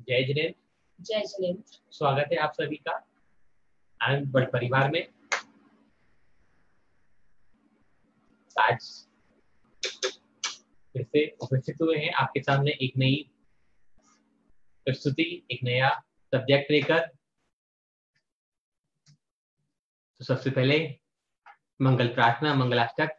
जय जिनेन्द्र। जय जिनेन्द्र। स्वागत है आप सभी का आनंद बट परिवार में। आज फिर से उपस्थित हुए हैं आपके सामने एक नई प्रस्तुति, एक नया सब्जेक्ट लेकर। तो सबसे पहले मंगल प्रार्थना, मंगलाष्टक।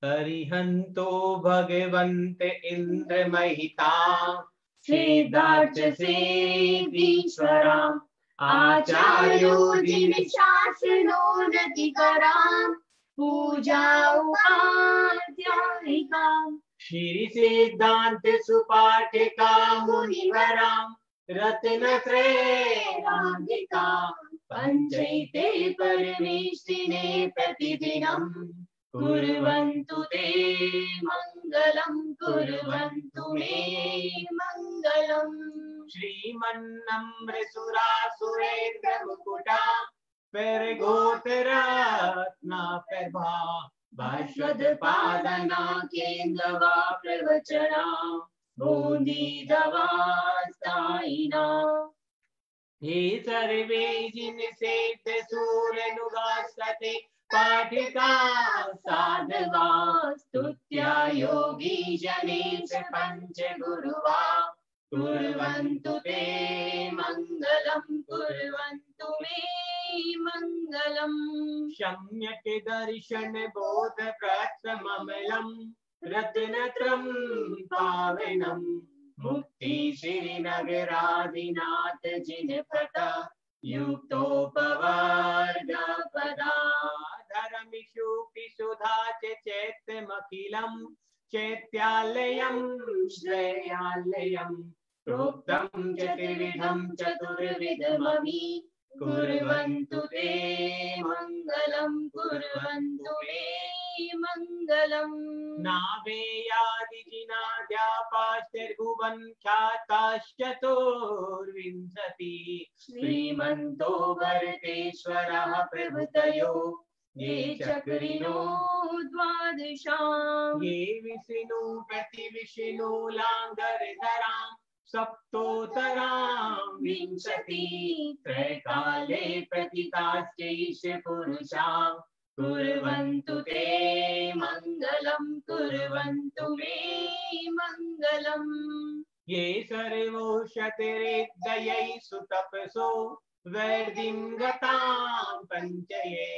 हरिहंतो भगवन्त इंद्र महिता सिद्धार्थ सिद्धीश्वरा आचार्यो जिन शासनोन्नतिकरा पूजा उपाध्यायिका श्री सिद्धांत सुपाठिका मुनिवरा रत्नत्रयराधिका पंचैते परमेष्टिने प्रतिदिनम् कुर्वन्तु ते मङ्गलं कुर्वन्तु मे मङ्गलम्। श्रीमन्नम्रसुरासुरेन्द्र मुकुटा पेरगोतरत्ना प्रभा भास्वदपादना केन्द्रवा प्रवचना बोधिदवास्तायिना हे सर्वे जिनसेत सूरनुगासते पाठिका साधवा स्तुत्या योगी जनेश पंच गुरुवा कुर्वन्तु ते मङ्गलं कुर्वन्तु मे मङ्गलम्। सम्यक् दर्शन बोध प्रथममलं रत्नत्रं पावनं मुक्ति श्रीनगरादिनाथ जिनपत युक्तोपवर्गपदा धर्मिषु सुधा चैत्यमखिलं चैत्यालयं श्रेयालयं प्रोक्तं चतुर्विधं चतुर्विधमपि कुर्वन्तु ते मङ्गलं कुर्वन्तु मे मङ्गलम्। नावेयादिजिनाद्यापाश्चर्भुवन् ख्याताश्चतुर्विंशति श्रीमन्तो भरतेश्वरः प्रभृतयो ये चक्रिणो द्वादशाम् ये विष्णु प्रतिविष्णु लाङ्गरधरां सप्तोत्तरां विंशति त्रैकाले प्रतिकाश्चैष पुरुषा कुर्वन्तु ते मङ्गलं कुर्वन्तु मे मङ्गलम्। ये सर्वोषतिरिद्वयै सुतपसो वैर्दिं गतां पञ्चये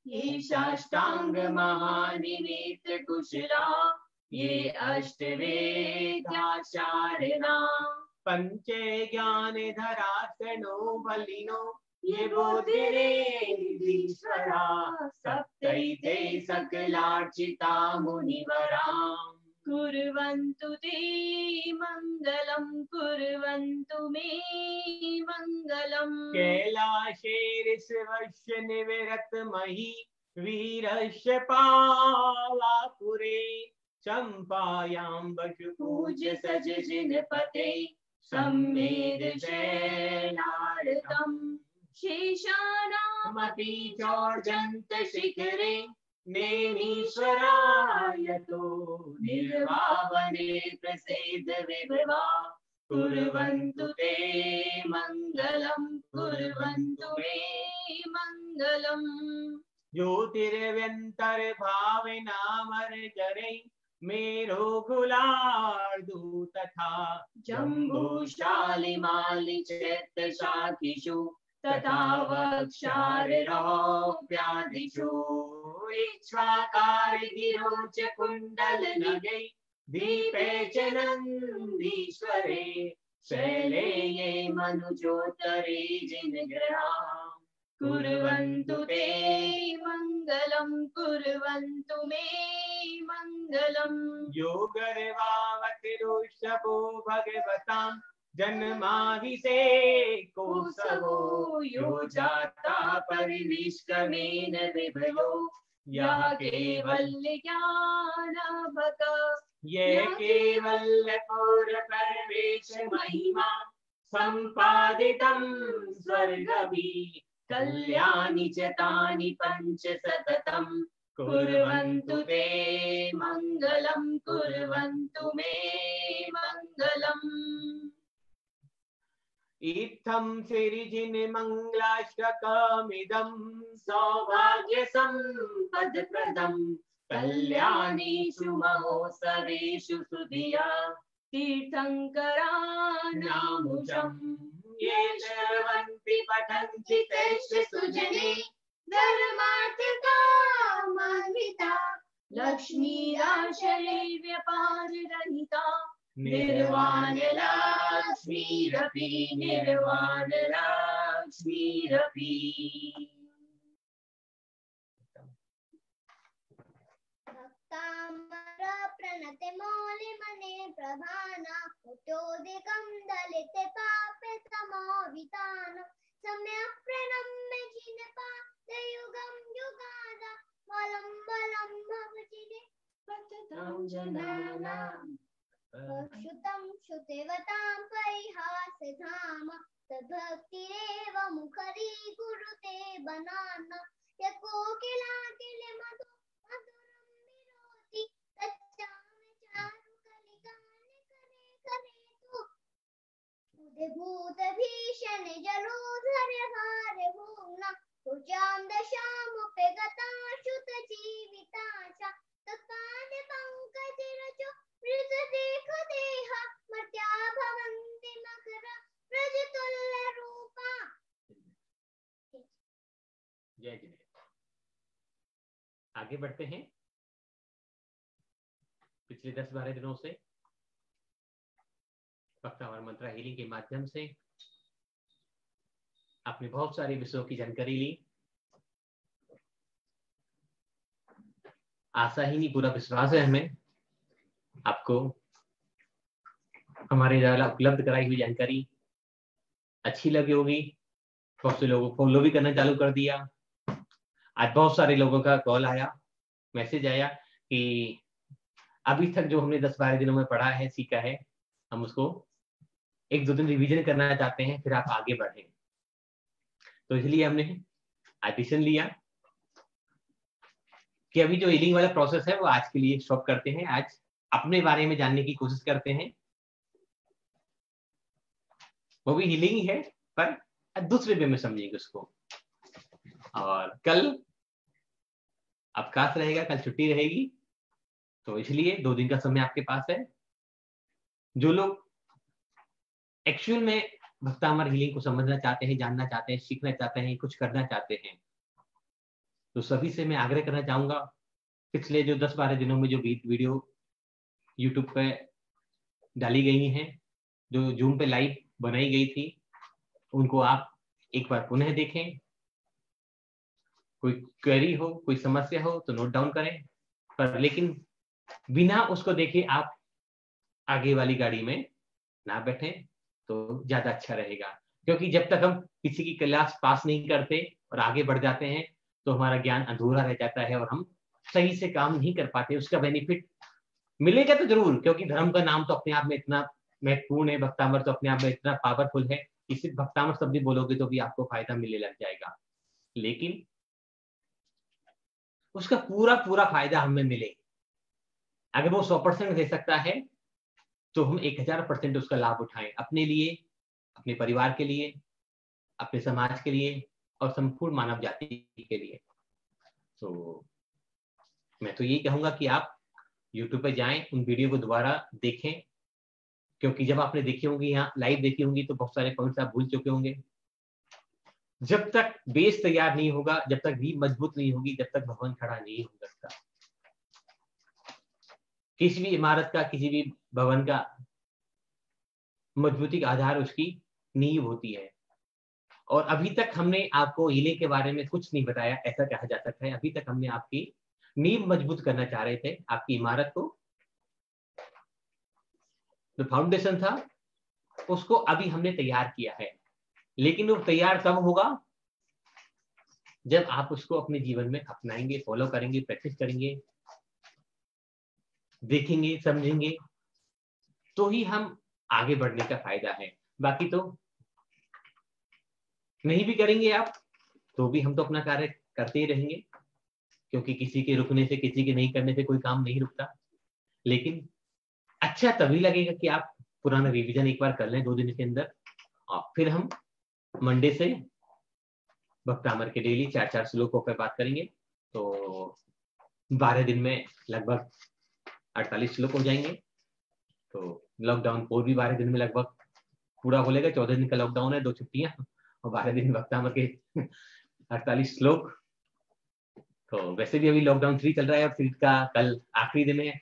ये साष्टांग महानिनेत्र कुशला ये अष्टवेदाचारिणा पंचे ज्ञान धरासनो बलिनो ये बोधिरेन्द्रीश्वरा सप्तैते सकलार्चिता मुनिवरा कुर्वन्तु ते मङ्गलं कुर्वन्तु मे मङ्गलम्। कैलाशेरिसवश्य निविरत मही वीरस्य पावापुरे चंपायां बशु पूज्य सज जिनपते सम्मेद जयनारदम् शेषानामपि चोर्जन्त शिखरे नेमीश्वरायतो निर्वावने प्रसेद विभवा कुर्वन्तु ते मङ्गलं कुर्वन्तु मे मङ्गलम्। ज्योतिर्व्यंतर भावनामर जरे मेरो गुलार्दू तथा जम्बूशालिमालि चैत्र शाखिषु तथा वक्षारोप्यादिषु इक्ष्वाकार गिरोच कुण्डल नगै दीपे च नन्दीश्वरे शैले ये मनुजोतरे जिनग्रहा कुर्वन्तु ते मङ्गलं कुर्वन्तु मे मङ्गलम् योगर्वावतिरुष्यपो भगवतां जन्माभिषेकोत्सवो यो जाता परिनिष्कमेन विभयो यः केवल्यज्ञानभक ये केवल्यपौरपरमेश महिमा सम्पादितं स्वर्गभि कल्याणि च तानि पञ्च सततं कुर्वन्तु ते मङ्गलं कुर्वन्तु मे मङ्गलम् इत्थं सिरिजिनमङ्गलाष्टकमिदं सौभाग्यसम्पदप्रदं कल्याणेषु महोत्सवेषु सुधिया तीर्थङ्कराणामुषम् ये श्रवन्ति पठन्ति तेषु सुजने धर्मार्थकामान्विता लक्ष्मीराशरे व्यपाररहिता निर्वाणलक्ष्मीरपि निर्वाणलक्ष्मीरपि भक्तामर प्रणते मौलि मने प्रभाना कुटोदिकं दलिते पापे समावितान सम्यक् प्रणम्य जिनपादयुगं युगादा बलं बलं भवजिने वर्ततां जनानां श्रुतं श्रुतिवतां परिहासधाम तद्भक्तिरेव मुखरी कुरुते बनाना यकोकिलाकिले मधु मधुरं विरोधि तच्चामे चारुकलिकानि करे करे तु उदभूत भीषण जलोधर हारे भूम्ना कुचां दशामुपे गता शुत जीविताशा तत्पादे पंकजरजो मृतदेह देह मर्त्या भवन्ति मकर व्रजतुल्य रूपा। जय जिनेन्द्र। आगे बढ़ते हैं। पिछले 10-12 दिनों से भक्तावर मंत्र हीलिंग के माध्यम से आपने बहुत सारे विषयों की जानकारी ली। आशा ही नहीं, पूरा विश्वास है हमें आपको हमारे द्वारा उपलब्ध कराई हुई जानकारी अच्छी लगी होगी। बहुत से लोगों को फॉलो भी करना चालू कर दिया। आज बहुत सारे लोगों का कॉल आया, मैसेज आया कि अभी तक जो हमने 10-12 दिनों में पढ़ा है, सीखा है, हम उसको 1-2 दिन रिवीजन करना चाहते हैं, फिर आप आगे बढ़ें। तो इसलिए हमने डिसीजन लिया कि अभी जो हीलिंग वाला प्रोसेस है वो आज के लिए स्टॉप करते हैं। आज अपने बारे में जानने की कोशिश करते हैं। वो भी हीलिंग ही है पर दूसरे वे में समझेंगे उसको। और कल अवकाश रहेगा, कल छुट्टी रहेगी, तो इसलिए 2 दिन का समय आपके पास है। जो लोग एक्चुअल में भक्तामर हीलिंग को समझना चाहते हैं, जानना चाहते हैं, सीखना चाहते हैं, कुछ करना चाहते हैं, तो सभी से मैं आग्रह करना चाहूंगा, पिछले जो 10-12 दिनों में जो वीडियो यूट्यूब पे डाली गई हैं, जो जूम पे लाइव बनाई गई थी, उनको आप एक बार पुनः देखें। कोई क्वेरी हो, कोई समस्या हो तो नोट डाउन करें, पर लेकिन बिना उसको देखे आप आगे वाली गाड़ी में ना बैठें तो ज्यादा अच्छा रहेगा। क्योंकि जब तक हम किसी की क्लास पास नहीं करते और आगे बढ़ जाते हैं तो हमारा ज्ञान अधूरा रह जाता है और हम सही से काम नहीं कर पाते। उसका बेनिफिट मिलेगा तो जरूर, क्योंकि धर्म का नाम तो अपने आप में इतना महत्वपूर्ण है, भक्तामर तो अपने आप में इतना पावरफुल है कि सिर्फ भक्तामर शब्द बोलोगे तो भी आपको फायदा मिलने लग जाएगा। लेकिन उसका पूरा फायदा हमें मिले, अगर वो 100% दे सकता है तो हम 1000% उसका लाभ उठाएं, अपने लिए, अपने परिवार के लिए, अपने समाज के लिए और संपूर्ण मानव जाति के लिए। तो मैं तो यही कहूंगा कि आप YouTube पे जाएं, उन वीडियो को दोबारा देखें, क्योंकि जब आपने देखी होंगी, यहाँ लाइव देखी होंगी, तो बहुत सारे पॉइंट्स आप भूल चुके होंगे। जब तक बेस तैयार नहीं होगा, जब तक नींव मजबूत नहीं होगी, जब तक भवन खड़ा नहीं हो सकता। किसी भी इमारत का, किसी भी भवन का मजबूती का आधार उसकी नींव होती है। और अभी तक हमने आपको हीलिंग के बारे में कुछ नहीं बताया, ऐसा कहा जा सकता है। अभी तक हमने आपकी नींव मजबूत करना चाह रहे थे, आपकी इमारत को, जो फाउंडेशन था उसको अभी हमने तैयार किया है। लेकिन वो तैयार कब होगा? जब आप उसको अपने जीवन में अपनाएंगे, फॉलो करेंगे, प्रैक्टिस करेंगे, देखेंगे, समझेंगे, तो ही हम आगे बढ़ने का फायदा है। बाकी तो नहीं भी करेंगे आप तो भी हम तो अपना कार्य करते ही रहेंगे, क्योंकि किसी के रुकने से, किसी के नहीं करने से कोई काम नहीं रुकता। लेकिन अच्छा तभी लगेगा कि आप पुराना रिवीजन एक बार कर लें 2 दिन के अंदर, और फिर हम मंडे से भक्तामर के डेली 4-4 श्लोकों पर बात करेंगे। तो 12 दिन में लगभग 48 श्लोक हो जाएंगे। तो लॉकडाउन 4 भी 12 दिन में लगभग पूरा हो लेगा। 14 दिन का लॉकडाउन है, 2 छुट्टियां और 12 दिन भक्तामर के 48 श्लोक। तो वैसे भी अभी लॉकडाउन 3 चल रहा है और 3 का कल आखिरी दिन है।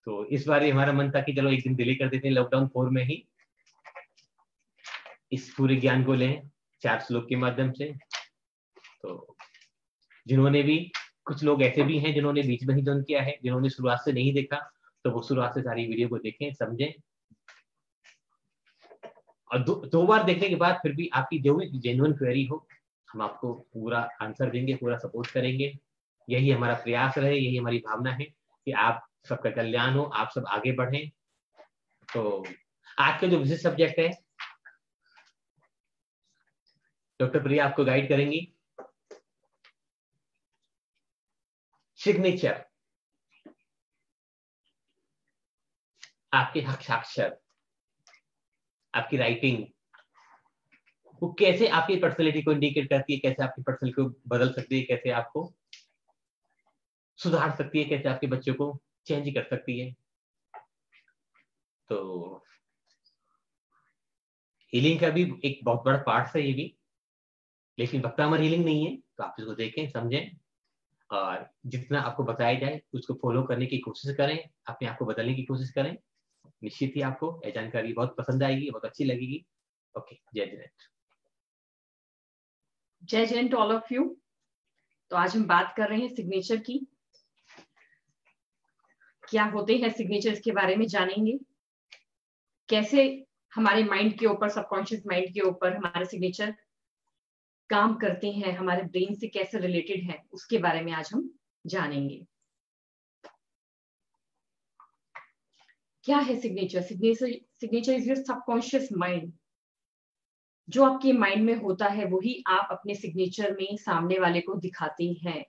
तो इस बार हमारा मन था कि चलो एक दिन डिले कर देते हैं, लॉकडाउन 4 में ही इस पूरे ज्ञान को लें 4 श्लोक के माध्यम से। तो जिन्होंने भी, कुछ लोग ऐसे भी हैं जिन्होंने बीच में ही ज्वाइन किया है, जिन्होंने शुरुआत से नहीं देखा, तो वो शुरुआत से सारी वीडियो को देखें, समझें। और 2 बार देखने के बाद फिर भी आपकी जो भी जेन्युइन क्वेरी हो, हम आपको पूरा आंसर देंगे, पूरा सपोर्ट करेंगे। यही हमारा प्रयास रहे, यही हमारी भावना है कि आप सबका कल्याण हो, आप सब आगे बढ़ें। तो आज का जो विशेष सब्जेक्ट है, डॉक्टर प्रिया आपको गाइड करेंगी। सिग्नेचर, आपके हस्ताक्षर, आपकी राइटिंग, वो कैसे आपकी पर्सनैलिटी को इंडिकेट करती है, कैसे आपकी पर्सनैलिटी को बदल सकती है, कैसे आपको सुधार सकती है, कैसे आपके बच्चों को चेंज कर सकती है। तो हीलिंग का भी एक बहुत बड़ा पार्ट है ये भी, लेकिन भक्तामर हीलिंग नहीं है। तो आप इसको देखें, समझें, और जितना आपको बताया जाए उसको फॉलो करने की कोशिश करें, अपने आप को बदलने की कोशिश करें। निश्चित ही आपको ये जानकारी बहुत पसंद आएगी, बहुत अच्छी लगेगी। ओके, जय जय। जय जैन टू ऑल ऑफ यू। तो आज हम बात कर रहे हैं सिग्नेचर की। क्या होते हैं सिग्नेचर, इसके बारे में जानेंगे। कैसे हमारे माइंड के ऊपर, सबकॉन्शियस माइंड के ऊपर हमारे सिग्नेचर काम करते हैं, हमारे ब्रेन से कैसे रिलेटेड है, उसके बारे में आज हम जानेंगे। क्या है signature? Signature is your subconscious mind. जो आपके माइंड में होता है वही आप अपने सिग्नेचर में सामने वाले को दिखाते हैं।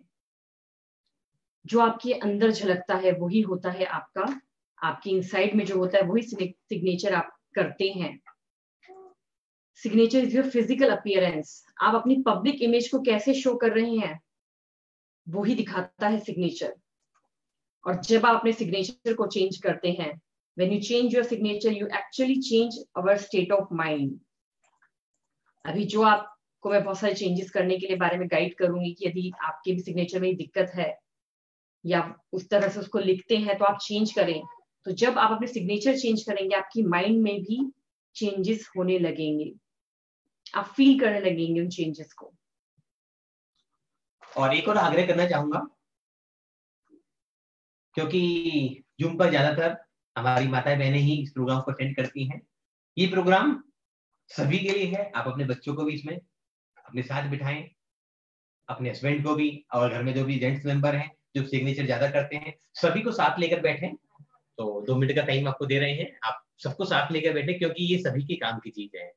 जो आपके अंदर झलकता है वही होता है आपका, आपके इनसाइड में जो होता है वही सिग्नेचर आप करते हैं। Signature is your physical appearance. आप अपनी पब्लिक इमेज को कैसे शो कर रहे हैं वही दिखाता है सिग्नेचर। और जब आप अपने सिग्नेचर को चेंज करते हैं, when you change your signature you actually change our state of mind. अभी जो आपको मैं बहुत सारे चेंजेस करने के लिए बारे में गाइड करूंगी कि यदि आपके भी सिग्नेचर में दिक्कत है या उस तरह से उसको लिखते हैं तो आप चेंज करें। तो जब आप अपने सिग्नेचर चेंज करेंगे आपकी माइंड में भी चेंजेस होने लगेंगे, आप फील करने लगेंगे उन चेंजेस को। और एक और आग्रह करना चाहूंगा, क्योंकि जूम पर ज्यादातर हमारी माताएं बहनें ही इस प्रोग्राम को अटेंड करती हैं। ये प्रोग्राम सभी के लिए है। आप अपने बच्चों को भी इसमें अपने साथ बिठाएं, अपने हस्बैंड को भी, और घर में जो भी जेंट्स मेंबर हैं जो सिग्नेचर ज्यादा करते हैं, सभी को साथ लेकर बैठें। तो 2 मिनट का टाइम आपको दे रहे हैं, आप सबको साथ लेकर बैठे, क्योंकि ये सभी के काम की चीज है।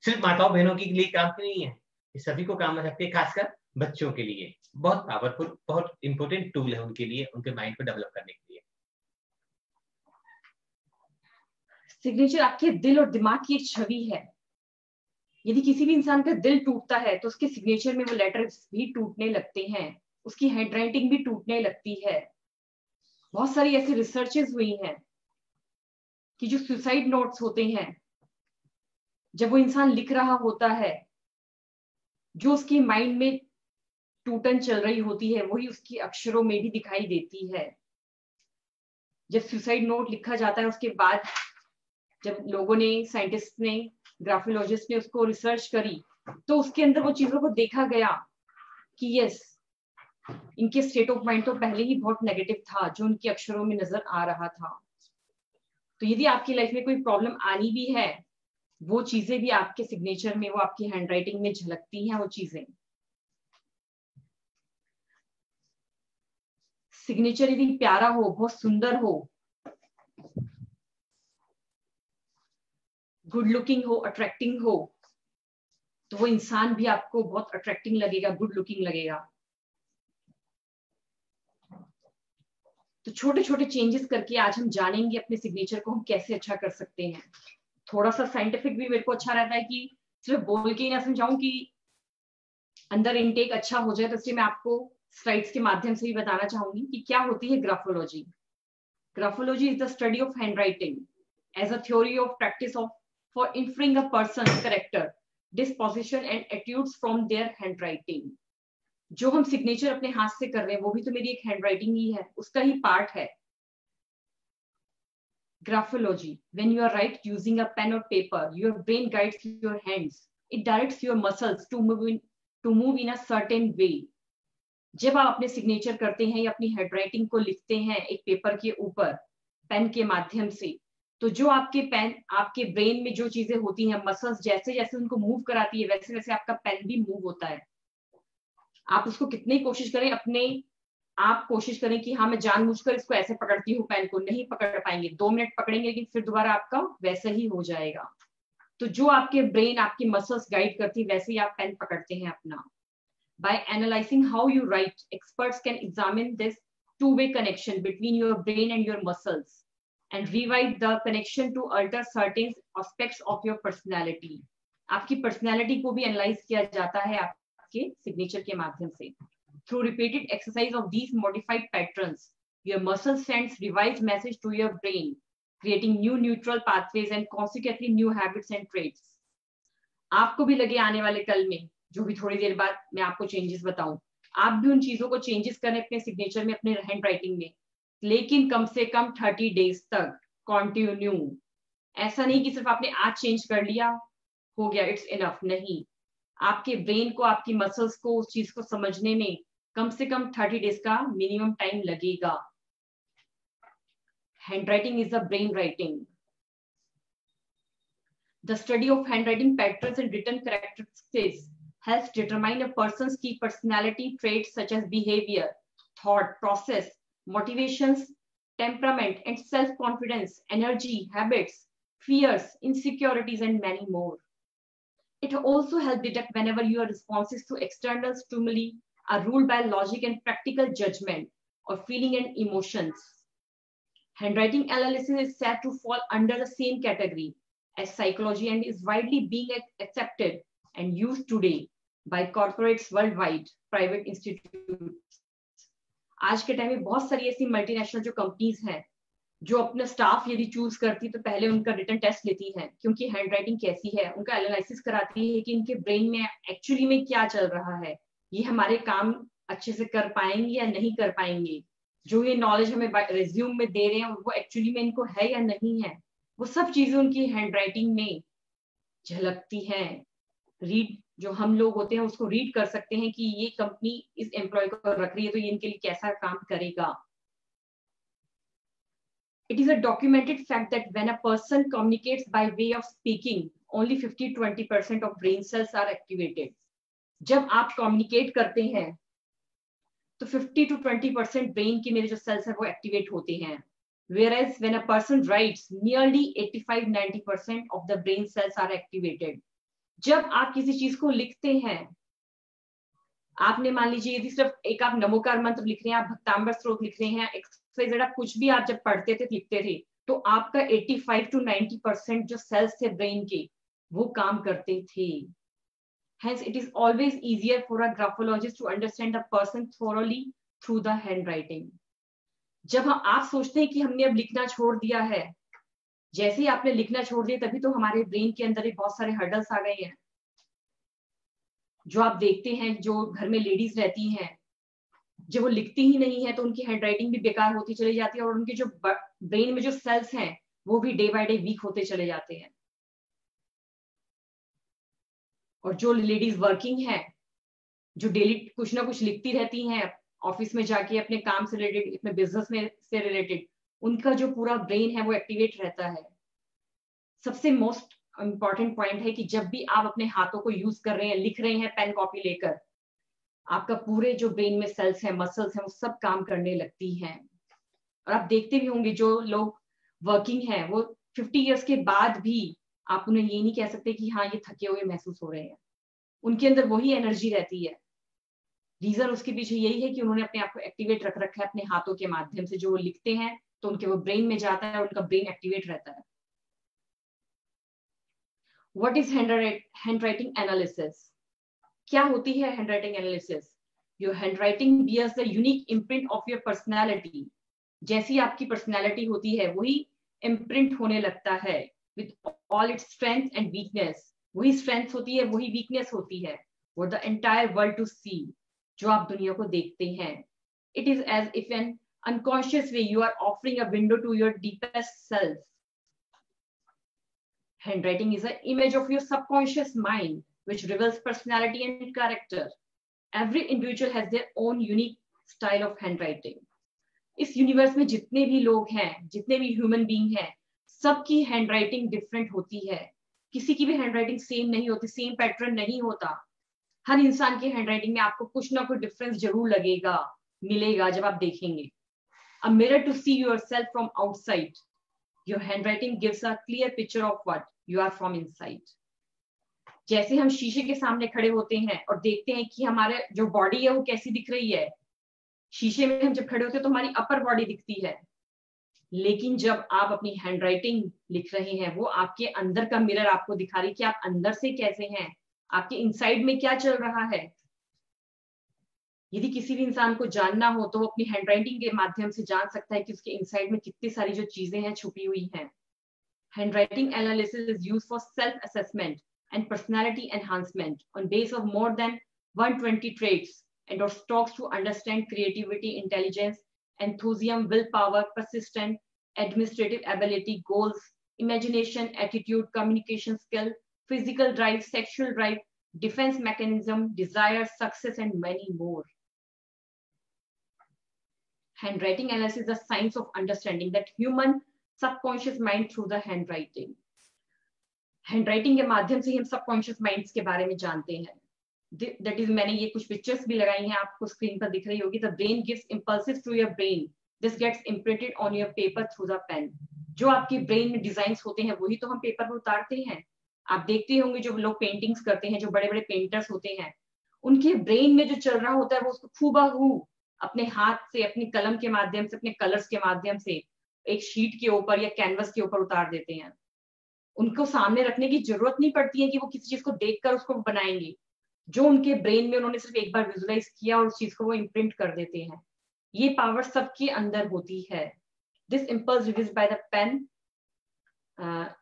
सिर्फ माताओं बहनों के लिए काम की नहीं है, ये सभी को काम आ सकती है। खासकर बच्चों के लिए बहुत पावरफुल, बहुत इंपॉर्टेंट टूल है उनके लिए, उनके माइंड को डेवलप करने के लिए। सिग्नेचर आपके दिल और दिमाग की एक छवि है। यदि किसी भी इंसान का दिल टूटता है तो उसके सिग्नेचर में वो लेटर्स भी टूटने लगते हैं, उसकी हैंडराइटिंग भी टूटने लगती है। बहुत सारी ऐसी रिसर्चेस हुई हैं कि जो सुसाइड नोट्स होते हैं, जब वो इंसान लिख रहा होता है, जो उसके माइंड में टूटन चल रही होती है वही उसकी अक्षरों में भी दिखाई देती है। जब सुसाइड नोट लिखा जाता है उसके बाद जब लोगों ने, साइंटिस्ट ने, ग्राफोलॉजिस्ट ने उसको रिसर्च करी तो उसके अंदर वो चीजों को देखा गया कि यस, इनके स्टेट ऑफ माइंड तो पहले ही बहुत नेगेटिव था जो उनके अक्षरों में नजर आ रहा था। तो यदि आपकी लाइफ में कोई प्रॉब्लम आनी भी है, वो चीजें भी आपके सिग्नेचर में, वो आपकी हैंडराइटिंग में झलकती हैं वो चीजें। सिग्नेचर यदि प्यारा हो, बहुत सुंदर हो, गुड लुकिंग हो, अट्रैक्टिंग हो, तो वो इंसान भी आपको बहुत अट्रैक्टिंग लगेगा, गुड लुकिंग लगेगा। तो छोटे छोटे चेंजेस करके आज हम जानेंगे अपने सिग्नेचर को हम कैसे अच्छा कर सकते हैं। थोड़ा सा साइंटिफिक भी मेरे को अच्छा रहता है कि सिर्फ बोल के ही ना समझाऊं कि अंदर इनटेक अच्छा हो जाए, तो इसलिए मैं आपको स्लाइड्स के माध्यम से भी बताना चाहूंगी कि क्या होती है graphology. Graphology is the study of handwriting as a theory of practice of for inferring a person character, disposition and attitudes from their handwriting. जो हम सिग्नेचर अपने हाथ से कर रहे हैं वो भी तो मेरी एक हैंडराइटिंग ही है, उसका ही पार्ट है। Graphology, when you are write using a pen or paper, your brain guides your hands. It directs your muscles to move in a certain way. जब आप अपने सिग्नेचर करते हैं या अपनी हैंडराइटिंग को लिखते हैं एक पेपर के ऊपर पेन के माध्यम से, तो जो आपके पेन, आपके ब्रेन में जो चीजें होती हैं, मसल्स जैसे जैसे उनको मूव कराती है वैसे वैसे आपका पेन भी मूव होता है। आप उसको कितनी कोशिश करें, अपने आप कोशिश करें कि हाँ मैं जानबूझकर इसको ऐसे पकड़ती हूँ, पेन को नहीं पकड़ पाएंगे, 2 मिनट पकड़ेंगे लेकिन फिर दोबारा आपका वैसा ही हो जाएगा। तो जो आपके ब्रेन, आपकी मसल्स गाइड करती वैसे ही आप पेन पकड़ते हैं अपना। By analyzing how you write, experts can examine this two-way connection between your brain and your muscles and rewrite the connection to alter certain aspects of your personality. आपकी personality को भी analyse किया जाता है आपके सिग्नेचर के माध्यम से। Through repeated exercise of these modified patterns, your muscle sends revised message to your brain, creating new neural pathways and consequently new habits and traits. आपको भी लगे आने वाले कल में, जो भी थोड़ी देर बाद मैं आपको चेंजेस बताऊं, आप भी उन चीजों को चेंजेस करें अपने सिग्नेचर में, अपने हैंड राइटिंग में, लेकिन कम से कम 30 डेज तक कंटिन्यू। ऐसा नहीं कि सिर्फ आपने आज चेंज कर लिया, हो गया, इट्स इनफ। नहीं, आपके ब्रेन को, आपकी मसल्स को उस चीज को समझने में कम से कम 30 डेज का मिनिमम टाइम लगेगा। Handwriting is the brain writing. The study of handwriting patterns and written characteristics helps determine a person's key personality traits such as behavior, thought process, motivations, temperament, and self-confidence, energy, habits, fears, insecurities, and many more. It also helps detect whenever your responses to external stimuli are ruled by logic and practical judgment or feeling and emotions. Handwriting analysis is said to fall under the same category as psychology and is widely being accepted and used today by corporates worldwide, private institutes. आज के time में बहुत सारी ऐसी multinational जो companies हैं जो अपना स्टाफ यदि चूज करती तो पहले उनका रिटन टेस्ट लेती है कि उनकी हैंडराइटिंग कैसी है, उनका एनालिसिस कराती है कि इनके ब्रेन में एक्चुअली में क्या चल रहा है, ये हमारे काम अच्छे से कर पाएंगे या नहीं कर पाएंगे, जो ये नॉलेज हमें रिज्यूम में दे रहे हैं वो एक्चुअली में इनको है या नहीं है, वो सब चीजें उनकी हैंडराइटिंग में झलकती हैं। रीड, जो हम लोग होते हैं उसको रीड कर सकते हैं कि ये कंपनी इस एम्प्लॉय को रख रही है तो ये इनके लिए कैसा काम करेगा। It is a documented fact that when a person communicates by way of speaking, only 50-20% of brain cells are activated. जब आप कम्युनिकेट करते हैं तो 50 to 20% ब्रेन के मेरे जो सेल्स हैं वो एक्टिवेट होते हैं, whereas when a person writes, nearly 85-90% of the brain cells are activated. जब आप किसी चीज को लिखते हैं, आपने मान लीजिए यदि सिर्फ एक आप नमोकार मंत्र लिख रहे हैं, आप भक्तांबर स्तोत्र लिख रहे हैं, एक्सरसाइज आप कुछ भी आप जब पढ़ते थे लिखते थे, तो आपका 85 to 90% जो सेल्स थे ब्रेन के वो काम करते थे। Hence, it is always easier for a graphologist to understand a person thoroughly through the handwriting. जब आप सोचते हैं कि हमने अब लिखना छोड़ दिया है, जैसे ही आपने लिखना छोड़ दिया तभी तो हमारे ब्रेन के अंदर ही बहुत सारे हर्डल्स आ गए हैं। जो आप देखते हैं जो घर में लेडीज रहती हैं, जब वो लिखती ही नहीं है तो उनकी हैंडराइटिंग भी बेकार होती चली जाती है और उनके जो ब्रेन में जो सेल्स हैं वो भी डे बाय डे वीक होते चले जाते हैं। और जो लेडीज वर्किंग हैं, जो डेली कुछ ना कुछ लिखती रहती हैं ऑफिस में जाके अपने काम से रिलेटेड, अपने बिजनेस में से रिलेटेड, उनका जो पूरा ब्रेन है वो एक्टिवेट रहता है। सबसे मोस्ट इंपॉर्टेंट पॉइंट है कि जब भी आप अपने हाथों को यूज कर रहे हैं, लिख रहे हैं पेन कॉपी लेकर, आपका पूरे जो ब्रेन में सेल्स हैं, मसल्स हैं, वो सब काम करने लगती हैं। और आप देखते भी होंगे जो लोग वर्किंग हैं वो 50 इयर्स के बाद भी आप उन्हें ये नहीं कह सकते कि हाँ ये थके हुए महसूस हो रहे हैं, उनके अंदर वही एनर्जी रहती है। रीजन उसके पीछे यही है कि उन्होंने अपने आप को एक्टिवेट रख रखा है अपने हाथों के माध्यम से। जो वो लिखते हैं तो उनके वो ब्रेन में जाता है और उनका ब्रेन एक्टिवेट रहता है। What is handwriting analysis? क्या होती है handwriting analysis? Your handwriting bears the unique imprint of your personality. जैसी आपकी पर्सनैलिटी होती है वही इम्प्रिंट होने लगता है with all its strength and weakness. वही स्ट्रेंथ होती है, वही वीकनेस होती है, for the entire world to see, जो आप दुनिया को देखते हैं। It is as if an unconscious way you are offering a window to your deepest self. Handwriting is an image of your subconscious mind which reveals personality and character. Every individual has their own unique style of handwriting. इस universe में जितने भी लोग हैं, जितने भी human being हैं, सबकी हैंडराइटिंग डिफरेंट होती है। किसी की भी हैंडराइटिंग सेम नहीं होती, सेम पैटर्न नहीं होता। हर इंसान की हैंडराइटिंग में आपको कुछ ना कुछ डिफरेंस जरूर लगेगा, मिलेगा जब आप देखेंगे। A mirror to see yourself from outside. Your handwriting gives a clear picture of what you are from inside. जैसे हम शीशे के सामने खड़े होते हैं और देखते हैं कि हमारे जो बॉडी है वो कैसी दिख रही है। शीशे में हम जब खड़े होते हैं तो हमारी अपर बॉडी दिखती है, लेकिन जब आप अपनी हैंडराइटिंग लिख रहे हैं वो आपके अंदर का मिरर आपको दिखा रही है कि आप अंदर से कैसे हैं, आपके इनसाइड में क्या चल रहा है। यदि किसी भी इंसान को जानना हो तो वो अपनी हैंडराइटिंग के माध्यम से जान सकता है कि उसके इनसाइड में कितनी सारी जो चीजें हैं छुपी हुई हैं। Handwriting analysis is used for self-assessment and personality enhancement on base of more than 120 traits and or talks to understand creativity, intelligence, enthusiasm, willpower, persistence, administrative ability, goals, imagination, attitude, communication skill, physical drive, sexual drive, defense mechanism, desire, success, and many more. Handwriting analysis is the science of understanding that human subconscious mind through the handwriting. Handwriting के माध्यम से हम subconscious minds के बारे में जानते हैं। That is, मैंने ये कुछ पिक्चर्स भी लगाई हैं, आपको स्क्रीन पर दिख रही होगी। The brain gives impulses to your brain, this gets imprinted on your paper through the pen. जो आपके ब्रेन में डिजाइन होते हैं वही तो हम पेपर पर उतारते हैं। आप देखते होंगे जो लोग पेंटिंग्स करते हैं, जो बड़े बड़े पेंटर्स होते हैं, उनके ब्रेन में जो चल रहा होता है वो उसको खूबहू अपने हाथ से, अपनी कलम के माध्यम से, अपने कलर्स के माध्यम से एक शीट के ऊपर या कैनवस के ऊपर उतार देते हैं। उनको सामने रखने की जरूरत नहीं पड़ती है कि वो किसी चीज को देखकर उसको बनाएंगे। जो उनके ब्रेन में उन्होंने सिर्फ एक बार विजुलाइज किया और उस चीज को वो इम्प्रिंट कर देते हैं। ये पावर सबके अंदर होती है। This impulse release by the pen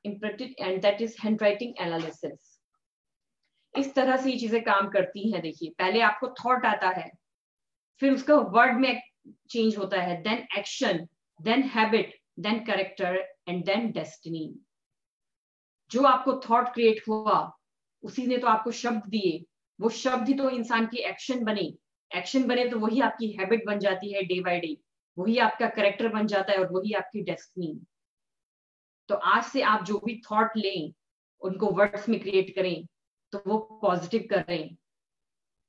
imprinted and that is handwriting analysis. इस तरह से ये चीजें काम करती हैं। देखिए, पहले आपको थॉट आता है, फिर उसका वर्ड में चेंज होता है, then action, then habit, then character, and then destiny. जो आपको थॉट क्रिएट हुआ उसी ने तो आपको शब्द दिए, वो शब्द ही तो इंसान की एक्शन बने, एक्शन बने तो वही आपकी हैबिट बन जाती है डे बाय डे, वही आपका कैरेक्टर बन जाता है और वही आपकी डेस्टिनी। तो आज से आप जो भी थॉट लें उनको वर्ड्स में क्रिएट करें तो वो पॉजिटिव करें।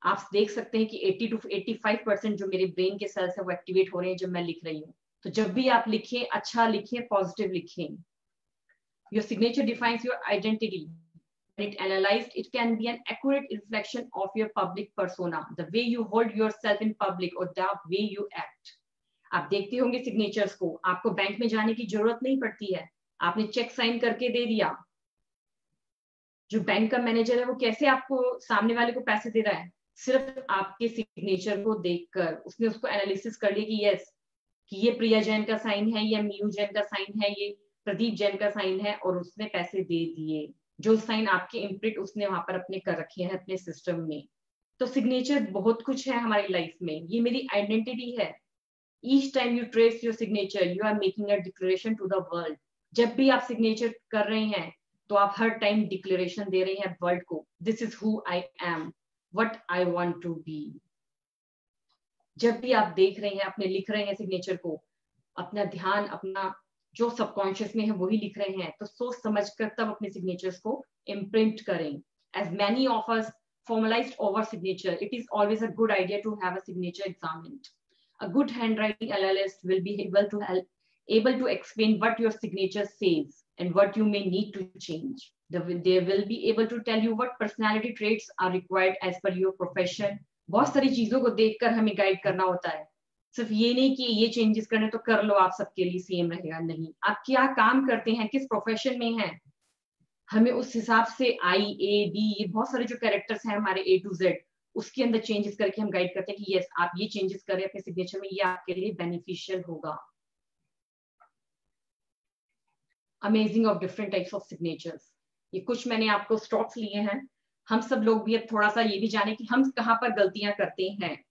आप देख सकते हैं कि 80 to 85% जो मेरे ब्रेन के सेल्स है वो एक्टिवेट हो रहे हैं जब मैं लिख रही हूँ। तो जब भी आप लिखें, अच्छा लिखें, पॉजिटिव लिखें। Your signature defines your identity. When it analyzed, it can be an accurate reflection of your public persona, the way you hold yourself in public or the way you act. आप देखते होंगे signatures को, आपको bank में जाने की जरूरत नहीं पड़ती है, आपने चेक साइन करके दे दिया। जो बैंक का मैनेजर है वो कैसे आपको, सामने वाले को पैसे दे रहा है, सिर्फ आपके सिग्नेचर को देखकर उसने उसको एनालिसिस कर लिया कि यस, कि ये प्रिया जैन का साइन है, ये मीनू जैन का साइन है, ये प्रदीप जैन का साइन है, और उसने पैसे दे दिए। जो साइन आपके इम्प्रिंट उसने वहां पर अपने कर रखे हैं अपने सिस्टम में। तो सिग्नेचर बहुत कुछ है हमारी लाइफ में, ये मेरी आइडेंटिटी है। Each time you trace your signature, you are making a declaration to the world. जब भी आप सिग्नेचर कर रहे हैं तो आप हर टाइम डिक्लेरेशन दे रहे हैं वर्ल्ड को, this is who I am, what I want to be. जब भी आप देख रहे हैं, अपने लिख रहे हैं सिग्नेचर को, अपना ध्यान, अपना जो सबकॉन्शियस में है वही लिख रहे हैं, तो सोच समझ कर तब अपने सिग्नेचर्स को इम्प्रिंट करें। As many of us formalized over signature, it is always a good idea to have a signature examined. A good handwriting analyst will be able to explain what your signature says and what you may need to change. They will be able to tell you what personality traits are required as per your profession. बहुत सारी चीजों को देखकर हमें guide करना होता है, सिर्फ ये नहीं कि ये चेंजेस करने तो कर लो, आप सबके लिए सेम रहेगा, नहीं। आप क्या काम करते हैं, किस प्रोफेशन में हैं, हमें उस हिसाब से I, A, B, ये बहुत सारे जो कैरेक्टर्स हैं हमारे A to Z, उसके अंदर चेंजेस करके हम गाइड करते हैं कि यस आप ये चेंजेस करें अपने सिग्नेचर में, ये आपके लिए बेनिफिशियल होगा। Amazing of different types of signatures, ये कुछ मैंने आपको स्टॉक्स लिए हैं। हम सब लोग भी अब थोड़ा सा ये भी जाने कि हम कहाँ पर गलतियां करते हैं।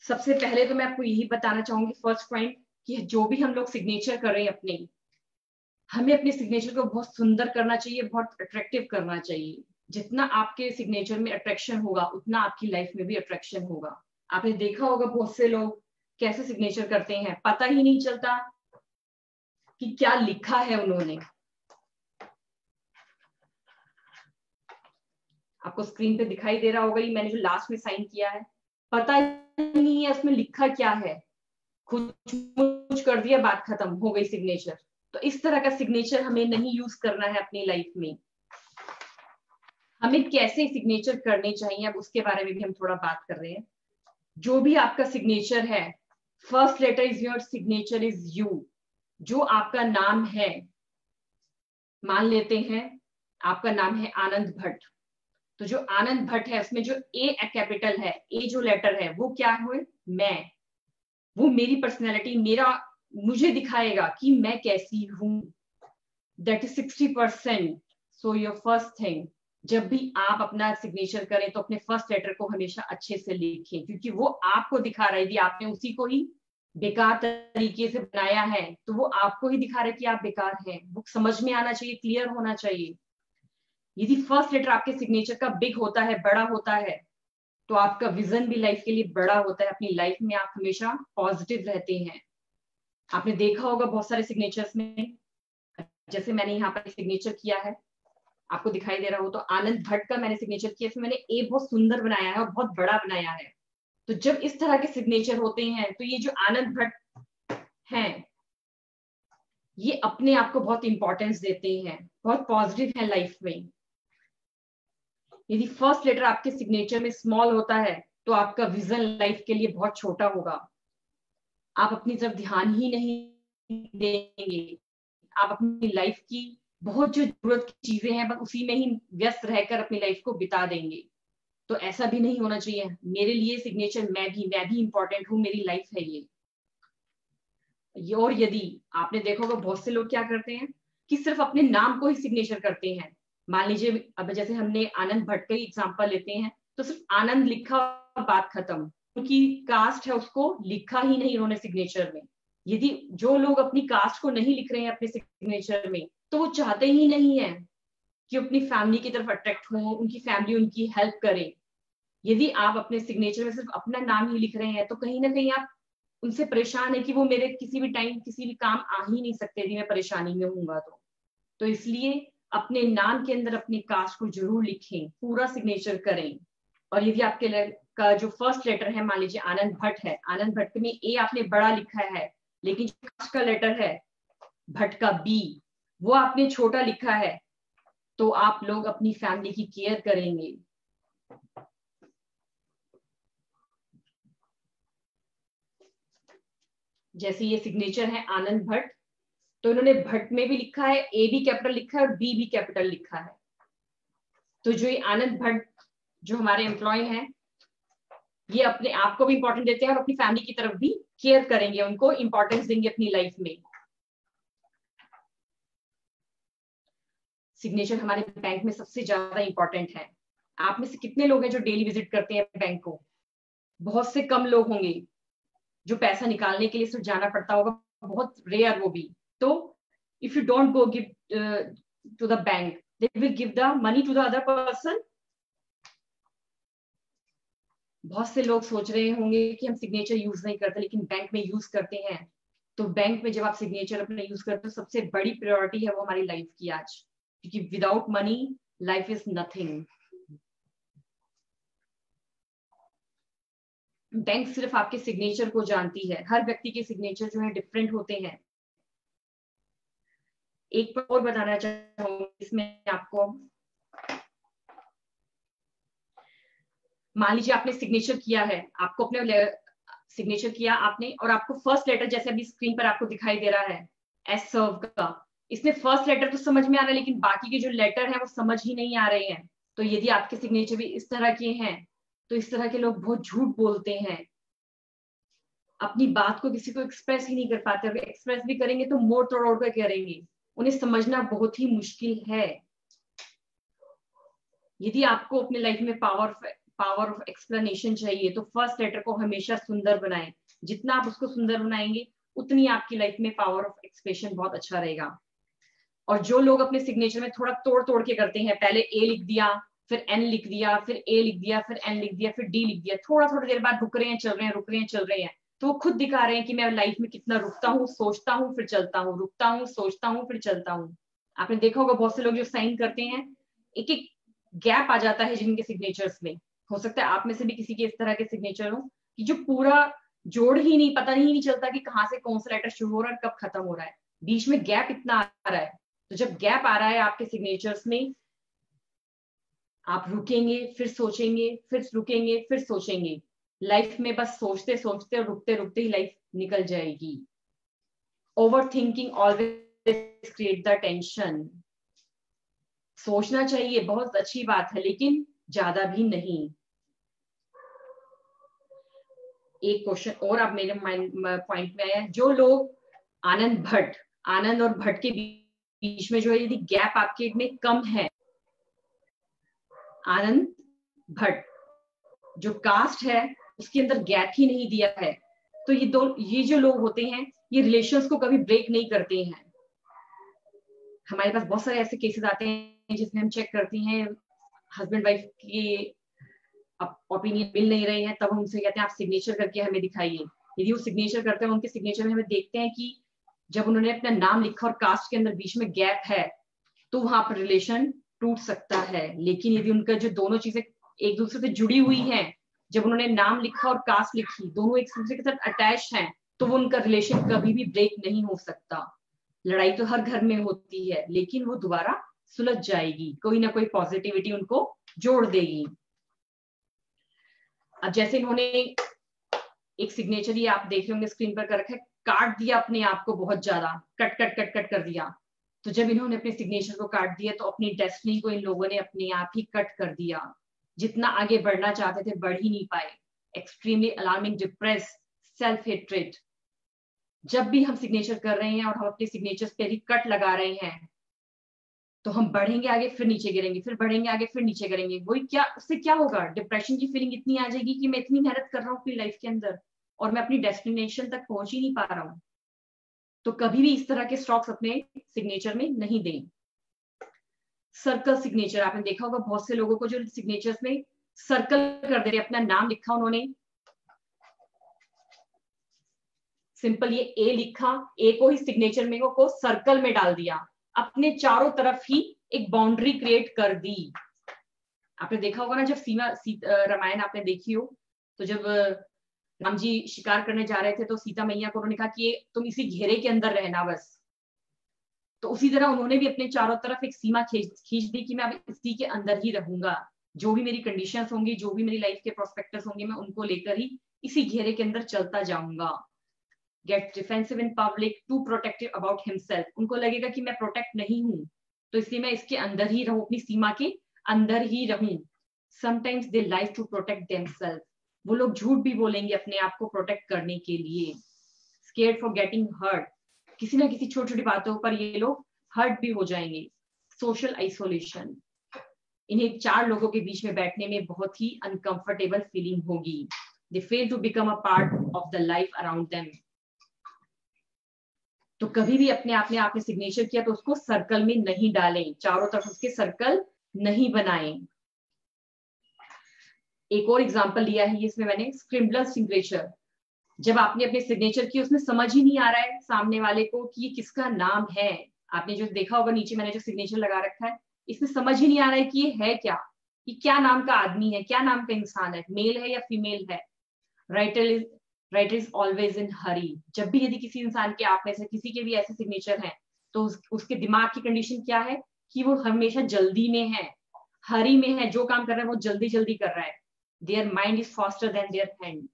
सबसे पहले तो मैं आपको यही बताना चाहूंगी, फर्स्ट पॉइंट, कि जो भी हम लोग सिग्नेचर कर रहे हैं अपने, हमें अपने सिग्नेचर को बहुत सुंदर करना चाहिए, बहुत अट्रैक्टिव करना चाहिए। जितना आपके सिग्नेचर में अट्रैक्शन होगा उतना आपकी लाइफ में भी अट्रैक्शन होगा। आपने देखा होगा बहुत से लोग कैसे सिग्नेचर करते हैं, पता ही नहीं चलता कि क्या लिखा है उन्होंने। आपको स्क्रीन पे दिखाई दे रहा होगा, ये मैंने जो लास्ट में साइन किया है, पता ही नहीं है उसमें लिखा क्या है, खुद कुछ कर दिया, बात खत्म हो गई सिग्नेचर। तो इस तरह का सिग्नेचर हमें नहीं यूज करना है अपनी लाइफ में। हमें कैसे सिग्नेचर करने चाहिए, अब उसके बारे में भी हम थोड़ा बात कर रहे हैं। जो भी आपका सिग्नेचर है, first letter is your signature is you. जो आपका नाम है, मान लेते हैं आपका नाम है आनंद भट्ट, तो जो आनंद भट्ट है उसमें जो ए कैपिटल है, ए जो लेटर है वो क्या हुए, मैं, वो मेरी पर्सनैलिटी, मुझे दिखाएगा कि मैं कैसी हूं। That is 60%। So your first thing, जब भी आप अपना सिग्नेचर करें तो अपने फर्स्ट लेटर को हमेशा अच्छे से लिखें, क्योंकि वो आपको दिखा रहा है। यदि आपने उसी को ही बेकार तरीके से बनाया है तो वो आपको ही दिखा रहा है कि आप बेकार हैं। वो समझ में आना चाहिए, क्लियर होना चाहिए। यदि फर्स्ट लेटर आपके सिग्नेचर का बिग होता है, बड़ा होता है, तो आपका विजन भी लाइफ के लिए बड़ा होता है। अपनी लाइफ में आप हमेशा पॉजिटिव रहते हैं। आपने देखा होगा बहुत सारे सिग्नेचर्स में, जैसे मैंने यहाँ पर सिग्नेचर किया है, आपको दिखाई दे रहा हो तो आनंद भट्ट का मैंने सिग्नेचर किया, इसमें मैंने ए बहुत सुंदर बनाया है और बहुत बड़ा बनाया है। तो जब इस तरह के सिग्नेचर होते हैं तो ये जो आनंद भट्ट हैं ये अपने आप को बहुत इंपॉर्टेंस देते हैं, बहुत पॉजिटिव है लाइफ में। यदि फर्स्ट लेटर आपके सिग्नेचर में स्मॉल होता है तो आपका विजन लाइफ के लिए बहुत छोटा होगा। आप अपनी तरफ ध्यान ही नहीं देंगे, आप अपनी लाइफ की बहुत जो जरूरत की चीजें हैं बस उसी में ही व्यस्त रहकर अपनी लाइफ को बिता देंगे। तो ऐसा भी नहीं होना चाहिए। मेरे लिए सिग्नेचर मैं भी इंपॉर्टेंट हूँ, मेरी लाइफ है ये। और यदि आपने देखा होगा बहुत से लोग क्या करते हैं कि सिर्फ अपने नाम को ही सिग्नेचर करते हैं। मान लीजिए अब जैसे हमने आनंद भट्ट का ही एग्जांपल लेते हैं, तो सिर्फ आनंद लिखा, बात खत्म। उनकी कास्ट है उसको लिखा ही नहीं उन्होंने सिग्नेचर में। यदि जो लोग अपनी कास्ट को नहीं लिख रहे हैं अपने सिग्नेचर में, तो वो चाहते ही नहीं है कि अपनी फैमिली की तरफ अट्रैक्ट हो, उनकी फैमिली उनकी हेल्प करे। यदि आप अपने सिग्नेचर में सिर्फ अपना नाम ही लिख रहे हैं तो कहीं ना कहीं आप उनसे परेशान है कि वो मेरे किसी भी टाइम किसी भी काम आ ही नहीं सकते यदि मैं परेशानी में हूँगा तो इसलिए अपने नाम के अंदर अपनी कास्ट को जरूर लिखें, पूरा सिग्नेचर करें। और यदि आपके का जो फर्स्ट लेटर है, मान लीजिए आनंद भट्ट है, आनंद भट्ट में ए आपने बड़ा लिखा है, लेकिन जो कास्ट का लेटर है भट्ट का बी वो आपने छोटा लिखा है, तो आप लोग अपनी फैमिली की केयर करेंगे। जैसे ये सिग्नेचर है आनंद भट्ट, तो इन्होंने भट्ट में भी लिखा है, ए भी कैपिटल लिखा है और बी भी कैपिटल लिखा है। तो जो ये आनंद भट्ट जो हमारे एम्प्लॉय हैं ये अपने आप को भी इंपॉर्टेंट देते हैं और अपनी फैमिली की तरफ भी केयर करेंगे, उनको इंपॉर्टेंस देंगे अपनी लाइफ में। सिग्नेचर हमारे बैंक में सबसे ज्यादा इंपॉर्टेंट है। आप में से कितने लोग हैं जो डेली विजिट करते हैं बैंक को? बहुत से कम लोग होंगे। जो पैसा निकालने के लिए सिर्फ जाना पड़ता होगा, बहुत रेयर वो भी। तो if you don't go give to the bank, they will give the money to the other person. बहुत से लोग सोच रहे होंगे कि हम सिग्नेचर यूज नहीं करते, लेकिन बैंक में यूज करते हैं। तो बैंक में जब आप सिग्नेचर अपने यूज करते हो, सबसे बड़ी प्रायोरिटी है वो हमारी लाइफ की आज, क्योंकि without money life is nothing. Bank सिर्फ आपके सिग्नेचर को जानती है। हर व्यक्ति के सिग्नेचर जो है डिफरेंट होते हैं। एक और बताना चाहूंगी इसमें आपको, मान लीजिए आपने सिग्नेचर किया है, आपको अपने सिग्नेचर किया आपने, और आपको फर्स्ट लेटर जैसे अभी स्क्रीन पर आपको दिखाई दे रहा है एस सर्व का, इसमें फर्स्ट लेटर तो समझ में आ रहा है, लेकिन बाकी के जो लेटर है वो समझ ही नहीं आ रहे हैं। तो यदि आपके सिग्नेचर भी इस तरह के हैं, तो इस तरह के लोग बहुत झूठ बोलते हैं, अपनी बात को किसी को एक्सप्रेस ही नहीं कर पाते। अगर एक्सप्रेस भी करेंगे तो मोड़ तोड़ कर करेंगे, उन्हें समझना बहुत ही मुश्किल है। यदि आपको अपने लाइफ में पावर ऑफ एक्सप्लेनेशन चाहिए, तो फर्स्ट लेटर को हमेशा सुंदर बनाएं। जितना आप उसको सुंदर बनाएंगे, उतनी आपकी लाइफ में पावर ऑफ एक्सप्रेशन बहुत अच्छा रहेगा। और जो लोग अपने सिग्नेचर में थोड़ा तोड़ तोड़ के करते हैं, पहले ए लिख दिया, फिर एन लिख दिया, फिर ए लिख दिया, फिर एन लिख दिया, फिर डी लिख दिया, थोड़ा थोड़ी देर बाद रुक रहे हैं, चल रहे हैं, रुक रहे हैं, चल रहे हैं, तो वो खुद दिखा रहे हैं कि मैं लाइफ में कितना रुकता हूँ, सोचता हूँ, फिर चलता हूँ, रुकता हूँ, सोचता हूँ, फिर चलता हूँ। आपने देखा होगा बहुत से लोग जो साइन करते हैं, एक एक गैप आ जाता है जिनके सिग्नेचर्स में। हो सकता है आप में से भी किसी के इस तरह के सिग्नेचर हो कि जो पूरा जोड़ ही नहीं, पता ही नहीं चलता कि कहाँ से कौन सा लेटर शुरू हो रहा है, कब खत्म हो रहा है, बीच में गैप इतना आ रहा है। तो जब गैप आ रहा है आपके सिग्नेचर्स में, आप रुकेंगे, फिर सोचेंगे, फिर रुकेंगे, फिर सोचेंगे। लाइफ में बस सोचते सोचते और रुकते रुकते ही लाइफ निकल जाएगी। Over thinking always create the tension. सोचना चाहिए, बहुत अच्छी बात है, लेकिन ज्यादा भी नहीं। एक क्वेश्चन और आप मेरे पॉइंट में आया, जो लोग आनंद और भट्ट के बीच में जो है, यदि गैप आपके में कम है, आनंद भट्ट जो कास्ट है उसके अंदर गैप ही नहीं दिया है, तो ये जो लोग होते हैं, ये रिलेशंस को कभी ब्रेक नहीं करते हैं। हमारे पास बहुत सारे ऐसे केसेस आते हैं जिसमें हम चेक करते हैं हस्बैंड वाइफ की ओपिनियन मिल नहीं रहे हैं, तब हम उनसे कहते हैं आप सिग्नेचर करके हमें दिखाइए। यदि वो सिग्नेचर करते हैं, उनके सिग्नेचर में हमें देखते हैं कि जब उन्होंने अपना नाम लिखा और कास्ट के अंदर बीच में गैप है, तो वहां पर रिलेशन टूट सकता है। लेकिन यदि उनका जो दोनों चीजें एक दूसरे से जुड़ी हुई हैं, जब उन्होंने नाम लिखा और कास्ट लिखी, दोनों एक दूसरे के साथ अटैच हैं, तो वो उनका रिलेशन कभी भी ब्रेक नहीं हो सकता। लड़ाई तो हर घर में होती है, लेकिन वो दोबारा सुलझ जाएगी, कोई ना कोई पॉजिटिविटी उनको जोड़ देगी। अब जैसे इन्होंने एक सिग्नेचर, ये आप देख रहे होंगे स्क्रीन पर कर रखा है, काट दिया अपने आप को, बहुत ज्यादा कट कट कट कट कर दिया। तो जब इन्होंने अपने सिग्नेचर को काट दिया, तो अपनी डेस्टिनी को इन लोगों ने अपने आप ही कट कर दिया। जितना आगे बढ़ना चाहते थे, बढ़ ही नहीं पाए। Extremely alarming, depress, self hatred. जब भी हम सिग्नेचर कर रहे हैं और हम अपने सिग्नेचर्स पे भी कट लगा रहे हैं, तो हम बढ़ेंगे आगे, फिर नीचे गिरेंगे, फिर बढ़ेंगे आगे, फिर नीचे गिरेंगे। वही क्या, उससे क्या होगा? डिप्रेशन की फीलिंग इतनी आ जाएगी कि मैं इतनी मेहनत कर रहा हूँ अपनी लाइफ के अंदर और मैं अपनी डेस्टिनेशन तक पहुंच ही नहीं पा रहा हूँ। तो कभी भी इस तरह के स्ट्रोक्स अपने सिग्नेचर में नहीं दें। सर्कल सिग्नेचर, आपने देखा होगा बहुत से लोगों को जो सिग्नेचर्स में सर्कल कर दे रहे, अपना नाम लिखा उन्होंने, सिंपल ये ए लिखा, ए को ही सिग्नेचर में को सर्कल में डाल दिया, अपने चारों तरफ ही एक बाउंड्री क्रिएट कर दी। आपने देखा होगा ना, जब रामायण आपने देखी हो, तो जब राम जी शिकार करने जा रहे थे, तो सीता मैया को उन्होंने कहा कि तुम इसी घेरे के अंदर रहना बस। तो उसी तरह उन्होंने भी अपने चारों तरफ एक सीमा खींच दी कि मैं अब इसी के अंदर ही रहूंगा। जो भी मेरी कंडीशंस होंगी, जो भी मेरी लाइफ के प्रोस्पेक्टस होंगे, मैं उनको लेकर ही इसी घेरे के अंदर चलता जाऊंगा। Get defensive in public too protective about himself. उनको लगेगा कि मैं प्रोटेक्ट नहीं हूं, तो इसलिए मैं इसके अंदर ही रहूं, अपनी सीमा के अंदर ही रहूं। Sometimes they like to protect themselves. वो लोग झूठ भी बोलेंगे अपने आप को प्रोटेक्ट करने के लिए। Scared for getting hurt. किसी ना किसी छोटी छोटी बातों पर ये लोग हर्ट भी हो जाएंगे। Social isolation. इन्हें चार लोगों के बीच में बैठने में बहुत ही अनकंफर्टेबल फीलिंग होगी। they fail to become a part of the life around them. तो कभी भी अपने आप ने आपने सिग्नेचर किया तो उसको सर्कल में नहीं डालें, चारों तरफ उसके सर्कल नहीं बनाएं। एक और एग्जांपल लिया है इसमें मैंने, स्क्रिम्बलर सिग्नेचर। जब आपने अपने सिग्नेचर की उसमें समझ ही नहीं आ रहा है सामने वाले को कि ये किसका नाम है। आपने जो देखा होगा नीचे मैंने जो सिग्नेचर लगा रखा है, इसमें समझ ही नहीं आ रहा है कि ये है क्या, ये क्या नाम का आदमी है, क्या नाम का इंसान है, मेल है या फीमेल है। राइटर इज ऑलवेज इन हरी। जब भी यदि किसी इंसान के आप में से किसी के भी ऐसे सिग्नेचर हैं तो उसके दिमाग की कंडीशन क्या है कि वो हमेशा जल्दी में है, हरी में है, जो काम कर रहा है वो जल्दी जल्दी कर रहा है। Their mind is faster than their hand.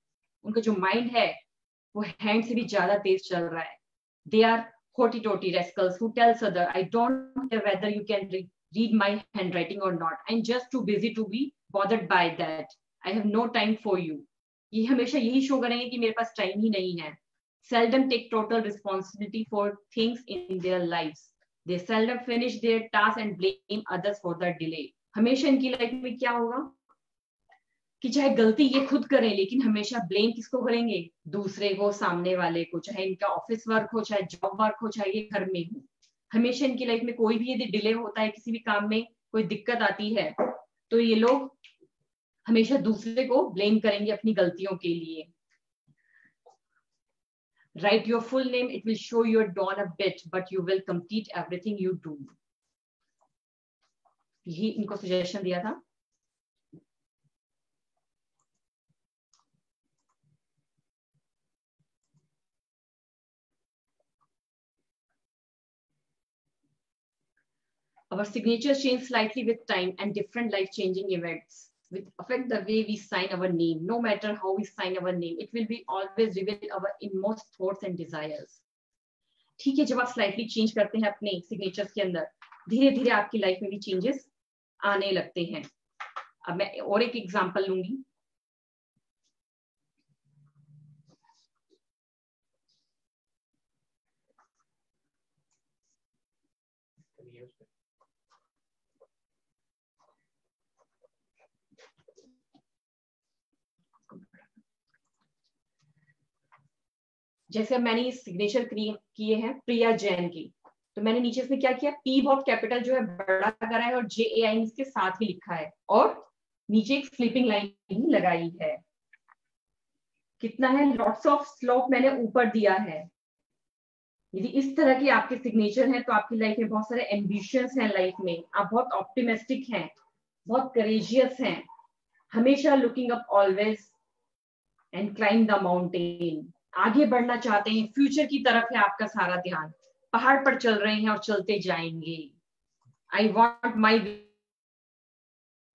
उनका जो माइंड है वो हैंड से भी ज्यादा तेज चल रहा है। दे आर होटी-टोटी rascals who tells other, I don't care whether you can read my handwriting or not. I'm just too busy to be bothered by that. I have no time for you. ये हमेशा यही show करेंगे कि मेरे पास time ही नहीं है। Seldom take total responsibility for things in their lives. They seldom finish their tasks and blame others for the delay. हमेशा इनकी लाइफ में क्या होगा कि चाहे गलती ये खुद करें लेकिन हमेशा ब्लेम किसको करेंगे, दूसरे को, सामने वाले को। चाहे इनका ऑफिस वर्क हो, चाहे जॉब वर्क हो, चाहे ये घर में हो, हमेशा इनकी लाइफ में कोई भी यदि डिले होता है, किसी भी काम में कोई दिक्कत आती है तो ये लोग हमेशा दूसरे को ब्लेम करेंगे अपनी गलतियों के लिए। Write your full name, it will show your down a bit but you will complete everything you do. यही इनको सजेशन दिया था। Our signatures change slightly with time and different life-changing events will affect the way we sign our name. No matter how we sign our name, it will be always reveal our inmost thoughts and desires. ठीक है, जब आप slightly change करते हैं अपने signatures के अंदर, धीरे धीरे आपकी लाइफ में भी changes आने लगते हैं। अब मैं और एक एग्जाम्पल लूंगी। जैसे अब मैंने ये सिग्नेचर किए हैं प्रिया जैन की, तो मैंने नीचे इसमें क्या किया, पी बहुत कैपिटल जो है बड़ा करा है और JAI इसके साथ ही लिखा है और नीचे एक स्लीपिंग लाइन भी लगाई है। कितना है, लॉट्स ऑफ स्लोप मैंने ऊपर दिया है। यदि इस तरह के आपके सिग्नेचर हैं तो आपकी लाइफ में बहुत सारे एम्बिशंस हैं, लाइफ में आप बहुत ऑप्टिमिस्टिक हैं, बहुत करेजियस हैं, हमेशा looking up always and climb the mountain. आगे बढ़ना चाहते हैं, फ्यूचर की तरफ है आपका सारा ध्यान, पहाड़ पर चल रहे हैं और चलते जाएंगे। I want my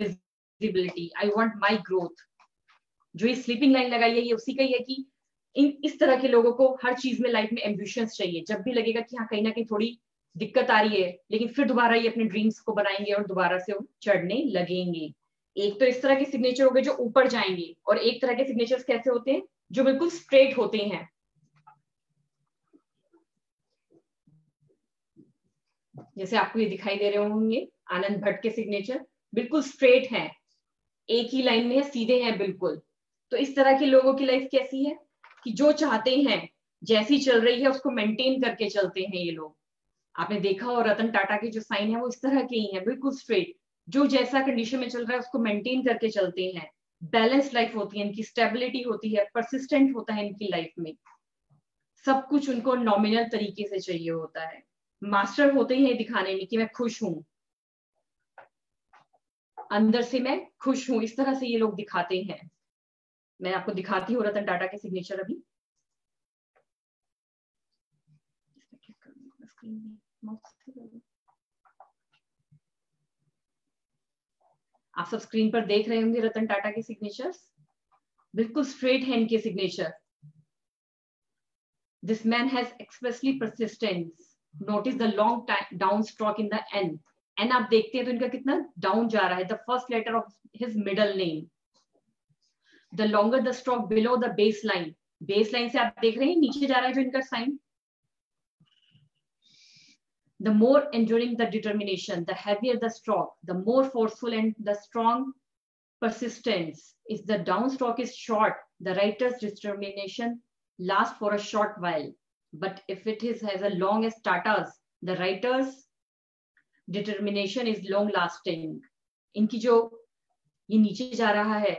visibility, I want my growth. जो ये स्लीपिंग लाइन लगाई है ये उसी का ही है कि इस तरह के लोगों को हर चीज में लाइफ में एम्बिशंस चाहिए। जब भी लगेगा कि हाँ कहीं ना कहीं थोड़ी दिक्कत आ रही है, लेकिन फिर दोबारा ये अपने ड्रीम्स को बनाएंगे और दोबारा से चढ़ने लगेंगे। एक तो इस तरह के सिग्नेचर हो गए जो ऊपर जाएंगे, और एक तरह के सिग्नेचर्स कैसे होते हैं जो बिल्कुल स्ट्रेट होते हैं। जैसे आपको ये दिखाई दे रहे होंगे आनंद भट्ट के सिग्नेचर बिल्कुल स्ट्रेट हैं, एक ही लाइन में है, सीधे हैं बिल्कुल। तो इस तरह के लोगों की लाइफ कैसी है कि जो चाहते हैं जैसी चल रही है उसको मेंटेन करके चलते हैं ये लोग। आपने देखा हो रतन टाटा के जो साइन है वो इस तरह के ही हैं, बिल्कुल स्ट्रेट, जो जैसा कंडीशन में चल रहा है उसको मेंटेन करके चलते हैं। बैलेंस लाइफ होती है इनकी, स्टेबिलिटी होती है, परसिस्टेंट होता है इनकी लाइफ में, सब कुछ उनको नॉमिनल तरीके से चाहिए होता है। मास्टर होते हैं दिखाने में कि मैं खुश हूं, अंदर से मैं खुश हूं, इस तरह से ये लोग दिखाते हैं। मैं आपको दिखाती हूँ रतन टाटा के सिग्नेचर अभी। आप सब स्क्रीन पर देख रहे होंगे रतन टाटा के सिग्नेचर्स, बिल्कुल स्ट्रेट है इनके सिग्नेचर। This man has expressly persistence, notice the long down stroke in the N. N आप देखते हैं तो इनका कितना डाउन जा रहा है, the first letter of his middle name. The longer the stroke below the base line, base line से आप देख रहे हैं नीचे जा रहा है जो इनका sign. The more enduring the determination, the heavier the stroke, the more forceful and the strong persistence. If the downstroke is short, the writer's determination lasts for a short while. But if it is as long as Tata's, the writer's determination is long lasting. इनकी जो ये नीचे जा रहा है,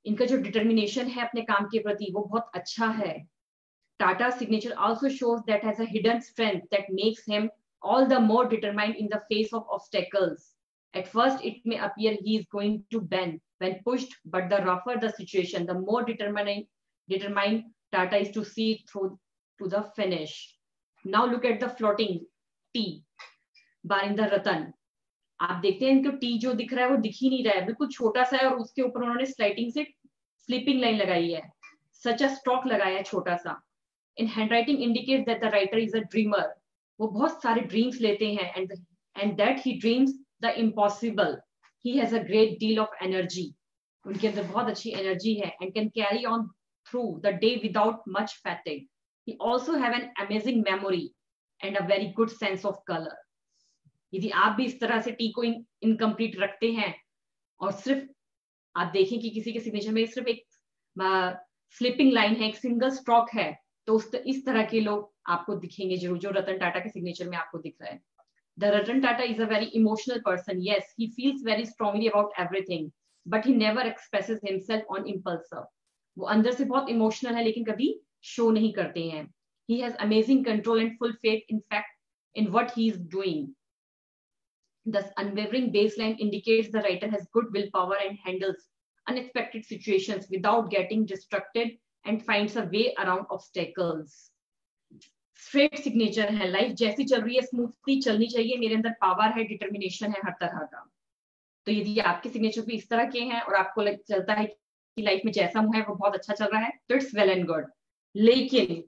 इनका जो determination है अपने काम के प्रति वो बहुत अच्छा है. Tata's signature also shows that has a hidden strength that makes him all the more determined in the face of obstacles. At first, it may appear he is going to bend when pushed, but the rougher the situation, the more determined Tata is to see through to the finish. Now look at the floating T, Barinder Ratan. आप देखते हैं इनको T जो दिख रहा है वो दिख ही नहीं रहा है, बिल्कुल छोटा सा है और उसके ऊपर उन्होंने स्लाइडिंग से स्लीपिंग लाइन लगाई है, सच अ स्टॉक लगाया है छोटा सा. In handwriting indicates that the writer is a dreamer. वो बहुत सारे ड्रीम्स लेते हैं and that he dreams the impossible. He has a great deal of energy. उनके अंदर बहुत अच्छी एनर्जी है and can carry on through the day without much fatigue. He also have an amazing memory and a very good sense of colour. यदि आप भी इस तरह से टी को इनकम्प्लीट रखते हैं और सिर्फ आप देखें कि किसी के सिग्नेचर में सिर्फ एक स्लिपिंग लाइन है, एक सिंगल स्ट्रोक है, तो इस तरह के लोग आपको दिखेंगे जरूर, जो रतन टाटा के सिग्नेचर में आपको दिख रहा है. The Ratan Tata is a very emotional person. Yes, he feels very strongly about everything, but he never expresses himself on impulsive. वो अंदर से बहुत इमोशनल है लेकिन कभी शो नहीं करते हैं. He has amazing control and full faith in fact in what he is doing. Thus, unwavering baseline indicates the writer has good willpower and handles unexpected situations without getting distracted and finds a way around obstacles. Straight signature है, life जैसी चल रही है smoothly चलनी चाहिए, मेरे अंदर power है, डिटर्मिनेशन है हर तरह का. तो यदि आपके सिग्नेचर भी इस तरह के हैं और आपको चलता है कि लाइफ में जैसा मुंह है वो बहुत अच्छा चल रहा है, तो इट्स वेल एंड गुड. लेकिन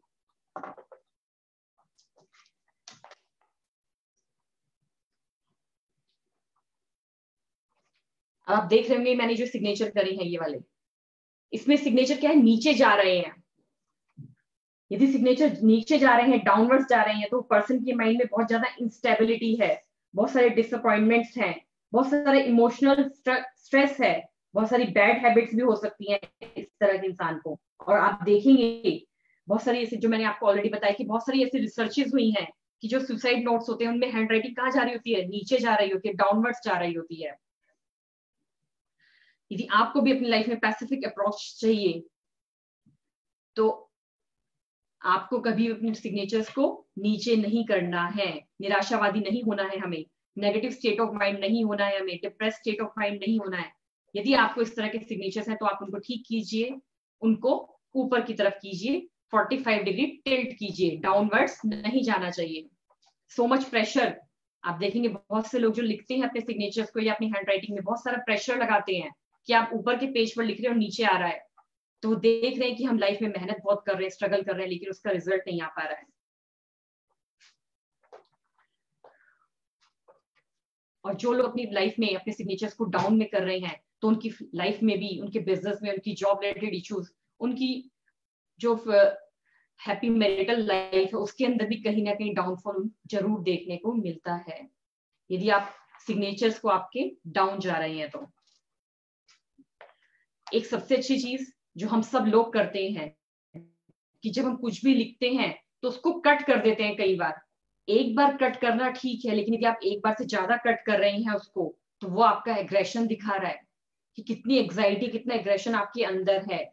आप देख रहे होंगे मैंने जो सिग्नेचर करे हैं ये वाले, इसमें सिग्नेचर क्या है, नीचे जा रहे हैं. यदि सिग्नेचर नीचे जा रहे हैं, डाउनवर्ड्स जा रहे हैं, तो पर्सन के माइंड में बहुत ज्यादा इंस्टेबिलिटी है, बहुत सारे डिसअपॉइंटमेंट्स हैं, बहुत सारे इमोशनल स्ट्रेस है, बहुत सारी बैड हैबिट्स भी हो सकती हैं इस तरह के इंसान को. और आप देखेंगे बहुत सारी ऐसे, जो मैंने आपको ऑलरेडी बताया कि बहुत सारी ऐसी रिसर्चेस हुई हैं कि जो सुसाइड नोट्स होते हैं उनमें हैंड राइटिंग कहाँ जा रही होती है, नीचे जा रही होती है, डाउनवर्ड्स जा रही होती है. यदि आपको भी अपनी लाइफ में पैसिफिक अप्रोच चाहिए तो आपको कभी अपने सिग्नेचर्स को नीचे नहीं करना है, निराशावादी नहीं होना है, हमें नेगेटिव स्टेट ऑफ माइंड नहीं होना है, हमें डिप्रेस स्टेट ऑफ माइंड नहीं होना है. यदि आपको इस तरह के सिग्नेचर्स हैं तो आप उनको ठीक कीजिए, उनको ऊपर की तरफ कीजिए, 45 डिग्री टिल्ट कीजिए, डाउनवर्ड्स नहीं जाना चाहिए. सो मच प्रेशर, आप देखेंगे बहुत से लोग जो लिखते हैं अपने सिग्नेचर्स को या अपनी हैंड राइटिंग में बहुत सारा प्रेशर लगाते हैं कि आप ऊपर के पेज पर लिख रहे हो और नीचे आ रहा है, तो देख रहे हैं कि हम लाइफ में मेहनत बहुत कर रहे हैं, स्ट्रगल कर रहे हैं, लेकिन उसका रिजल्ट नहीं आ पा रहा है. और जो लोग अपनी लाइफ में अपने सिग्नेचर्स को डाउन में कर रहे हैं तो उनकी लाइफ में भी, उनके बिजनेस में, उनकी जॉब रिलेटेड इश्यूज, उनकी जो हैप्पी मैरिटल लाइफ है उसके अंदर भी कहीं ना कहीं डाउनफॉल जरूर देखने को मिलता है यदि आप सिग्नेचर्स को आपके डाउन जा रहे हैं. तो एक सबसे अच्छी चीज जो हम सब लोग करते हैं कि जब हम कुछ भी लिखते हैं तो उसको कट कर देते हैं. कई बार एक बार कट करना ठीक है, लेकिन यदि आप एक बार से ज्यादा कट कर रहे हैं उसको, तो वो आपका एग्रेशन दिखा रहा है कि कितनी एग्जाइटी, कितना एग्रेशन आपके अंदर है.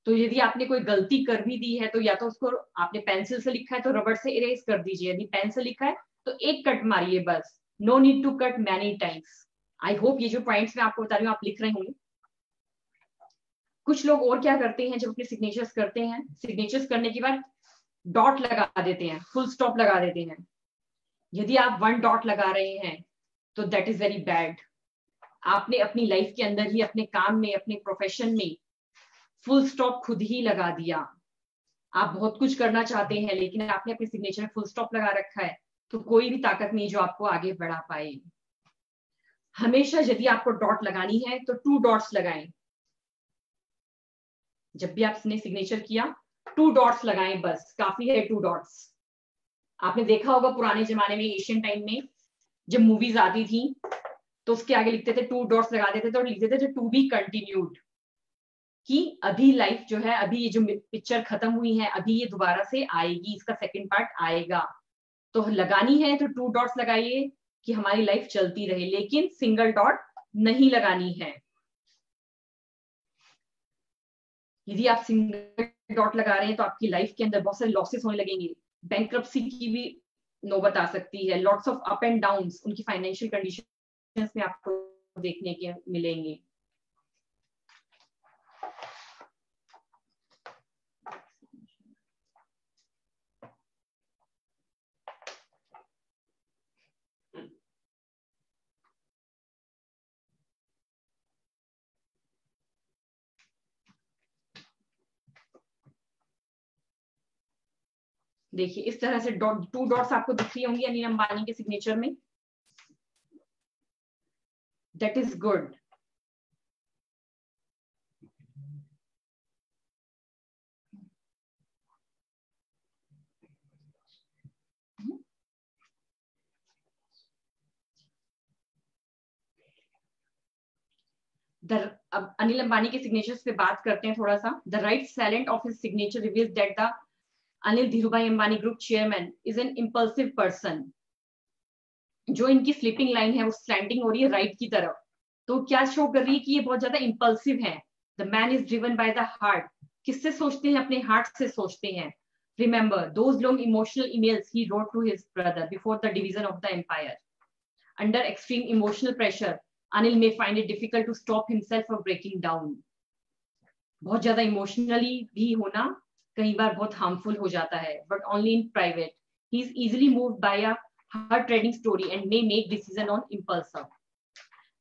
तो यदि आपने कोई गलती कर भी दी है तो या तो उसको आपने पेंसिल से लिखा है तो रबड़ से इरेज कर दीजिए, यदि पेन से लिखा है तो एक कट मारिए बस, no need to cut many times. I hope ये जो पॉइंट्स मैं आपको बता रही हूँ आप लिख रहे होंगे. कुछ लोग और क्या करते हैं, जब अपने सिग्नेचर्स करते हैं, सिग्नेचर्स करने के बाद डॉट लगा देते हैं, फुल स्टॉप लगा देते हैं. यदि आप 1 डॉट लगा रहे हैं तो दैट इज वेरी बैड. आपने अपनी लाइफ के अंदर ही, अपने काम में, अपने प्रोफेशन में फुल स्टॉप खुद ही लगा दिया. आप बहुत कुछ करना चाहते हैं लेकिन आपने अपने सिग्नेचर में फुल स्टॉप लगा रखा है, तो कोई भी ताकत नहीं जो आपको आगे बढ़ा पाए. हमेशा यदि आपको डॉट लगानी है तो 2 डॉट्स लगाएं. जब भी आपने सिग्नेचर किया 2 डॉट्स लगाएं, बस काफी है 2 डॉट्स. आपने देखा होगा पुराने जमाने में, एशियन टाइम में जब मूवीज आती थी तो उसके आगे लिखते थे 2 डॉट्स लगा देते थे और लिखते थे टू बी कंटिन्यूड, कि अभी लाइफ जो है, अभी ये जो पिक्चर खत्म हुई है, अभी ये दोबारा से आएगी, इसका सेकंड पार्ट आएगा। तो लगानी है तो 2 डॉट्स लगाइए कि हमारी लाइफ चलती रहे, लेकिन सिंगल डॉट नहीं लगानी है। यदि आप सिंगल डॉट लगा रहे हैं तो आपकी लाइफ के अंदर बहुत सारे लॉसेस होने लगेंगे, बैंकरप्सी की भी नौबत आ सकती है, lots of up and downs उनकी फाइनेंशियल कंडीशंस में आपको देखने के मिलेंगे। देखिए इस तरह से 2 डॉट्स आपको दिख रही होंगी अनिल अंबानी के सिग्नेचर में। That is good. अब अनिल अंबानी के सिग्नेचर्स पे बात करते हैं थोड़ा सा। The right silent of his signature reveals that the Anil Dhirubhai Ambani group chairman is an impulsive person. जो इनकी स्लीपिंग लाइन है वो स्लैंटिंग हो रही है राइट की तरफ, तो क्या शो कर रही है कि ये बहुत ज्यादा इम्पल्सिव है। The man is driven by the heart. किससे सोचते हैं? अपने हार्ट से सोचते हैं। Remember those long emotional emails he wrote to his brother before the division of the empire. Under extreme emotional pressure Anil may find it difficult to stop himself from breaking down. बहुत ज्यादा emotionally भी होना कई बार बहुत harmful हो जाता है, but only in private. He is easily moved by a heart trading story and may make decision on impulse.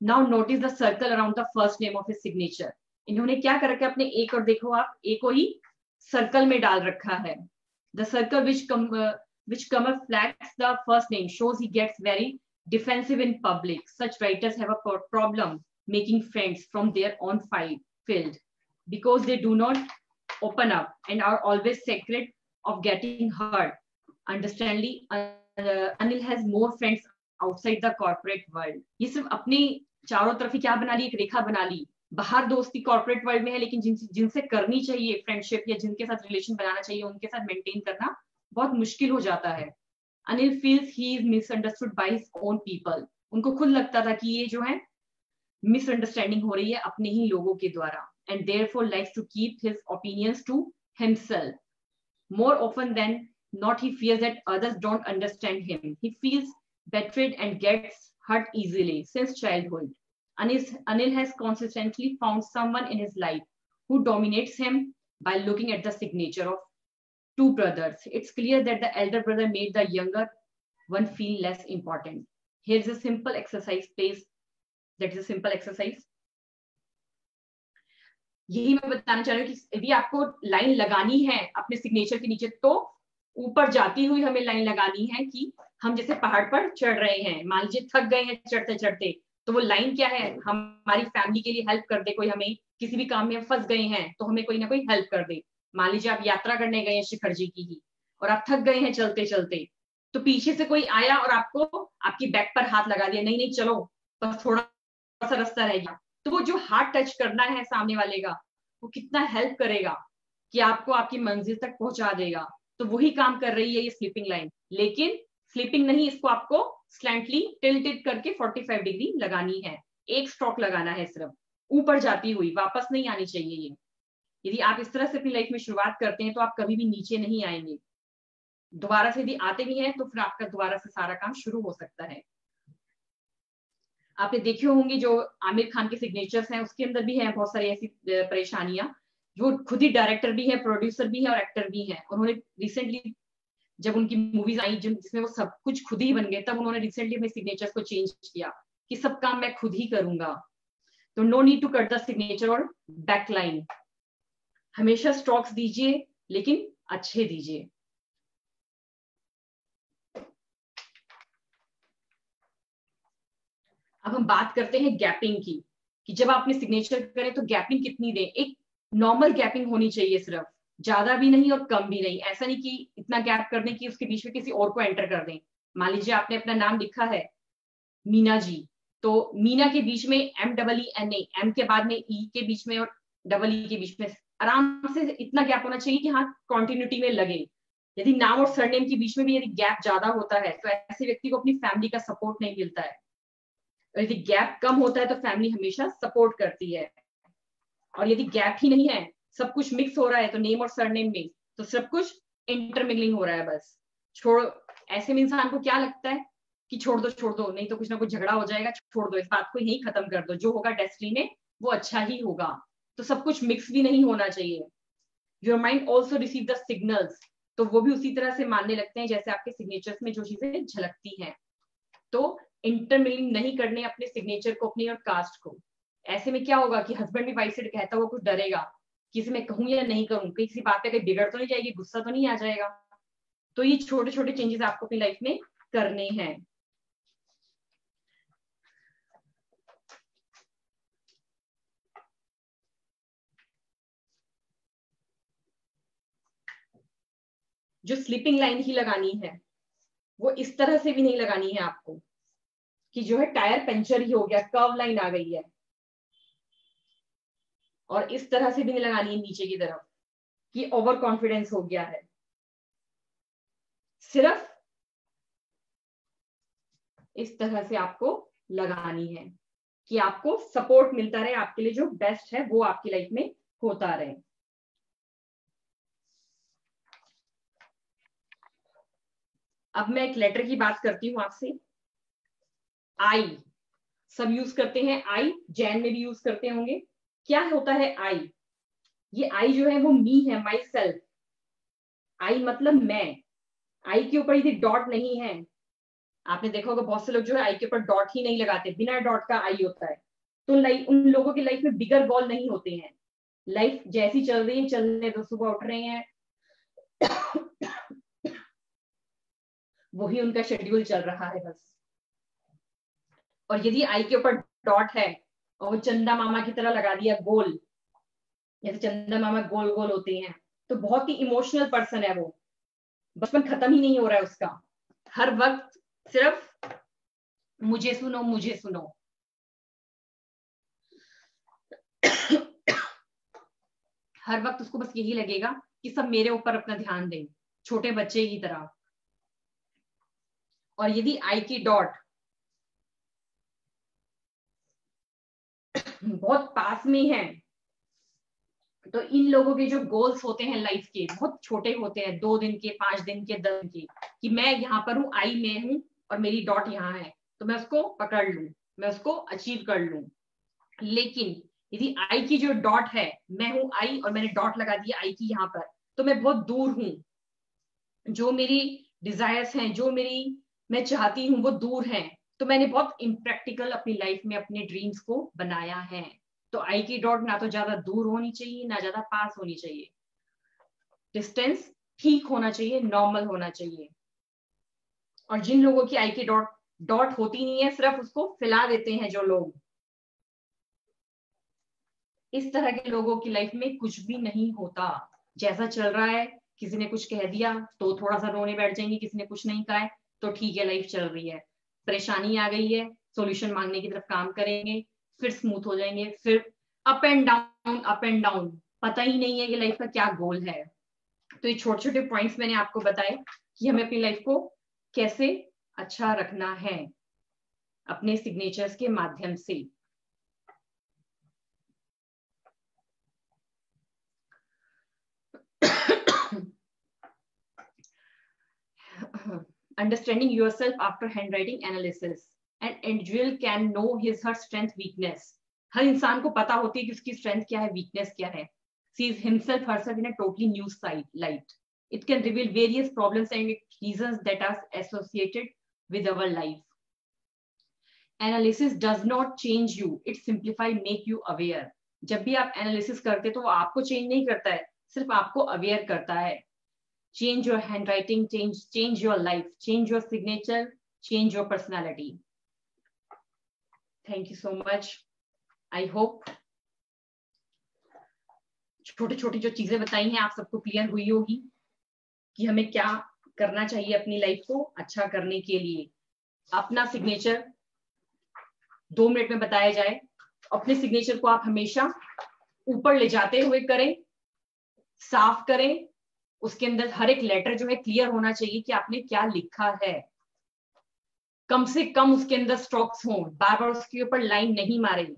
Now notice the circle around the first name of his signature. इन्होंने क्या कर रखा है अपने ए को, देखो आप ए को ही सर्कल में डाल रखा है। The circle which comma flags the first name shows he gets very defensive in public. Such writers have a problem making friends from their own field because they do not open up and are always scared of getting hurt. Understandably, Anil has more friends outside the corporate world. ये सिर्फ अपने चारों तरफ ही क्या बना ली, एक रेखा बना ली। बाहर दोस्ती कॉर्पोरेट वर्ल्ड में है, लेकिन जिनसे करनी चाहिए फ्रेंडशिप या जिनके साथ रिलेशन बनाना चाहिए उनके साथ मेंटेन करना बहुत मुश्किल हो जाता है। Anil feels he is misunderstood by his own people. उनको खुद लगता था कि ये जो है मिसअंडरस्टैंडिंग हो रही है अपने ही लोगों के द्वारा, and therefore likes to keep his opinions to himself. More often than not, he fears that others don't understand him. He feels betrayed and gets hurt easily since childhood. Anil has consistently found someone in his life who dominates him by looking at the signature of 2 brothers. It's clear that the elder brother made the younger one feel less important. Here's a simple exercise, please. That is a simple exercise. यही मैं बताना चाह रही हूँ कि यदि आपको line लगानी है अपने सिग्नेचर के नीचे, तो ऊपर जाती हुई हमें लाइन लगानी है कि हम जैसे पहाड़ पर चढ़ रहे हैं, मान लीजिए थक गए हैं चढ़ते चढ़ते, तो वो लाइन क्या है? हमारी फैमिली के लिए हेल्प कर दे कोई, हमें किसी भी काम में फंस गए हैं तो हमें कोई ना कोई हेल्प कर दे। मान लीजिए आप यात्रा करने गए हैं शिखर जी की ही और आप थक गए हैं चलते चलते, तो पीछे से कोई आया और आपको आपकी बैक पर हाथ लगा दिया, नहीं नहीं चलो बस थोड़ा सा रास्ता रह गया, तो वो जो हाथ टच करना है सामने वाले का, वो कितना हेल्प करेगा कि आपको आपकी मंजिल तक पहुंचा देगा। तो वही काम कर रही है ये स्लीपिंग लाइन, लेकिन स्लीपिंग नहीं, इसको आपको स्लैंटली टिल्टेड करके 45 डिग्री लगानी है। एक स्ट्रोक लगाना है सिर्फ, ऊपर जाती हुई, वापस नहीं आनी चाहिए ये। यदि आप इस तरह से अपनी लाइफ में शुरुआत करते हैं तो आप कभी भी नीचे नहीं आएंगे। दोबारा से यदि आते भी हैं तो फिर आपका दोबारा से सारा काम शुरू हो सकता है। आपने देखे होंगे जो आमिर खान के सिग्नेचर्स हैं उसके अंदर भी है बहुत सारी ऐसी परेशानियां। जो खुद ही डायरेक्टर भी है, प्रोड्यूसर भी है और एक्टर भी है। उन्होंने रिसेंटली जब उनकी मूवीज आई जिसमें वो सब कुछ खुद ही बन गए, तब उन्होंने रिसेंटली अपने सिग्नेचर्स को चेंज किया कि सब काम मैं खुद ही करूंगा। तो no need to cut the signature और बैक लाइन। हमेशा स्ट्रोक्स दीजिए लेकिन अच्छे दीजिए। अब हम बात करते हैं गैपिंग की, कि जब आप अपने सिग्नेचर करें तो गैपिंग कितनी दें। एक नॉर्मल गैपिंग होनी चाहिए, सिर्फ ज्यादा भी नहीं और कम भी नहीं। ऐसा नहीं कि इतना गैप कर दें कि उसके बीच में किसी और को एंटर कर दें। मान लीजिए आपने अपना नाम लिखा है मीना जी, तो मीना के बीच में MEENA, एम के बाद में ई के बीच में और EE के बीच में आराम से इतना गैप होना चाहिए कि हाँ कॉन्टिन्यूटी में लगे। यदि नाम और सरनेम के बीच में भी यदि गैप ज्यादा होता है तो ऐसे व्यक्ति को अपनी फैमिली का सपोर्ट नहीं मिलता है। और यदि गैप कम होता है तो फैमिली हमेशा सपोर्ट करती है। और यदि गैप ही नहीं है, सब कुछ मिक्स हो रहा है, तो नेम और सरनेम में तो सब कुछ इंटरमिंगलिंग हो रहा है, बस छोड़। ऐसे में इंसान को क्या लगता है कि छोड़ दो, नहीं तो कुछ ना कुछ झगड़ा हो जाएगा, छोड़ दो, इस बात को यही खत्म कर दो, जो होगा डेस्टिनी में वो अच्छा ही होगा। तो सब कुछ मिक्स भी नहीं होना चाहिए। Your mind also receive the signals, तो वो भी उसी तरह से मानने लगते हैं जैसे आपके सिग्नेचर्स में जो चीजें झलकती हैं। तो इंटरमिंगलिंग नहीं करने अपने सिग्नेचर को, अपनी और कास्ट को। ऐसे में क्या होगा कि हस्बैंड भी वाइफ से कहता हुआ कुछ डरेगा, किसी में कहूं या नहीं करूं, किसी बात पे कहीं बिगड़ तो नहीं जाएगी, गुस्सा तो नहीं आ जाएगा। तो ये छोटे छोटे चेंजेस आपको अपनी लाइफ में करने हैं। जो स्लीपिंग लाइन ही लगानी है वो इस तरह से भी नहीं लगानी है आपको कि जो है टायर पंचर ही हो गया, कर्व लाइन आ गई है। और इस तरह से भी नहीं लगानी है नीचे की तरफ कि ओवर कॉन्फिडेंस हो गया है। सिर्फ इस तरह से आपको लगानी है कि आपको सपोर्ट मिलता रहे, आपके लिए जो बेस्ट है वो आपकी लाइफ में होता रहे। अब मैं एक लेटर की बात करती हूं आपसे। आई सब यूज करते हैं, आई जैन में भी यूज करते होंगे। क्या होता है आई? ये आई जो है वो मी है, माई सेल्फ। आई मतलब मैं। आई के ऊपर यदि डॉट नहीं है, आपने देखा होगा बहुत से लोग जो है आई के ऊपर डॉट ही नहीं लगाते, बिना डॉट का आई होता है, तो उन लोगों की लाइफ में बिगर गोल नहीं होते हैं। लाइफ जैसी चल रही है चलने दो, सुबह उठ रहे हैं वही उनका शेड्यूल चल रहा है बस। और यदि आई के ऊपर डॉट है और वो चंदा मामा की तरह लगा दिया गोल, जैसे चंदा मामा गोल गोल होते हैं, तो बहुत ही इमोशनल पर्सन है वो। बचपन खत्म ही नहीं हो रहा है उसका, हर वक्त सिर्फ मुझे सुनो मुझे सुनो। हर वक्त उसको बस यही लगेगा कि सब मेरे ऊपर अपना ध्यान दें, छोटे बच्चे की तरह। और यदि आई की डॉट बहुत पास में है तो इन लोगों के जो गोल्स होते हैं लाइफ के बहुत छोटे होते हैं, 2 दिन के, 5 दिन के, 10 दिन के, कि मैं यहाँ पर हूँ, आई में हूँ और मेरी डॉट यहाँ है, तो मैं उसको पकड़ लूं, मैं उसको अचीव कर लूं। लेकिन यदि आई की जो डॉट है, मैं हूं आई और मैंने डॉट लगा दिया आई की यहाँ पर, तो मैं बहुत दूर हूं। जो मेरी डिजायर्स हैं, जो मैं चाहती हूँ वो दूर हैं। तो मैंने बहुत इम्प्रैक्टिकल अपनी लाइफ में अपने ड्रीम्स को बनाया है। तो आई की डॉट ना तो ज्यादा दूर होनी चाहिए ना ज्यादा पास होनी चाहिए, डिस्टेंस ठीक होना चाहिए, नॉर्मल होना चाहिए। और जिन लोगों की आई की डॉट होती नहीं है, सिर्फ उसको फैला देते हैं जो लोग, इस तरह के लोगों की लाइफ में कुछ भी नहीं होता। जैसा चल रहा है, किसी ने कुछ कह दिया तो थोड़ा सा रोने बैठ जाएंगे, किसी ने कुछ नहीं कहा है तो ठीक है, लाइफ चल रही है। परेशानी आ गई है, सॉल्यूशन मांगने की तरफ काम करेंगे, फिर स्मूथ हो जाएंगे, फिर up and down up and down. पता ही नहीं है कि लाइफ का क्या गोल है। तो ये छोटे छोटे पॉइंट्स मैंने आपको बताए कि हमें अपनी लाइफ को कैसे अच्छा रखना है अपने सिग्नेचर्स के माध्यम से। Understanding yourself after handwriting analysis. An individual can know his her strength weakness. हर इंसान को पता होती है कि उसकी strength क्या है, weakness क्या है. Sees himself herself in a totally new light. It can reveal various problems and reasons that are associated with our life. Analysis does not change you. It simplify, make you aware. जब भी आप analysis करते तो वो आपको change नहीं करता है, सिर्फ आपको अवेयर करता है। Change your handwriting, change your life, change your signature, change your personality. Thank you so much. I hope छोटी छोटी जो चीजें बताई हैं आप सबको क्लियर हुई होगी कि हमें क्या करना चाहिए अपनी लाइफ को अच्छा करने के लिए। अपना सिग्नेचर 2 मिनट में बताया जाए। अपने सिग्नेचर को आप हमेशा ऊपर ले जाते हुए करें, साफ करें, उसके अंदर हर एक लेटर जो है क्लियर होना चाहिए कि आपने क्या लिखा है। कम से कम उसके अंदर स्ट्रोक्स हों, बार बार उसके ऊपर लाइन नहीं मारे।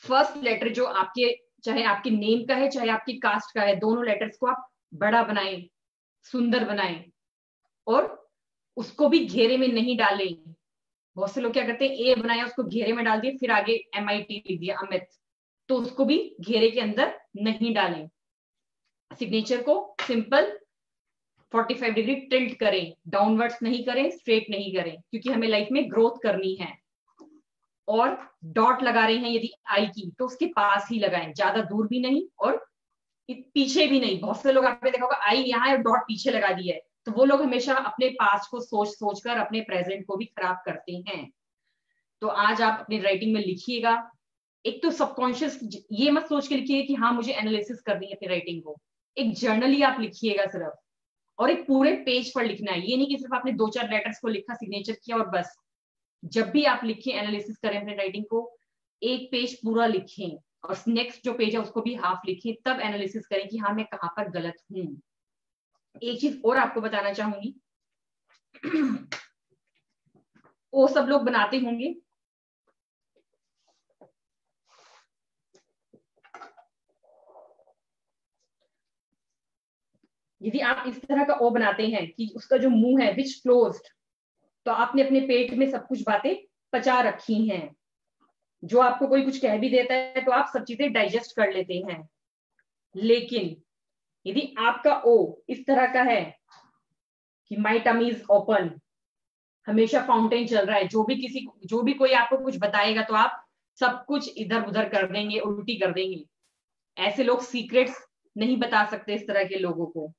फर्स्ट लेटर जो आपके, चाहे आपके नेम का है चाहे आपकी कास्ट का है, दोनों लेटर्स को आप बड़ा बनाएं, सुंदर बनाएं, और उसको भी घेरे में नहीं डालें। बहुत से लोग क्या करते हैं, ए बनाया उसको घेरे में डाल दिए, फिर आगे MIT लिख दिया, अमित, तो उसको भी घेरे के अंदर नहीं डालें। सिग्नेचर को सिंपल 45 डिग्री टिल्ट करें, डाउनवर्ड्स नहीं करें, स्ट्रेट नहीं करें, क्योंकि हमें लाइफ में ग्रोथ करनी है। और डॉट लगा रहे हैं यदि आई की, तो उसके पास ही लगाएं, ज्यादा दूर भी नहीं और पीछे भी नहीं। बहुत से लोग आपने देखा होगा आई यहाँ है और डॉट पीछे लगा दिया है, तो वो लोग हमेशा अपने पास्ट को सोच सोच कर अपने प्रेजेंट को भी खराब करते हैं। तो आज आप अपनी राइटिंग में लिखिएगा, एक तो सबकॉन्शियस ये मत सोच के लिखिएगा कि हाँ मुझे एनालिसिस करनी है अपनी राइटिंग को, एक जर्नली आप लिखिएगा सिर्फ, और एक पूरे पेज पर लिखना है। ये नहीं कि सिर्फ आपने 2-4 लेटर्स को लिखा, सिग्नेचर किया और बस। जब भी आप लिखें, एनालिसिस करें अपने राइटिंग को, एक पेज पूरा लिखें और नेक्स्ट जो पेज है उसको भी हाफ लिखें, तब एनालिसिस करें कि हाँ मैं कहाँ पर गलत हूं। एक चीज और आपको बताना चाहूंगी, वो सब लोग बनाते होंगे, यदि आप इस तरह का ओ बनाते हैं कि उसका जो मुंह है विच क्लोज्ड, तो आपने अपने पेट में सब कुछ बातें पचा रखी हैं। जो आपको कोई कुछ कह भी देता है तो आप सब चीजें डाइजेस्ट कर लेते हैं। लेकिन यदि आपका ओ इस तरह का है कि माई टमी इज ओपन, हमेशा फाउंटेन चल रहा है, जो भी कोई आपको कुछ बताएगा तो आप सब कुछ इधर उधर कर देंगे, उल्टी कर देंगे। ऐसे लोग सीक्रेट्स नहीं बता सकते इस तरह के लोगों को।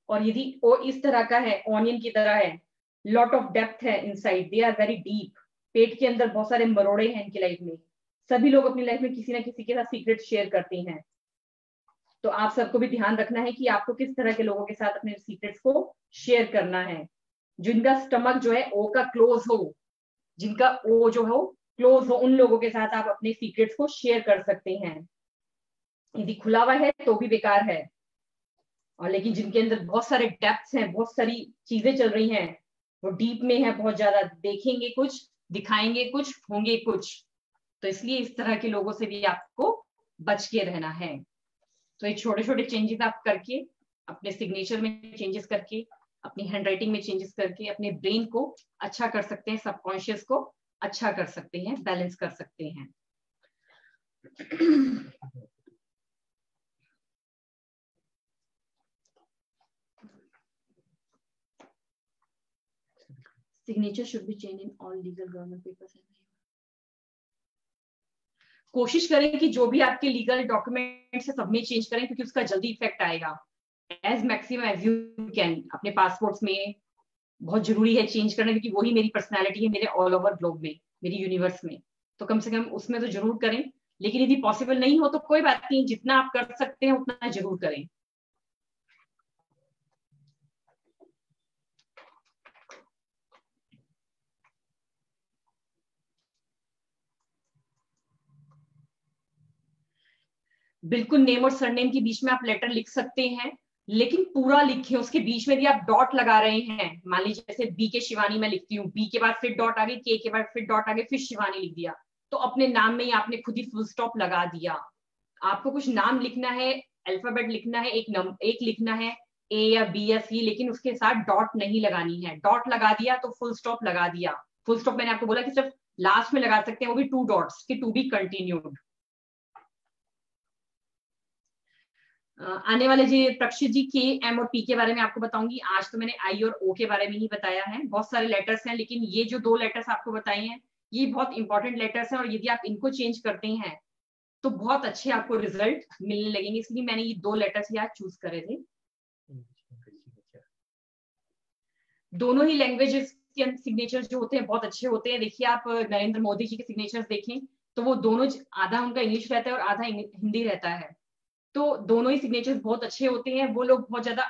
और यदि वो इस तरह का है, ऑनियन की तरह है, लॉट ऑफ डेप्थ है inside, they are very deep, पेट के अंदर बहुत सारे मरोड़े हैं इनकी लाइफ में। सभी लोग अपनी लाइफ में किसी ना किसी के साथ सीक्रेट शेयर करते हैं। तो आप सबको भी ध्यान रखना है कि आपको किस तरह के लोगों के साथ अपने सीक्रेट्स को शेयर करना है। जिनका स्टमक जो है ओ का क्लोज हो, जिनका ओ जो हो क्लोज हो, उन लोगों के साथ आप अपने सीक्रेट्स को शेयर कर सकते हैं। यदि खुला हुआ है तो भी बेकार है। और लेकिन जिनके अंदर बहुत सारे डेप्थ्स हैं, बहुत सारी चीजें चल रही हैं, वो डीप में है बहुत ज्यादा, देखेंगे कुछ, दिखाएंगे कुछ, होंगे कुछ, तो इसलिए इस तरह के लोगों से भी आपको बच के रहना है। तो ये छोटे छोटे चेंजेस आप करके, अपने सिग्नेचर में चेंजेस करके, अपनी हैंडराइटिंग में चेंजेस करके अपने ब्रेन को अच्छा कर सकते हैं, सबकॉन्शियस को अच्छा कर सकते हैं, बैलेंस कर सकते हैं। Signature should be change in all legal government papers. कोशिश करें कि जो भी आपके लीगल डॉक्यूमेंट्स है सब में चेंज करें, क्योंकि उसका जल्दी इफेक्ट आएगा। As maximum as you can अपने पासपोर्ट्स में बहुत जरूरी है चेंज करना, क्योंकि वही मेरी पर्सनैलिटी है मेरे ऑल ओवर ग्लोब में, मेरी यूनिवर्स में। तो कम से कम उसमें तो जरूर करें। लेकिन यदि पॉसिबल नहीं हो तो कोई बात नहीं, जितना आप कर सकते हैं उतना जरूर करें। बिल्कुल नेम और सरनेम के बीच में आप लेटर लिख सकते हैं, लेकिन पूरा लिखें। उसके बीच में भी आप डॉट लगा रहे हैं, मान लीजिए जैसे बी के शिवानी मैं लिखती हूँ, बी के बाद फिर डॉट आगे, के बाद फिर डॉट आगे, फिर शिवानी लिख दिया, तो अपने नाम में ही आपने खुद ही फुल स्टॉप लगा दिया। आपको कुछ नाम लिखना है, अल्फाबेट लिखना है, एक लिखना है, ए या बी या सी, लेकिन उसके साथ डॉट नहीं लगानी है। डॉट लगा दिया तो फुल स्टॉप लगा दिया। फुल स्टॉप मैंने आपको बोला कि सिर्फ लास्ट में लगा सकते हैं, वो भी 2 डॉट्स कि टू बी कंटिन्यूड। आने वाले जी प्रक्षित जी के, एम और पी के बारे में आपको बताऊंगी। आज तो मैंने आई और ओ के बारे में ही बताया है। बहुत सारे लेटर्स हैं, लेकिन ये जो 2 लेटर्स आपको बताए हैं ये बहुत इंपॉर्टेंट लेटर्स हैं, और यदि आप इनको चेंज करते हैं तो बहुत अच्छे आपको रिजल्ट मिलने लगेंगे। इसलिए मैंने ये 2 लेटर्स यहाँ चूज करे थे। दोनों ही लैंग्वेजेस के सिग्नेचर जो होते हैं बहुत अच्छे होते हैं। देखिए आप नरेंद्र मोदी जी के सिग्नेचर्स देखें तो वो दोनों, आधा उनका इंग्लिश रहता है और आधा हिंदी रहता है, तो दोनों ही सिग्नेचर्स बहुत अच्छे होते हैं। वो लोग बहुत ज्यादा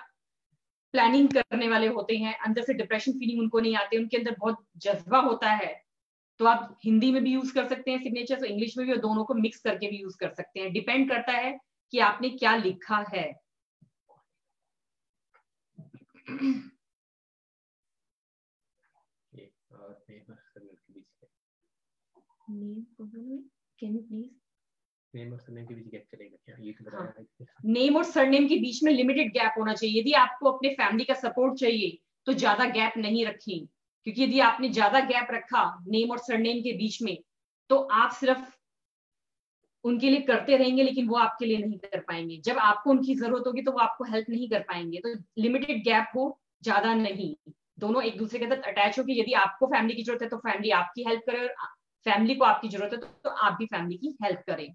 प्लानिंग करने वाले होते हैं, अंदर से डिप्रेशन फीलिंग उनको नहीं आती, उनके अंदर बहुत जज्बा होता है, तो आप हिंदी में भी यूज कर सकते हैं सिग्नेचर, इंग्लिश में भी, और दोनों को मिक्स करके भी यूज कर सकते हैं। डिपेंड करता है कि आपने क्या लिखा है। कैन यू प्लीज नेम और सरनेम के बीच गैप चलेगा क्या, ये तो बताया है। नेम और सरनेम के बीच में लिमिटेड गैप होना चाहिए। यदि आपको अपने फैमिली का सपोर्ट चाहिए तो ज्यादा गैप नहीं रखें, क्योंकि यदि आपने ज्यादा गैप रखा नेम और सरनेम के बीच में तो आप सिर्फ उनके लिए करते रहेंगे लेकिन वो आपके लिए नहीं कर पाएंगे। जब आपको उनकी जरूरत होगी तो वो आपको हेल्प नहीं कर पाएंगे। तो लिमिटेड गैप हो, ज्यादा नहीं, दोनों एक दूसरे के साथ अटैच हो कि यदि आपको फैमिली की जरूरत है तो फैमिली आपकी हेल्प करे, और फैमिली को आपकी जरूरत है तो आप भी फैमिली की हेल्प करें।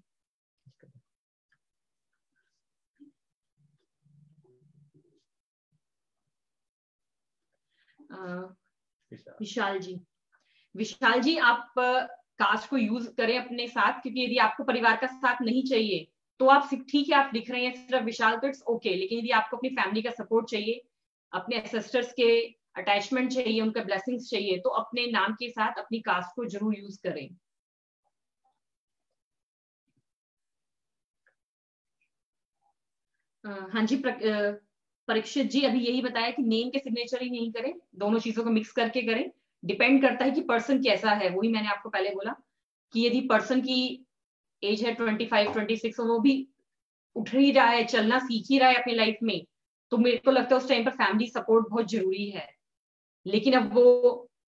विशाल जी आप कास्ट को यूज करें अपने साथ, क्योंकि यदि आपको परिवार का साथ नहीं चाहिए तो आप ठीक है, आप लिख रहे हैं सिर्फ विशाल तो इट्स ओके, लेकिन यदि आपको अपनी फैमिली का सपोर्ट चाहिए, अपने सिस्टर्स के अटैचमेंट चाहिए, उनका ब्लेसिंग्स चाहिए, तो अपने नाम के साथ अपनी कास्ट को जरूर यूज करें। हाँ जी, परीक्षित जी अभी यही बताया कि नेम के सिग्नेचर ही नहीं करें, दोनों चीजों को मिक्स करके करें। डिपेंड करता है कि पर्सन कैसा है, वही मैंने आपको पहले बोला कि यदि पर्सन की एज है 25, 26 और वो भी उठ ही रहा है, चलना सीख ही रहा है अपनी लाइफ में, तो मेरे को लगता है उस टाइम पर फैमिली सपोर्ट बहुत जरूरी है। लेकिन अब वो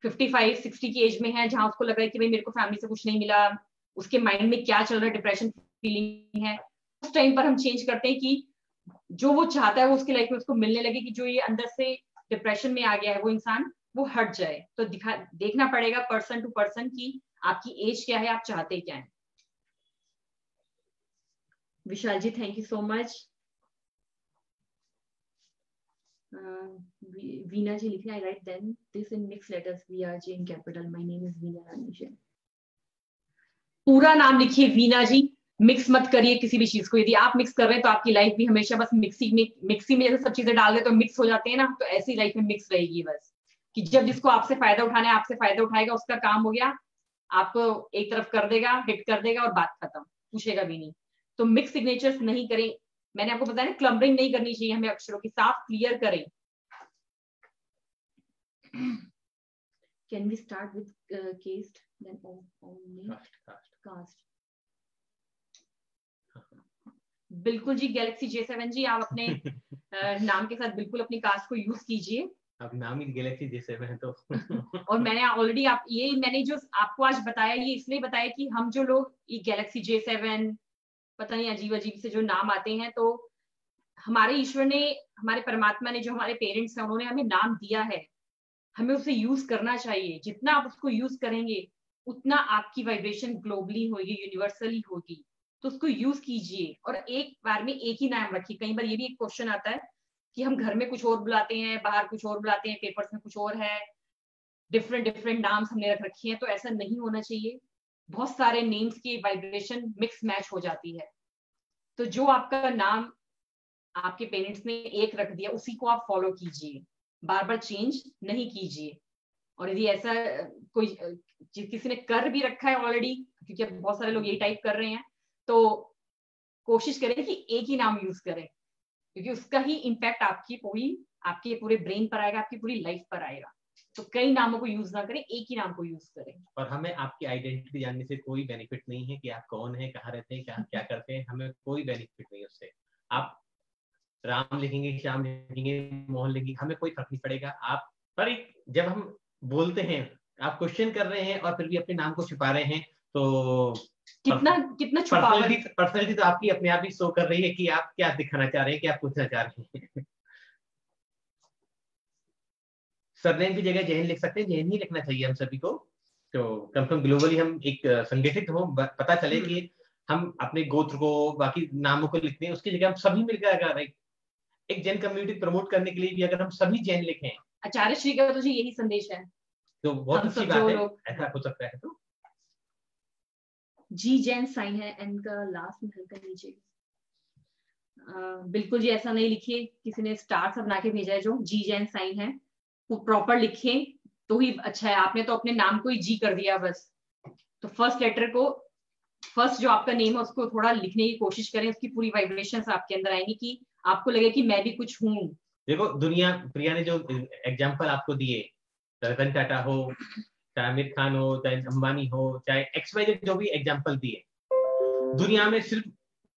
55, 60 की एज में है जहां उसको लग रहा है कि भाई मेरे को फैमिली से कुछ नहीं मिला, उसके माइंड में क्या चल रहा है, डिप्रेशन फीलिंग है, उस टाइम पर हम चेंज करते हैं कि जो वो चाहता है वो उसकी लाइफ में उसको मिलने लगे, कि जो ये अंदर से डिप्रेशन में आ गया है वो इंसान वो हट जाए। तो देखना पड़ेगा पर्सन टू पर्सन की आपकी एज क्या है, आप चाहते क्या है। Vishal ji thank you so much. Veena ji लिखे I write then this in mix letters VRJ in capital, my name is Veena Rani. पूरा नाम लिखिए वीना जी, मिक्स मत करिए किसी भी चीज को। यदि आप मिक्स कर रहे हैं तो आपकी लाइफ भी हमेशा बस मिक्सी में जैसे सब चीजें डाल दे तो मिक्स हो जाते हैं ना, तो ऐसी लाइफ में मिक्स रहेगी बस, कि जब जिसको आपसे फायदा उठाना है आपसे फायदा उठाएगा, उसका काम हो गया, आपको एक तरफ कर देगा, हिट कर देगा और बात खत्म, पूछेगा भी नहीं। तो मिक्स सिग्नेचर्स नहीं करें। मैंने आपको बताया ना, क्लम्बरिंग नहीं करनी चाहिए हमें, अक्षरों की साफ क्लियर करें। Can we start with caste then only caste? बिल्कुल जी, गैलेक्सी J7 जी आप अपने नाम के साथ बिल्कुल अपनी कास्ट को यूज कीजिए। अब नाम ही गैलेक्सी J7 है तो और मैंने ऑलरेडी मैंने जो आपको आज बताया ये इसलिए बताया कि हम जो लोग ये गैलेक्सी J7 पता नहीं अजीब अजीब से जो नाम आते हैं, तो हमारे ईश्वर ने, हमारे परमात्मा ने, जो हमारे पेरेंट्स हैं उन्होंने हमें नाम दिया है, हमें उसे यूज करना चाहिए। जितना आप उसको यूज करेंगे उतना आपकी वाइब्रेशन ग्लोबली होगी, यूनिवर्सली होगी, तो उसको यूज कीजिए। और एक बार में एक ही नाम रखिए। कई बार ये भी एक क्वेश्चन आता है कि हम घर में कुछ और बुलाते हैं, बाहर कुछ और बुलाते हैं, पेपर्स में कुछ और है, डिफरेंट नाम्स हमने रख रखी हैं, तो ऐसा नहीं होना चाहिए। बहुत सारे नेम्स की वाइब्रेशन मिक्स मैच हो जाती है, तो जो आपका नाम आपके पेरेंट्स ने एक रख दिया उसी को आप फॉलो कीजिए, बार बार चेंज नहीं कीजिए। और यदि ऐसा कोई किसी ने कर भी रखा है ऑलरेडी, क्योंकि अब बहुत सारे लोग यही टाइप कर रहे हैं, तो कोशिश करें कि एक ही नाम यूज करें, क्योंकि उसका ही इम्पैक्ट आपके पूरे ब्रेन पर आएगा, आपकी पूरी लाइफ पर आएगा। तो कई नामों को यूज ना करें, एक ही नाम को यूज करें। और हमें आपकी आइडेंटिटी जानने से कोई बेनिफिट नहीं है कि आप कौन है, कहाँ रहते हैं, क्या करते हैं, हमें कोई बेनिफिट नहीं है उससे। आप राम लिखेंगे, श्याम लिखेंगे, मोहन लिखेंगे, हमें कोई फर्क नहीं पड़ेगा। आप पर जब हम बोलते हैं, आप क्वेश्चन कर रहे हैं और फिर भी अपने नाम को छुपा रहे हैं, तो कितना पर्सनैलिटी तो आपकी अपने आप ही शो कर रही है कि आप क्या दिखाना चाह रहे हैं, क्या पूछना चाह रहे हैं। सरनेम की जगह जैन लिख सकते हैं, जैन ही लिखना चाहिए हम सभी को। तो कम से कम ग्लोबली हम एक संगठित हो, पता चले कि हम अपने गोत्र को, बाकी नामों को लिखते हैं, उसकी जगह हम सभी मिलकर अगर एक जैन कम्युनिटी प्रमोट करने के लिए भी अगर हम सभी जैन लिखें, आचार्य श्री का तो यही संदेश है, तो बहुत अच्छी बात है। ऐसा हो सकता है। तो जी जैन साइन है, एन का लास्ट में हल्का नीचे। बिल्कुल जी ऐसा नहीं लिखिए, किसी ने स्टार सब बना के भेजा है जो जी जैन साइन है, वो प्रॉपर लिखें तो ही अच्छा है। आपने तो अपने नाम को ही जी कर दिया बस। तो फर्स्ट लेटर को, फर्स्ट जो आपका नेम है उसको थोड़ा लिखने की कोशिश करें, उसकी पूरी वाइब्रेशंस आपके अंदर आएंगी कि आपको लगे कि मैं भी कुछ हूँ। देखो दुनिया, प्रिया ने जो एग्जाम्पल आपको दिए, रतन टाटा हो, चाहे आमिर खान हो, चाहे अंबानी हो, चाहे XYZ जो भी एग्जाम्पल दिए, दुनिया में सिर्फ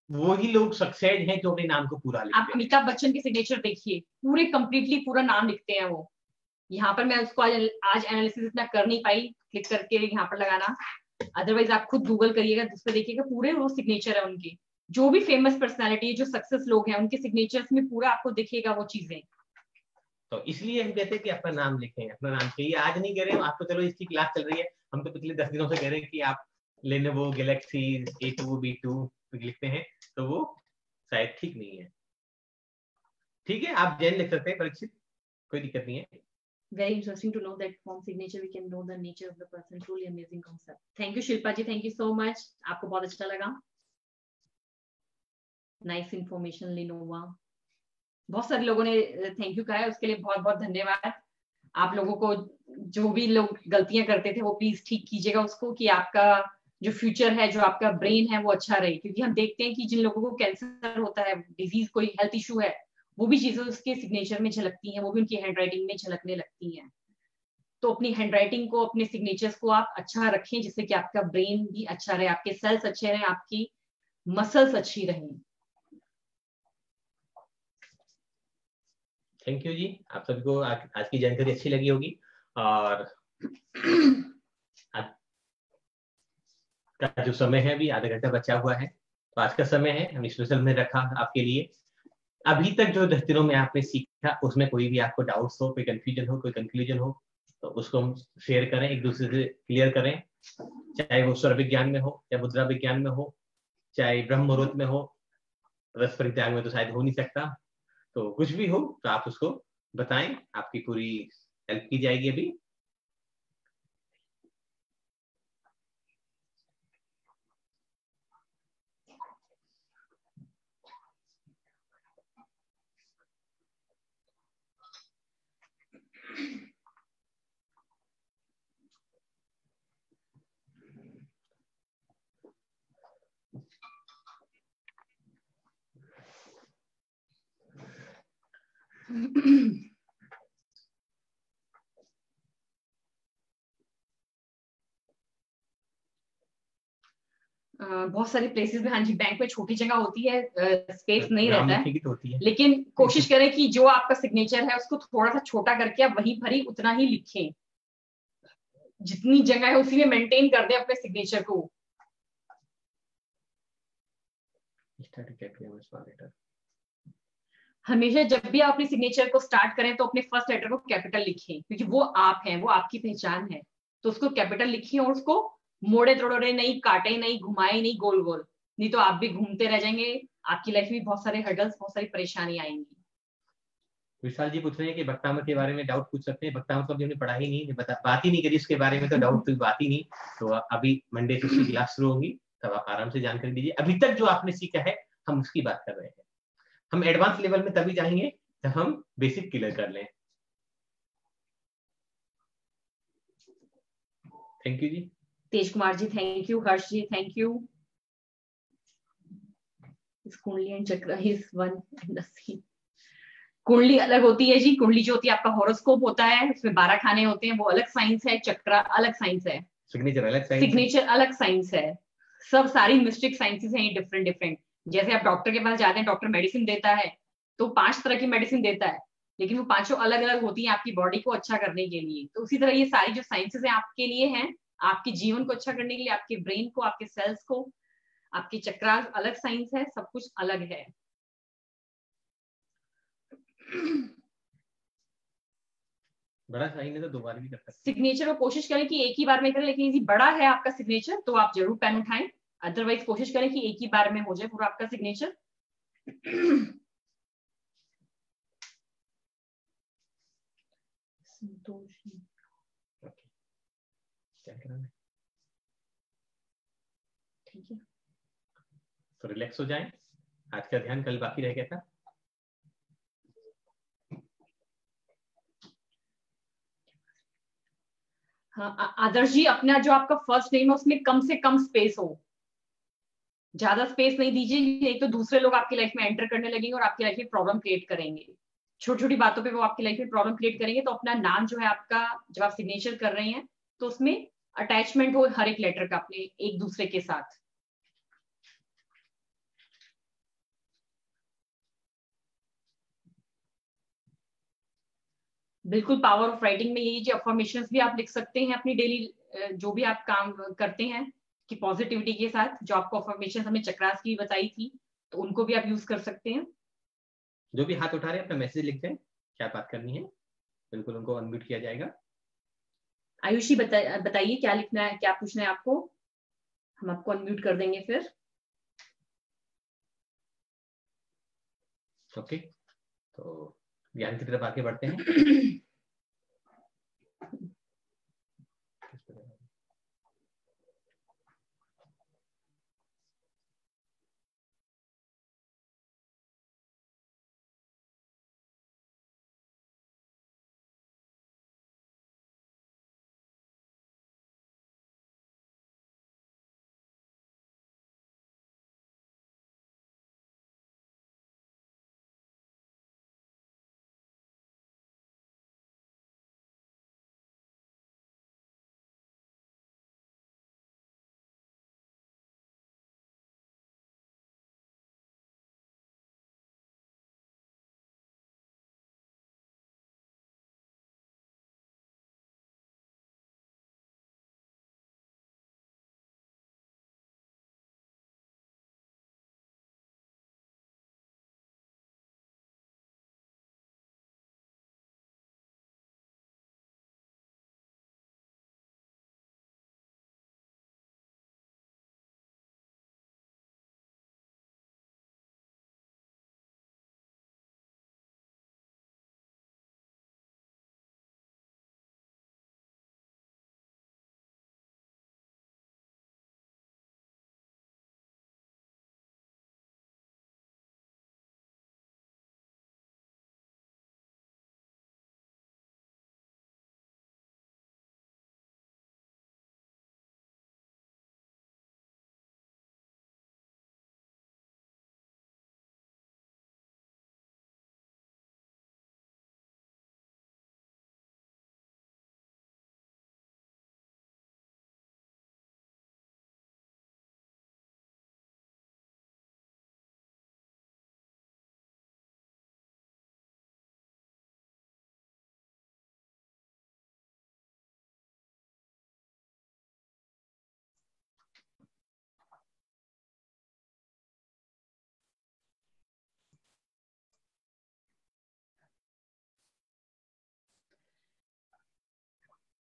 वो ही लोग सक्सेस हैं जो अपने नाम को पूरा लिखते आप हैं। अमिताभ बच्चन के सिग्नेचर देखिए, पूरे कंप्लीटली पूरा नाम लिखते हैं वो। यहाँ पर मैं उसको आज एनालिसिस इतना कर नहीं पाई क्लिक करके यहाँ पर लगाना, अदरवाइज आप खुद गूगल करिएगा, जिस पर देखिएगा पूरे वो सिग्नेचर है उनके। जो भी फेमस पर्सनालिटी, जो सक्सेस लोग हैं, उनके सिग्नेचर्स में पूरा आपको दिखेगा वो चीजें। तो इसलिए हम कहते हैं कि अपना नाम लिखें, अपना नाम चाहिए। आज नहीं कह रहे हम, आपको चलो इसकी क्लास चल रही है, हम तो पिछले 10 दिनों से कह रहे हैं कि आप लेनोवो गैलेक्सी A2 B2 लिखते हैं, तो वो शायद ठीक नहीं है। ठीक है, आप जैन लिख सकते हैं परीक्षित, कोई दिक्कत नहीं है। Very interesting to know that from signature we can know the nature of the person. Truly amazing concept. Thank you Shilpa ji, thank you so much. आपको बहुत अच्छा लगा। Nice information Lenovo. बहुत सारे लोगों ने थैंक यू कहा है, उसके लिए बहुत बहुत धन्यवाद। आप लोगों को जो भी लोग गलतियां करते थे वो प्लीज ठीक कीजिएगा उसको, कि आपका जो फ्यूचर है, जो आपका ब्रेन है वो अच्छा रहे। क्योंकि हम देखते हैं कि जिन लोगों को कैंसर होता है, डिजीज, कोई हेल्थ इशू है, वो भी चीजें उसके सिग्नेचर में झलकती हैं, वो भी उनकी हैंडराइटिंग में झलकने लगती हैं। तो अपनी हैंडराइटिंग को, अपने सिग्नेचर्स को आप अच्छा रखें, जिससे कि आपका ब्रेन भी अच्छा रहे, आपके सेल्स अच्छे रहे, आपकी मसल्स अच्छी रहें। थैंक यू जी, आप सभी को आज की जानकारी अच्छी लगी होगी। और आज का जो समय है, अभी आधा घंटा बचा हुआ है, तो आज का समय है हम स्पेशल में रखा आपके लिए। अभी तक जो 10 दिनों में आपने सीखा, उसमें कोई भी आपको डाउट्स हो, कोई कंफ्यूजन हो, कोई कंक्लूजन हो, तो उसको हम शेयर करें, एक दूसरे से क्लियर करें। चाहे वो स्वर विज्ञान में हो, चाहे मुद्रा विज्ञान में हो, चाहे ब्रह्म मुहूर्त में हो, रस परित्याग में तो शायद हो नहीं सकता। तो कुछ भी हो तो आप उसको बताएं, आपकी पूरी हेल्प की जाएगी। अभी बहुत सारी प्लेसेस में, हाँ जी, बैंक में छोटी जगह होती है, स्पेस नहीं नाम रहता लिखने है, की तो होती है, लेकिन कोशिश करें कि जो आपका सिग्नेचर है उसको थोड़ा सा छोटा करके आप वहीं भरी उतना ही लिखें। जितनी जगह है उसी में मेंटेन कर दें अपने सिग्नेचर को। हमेशा जब भी आप अपने सिग्नेचर को स्टार्ट करें तो अपने फर्स्ट लेटर को कैपिटल लिखें, क्योंकि वो आप हैं, वो आपकी पहचान है। तो उसको कैपिटल लिखिए और उसको मोड़े तोड़े नहीं, काटे नहीं, घुमाए नहीं गोल गोल, नहीं तो आप भी घूमते रह जाएंगे। आपकी लाइफ में बहुत सारे हर्डल्स, बहुत सारी परेशानी आएंगी। विशाल जी पूछ रहे हैं कि भक्तामृत के बारे में डाउट पूछ सकते हैं। भक्तामृत तो हमने पढ़ा ही नहीं, बात ही नहीं करी उसके बारे में, तो डाउट कोई बात ही नहीं। तो अभी मंडे से उसकी क्लास शुरू होगी, तब आप आराम से जानकारी दीजिए। अभी तक जो आपने सीखा है हम उसकी बात कर रहे हैं। हम एडवांस लेवल में तभी जाएंगे जब हम बेसिक क्लियर कर लें। Thank you ji. Tej Kumar ji thank you, Harsh ji thank you. Kundali and chakra is one and the same. कुंडली अलग होती है जी, कुंडली जो होती है आपका हॉरोस्कोप होता है, उसमें 12 खाने होते हैं, वो अलग साइंस है। चक्र अलग साइंस है, सिग्नेचर अलग साइंस, सिग्नेचर अलग साइंस है। सब सारी मिस्टिक साइंसेस हैं डिफरेंट डिफरेंट। जैसे आप डॉक्टर के पास जाते हैं, डॉक्टर मेडिसिन देता है तो 5 तरह की मेडिसिन देता है, लेकिन वो 5 अलग अलग होती हैं आपकी बॉडी को अच्छा करने के लिए। तो उसी तरह ये सारी जो साइंसेस हैं आपके लिए हैं, आपके जीवन को अच्छा करने के लिए, आपके ब्रेन को, आपके सेल्स को। आपके चक्रा अलग साइंस है, सब कुछ अलग है। बड़ा साइन है तो 2 बार भी कर सकते हैं। सिग्नेचर को कोशिश करें कि एक ही बार में करें, लेकिन यदि बड़ा है आपका सिग्नेचर तो आप जरूर पेन उठाएं। अदरवाइज कोशिश करें कि एक ही बार में हो जाए पूरा आपका सिग्नेचर। क्या करना है, ठीक है, तो रिलैक्स हो जाएं। आज का ध्यान कल बाकी रह गया था। हाँ आदर्श जी, अपना जो आपका फर्स्ट नेम है उसमें कम से कम स्पेस हो, ज्यादा स्पेस नहीं दीजिए, नहीं तो दूसरे लोग आपकी लाइफ में एंटर करने लगेंगे और आपकी लाइफ में प्रॉब्लम क्रिएट करेंगे। छोटी छोटी बातों पे वो आपकी लाइफ में प्रॉब्लम क्रिएट करेंगे। तो अपना नाम जो है आपका, जब आप सिग्नेचर कर रहे हैं तो उसमें अटैचमेंट हो हर एक लेटर का अपने एक दूसरे के साथ। बिल्कुल पावर ऑफ राइटिंग में यही जो अफर्मेशंस भी आप लिख सकते हैं अपनी डेली, जो भी आप काम करते हैं कि पॉजिटिविटी के साथ, जो आपको अफर्मेशंस हमने चक्रास की बताई थी तो उनको भी आप यूज कर सकते हैं। जो भी हाथ उठा रहे हैं अपना मैसेज लिखते हैं, क्या बात करनी है, बिल्कुल उनको अनम्यूट किया जाएगा। आयुषी बताइए क्या लिखना है, क्या पूछना है आपको, हम आपको अनम्यूट कर देंगे फिर। ओके, तो ज्ञान की तरफ आगे बढ़ते हैं।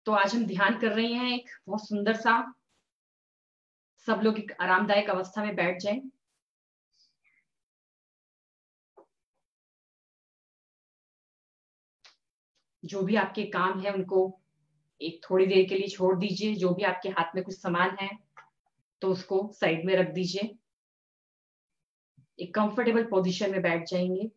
तो आज हम ध्यान कर रहे हैं एक बहुत सुंदर सा, सब लोग एक आरामदायक अवस्था में बैठ जाएं। जो भी आपके काम है उनको एक थोड़ी देर के लिए छोड़ दीजिए। जो भी आपके हाथ में कुछ सामान है तो उसको साइड में रख दीजिए। एक कंफर्टेबल पोजीशन में बैठ जाएंगे।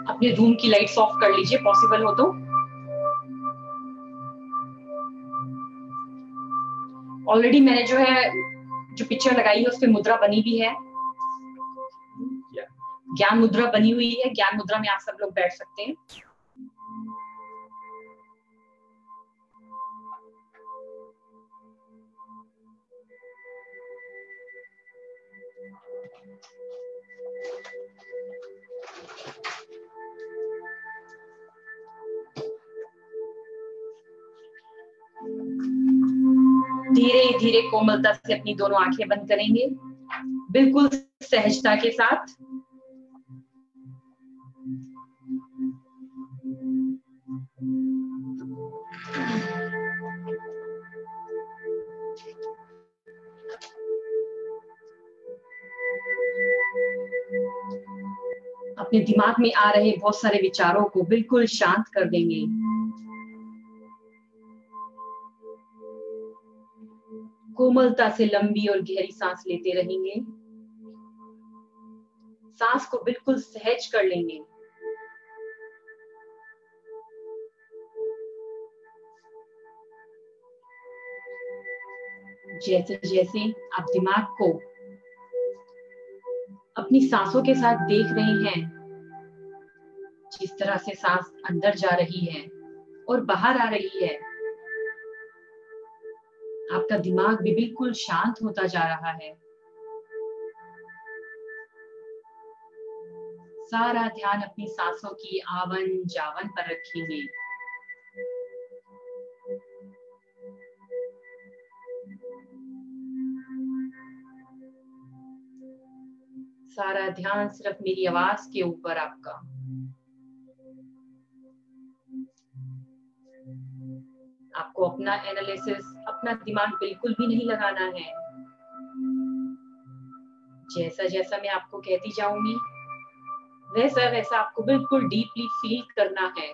अपने रूम की लाइट्स ऑफ कर लीजिए पॉसिबल हो तो। ऑलरेडी मैंने जो है जो पिक्चर लगाई है उस पे मुद्रा बनी भी है, ज्ञान मुद्रा बनी हुई है। ज्ञान मुद्रा में आप सब लोग बैठ सकते हैं। धीरे धीरे कोमलता से अपनी दोनों आंखें बंद करेंगे, बिल्कुल सहजता के साथ। अपने दिमाग में आ रहे बहुत सारे विचारों को बिल्कुल शांत कर देंगे। कोमलता से लंबी और गहरी सांस लेते रहेंगे। सांस को बिल्कुल सहज कर लेंगे। जैसे जैसे आप दिमाग को अपनी सांसों के साथ देख रहे हैं, जिस तरह से सांस अंदर जा रही है और बाहर आ रही है, आपका दिमाग भी बिल्कुल शांत होता जा रहा है। सारा ध्यान अपनी सांसों की आवन जावन पर रखेंगे। सारा ध्यान सिर्फ मेरी आवाज के ऊपर आपका। आपको अपना एनालिसिस, अपना दिमाग बिल्कुल भी नहीं लगाना है। जैसा जैसा मैं आपको कहती जाऊंगी, वैसा वैसा आपको बिल्कुल डीपली फील करना है।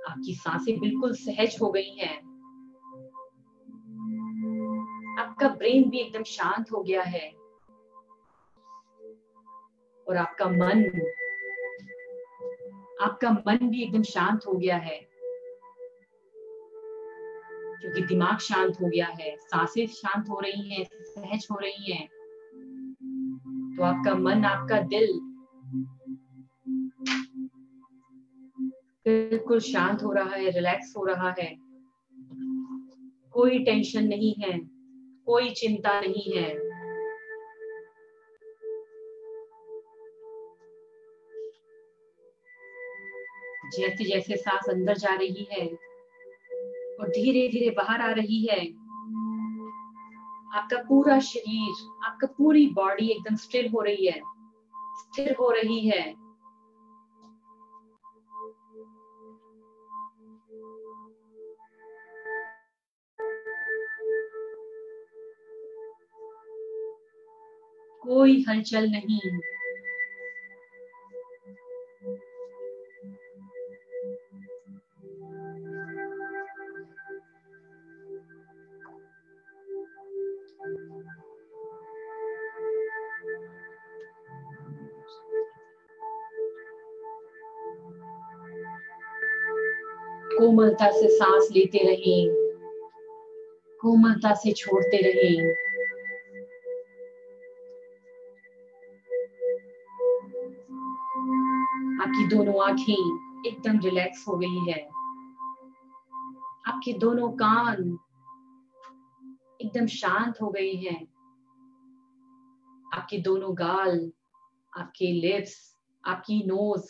आपकी सांसें बिल्कुल सहज हो गई हैं। आपका ब्रेन भी एकदम शांत हो गया है और आपका मन भी एकदम शांत हो गया है। क्योंकि दिमाग शांत हो गया है, सांसें शांत हो रही हैं, सहज हो रही हैं, तो आपका मन, आपका दिल बिल्कुल शांत हो रहा है, रिलैक्स हो रहा है। कोई टेंशन नहीं है, कोई चिंता नहीं है। जैसे जैसे सांस अंदर जा रही है और धीरे धीरे बाहर आ रही है, आपका पूरा शरीर, आपका पूरी बॉडी एकदम स्थिर हो रही है, स्थिर हो रही है। कोई हलचल नहीं। कोमलता से सांस लेते रहें, कोमलता से छोड़ते रहें। आपकी दोनों आंखें एकदम रिलैक्स हो गई है। आपके दोनों कान एकदम शांत हो गए हैं। आपके दोनों गाल, आपके लिप्स, आपकी नोज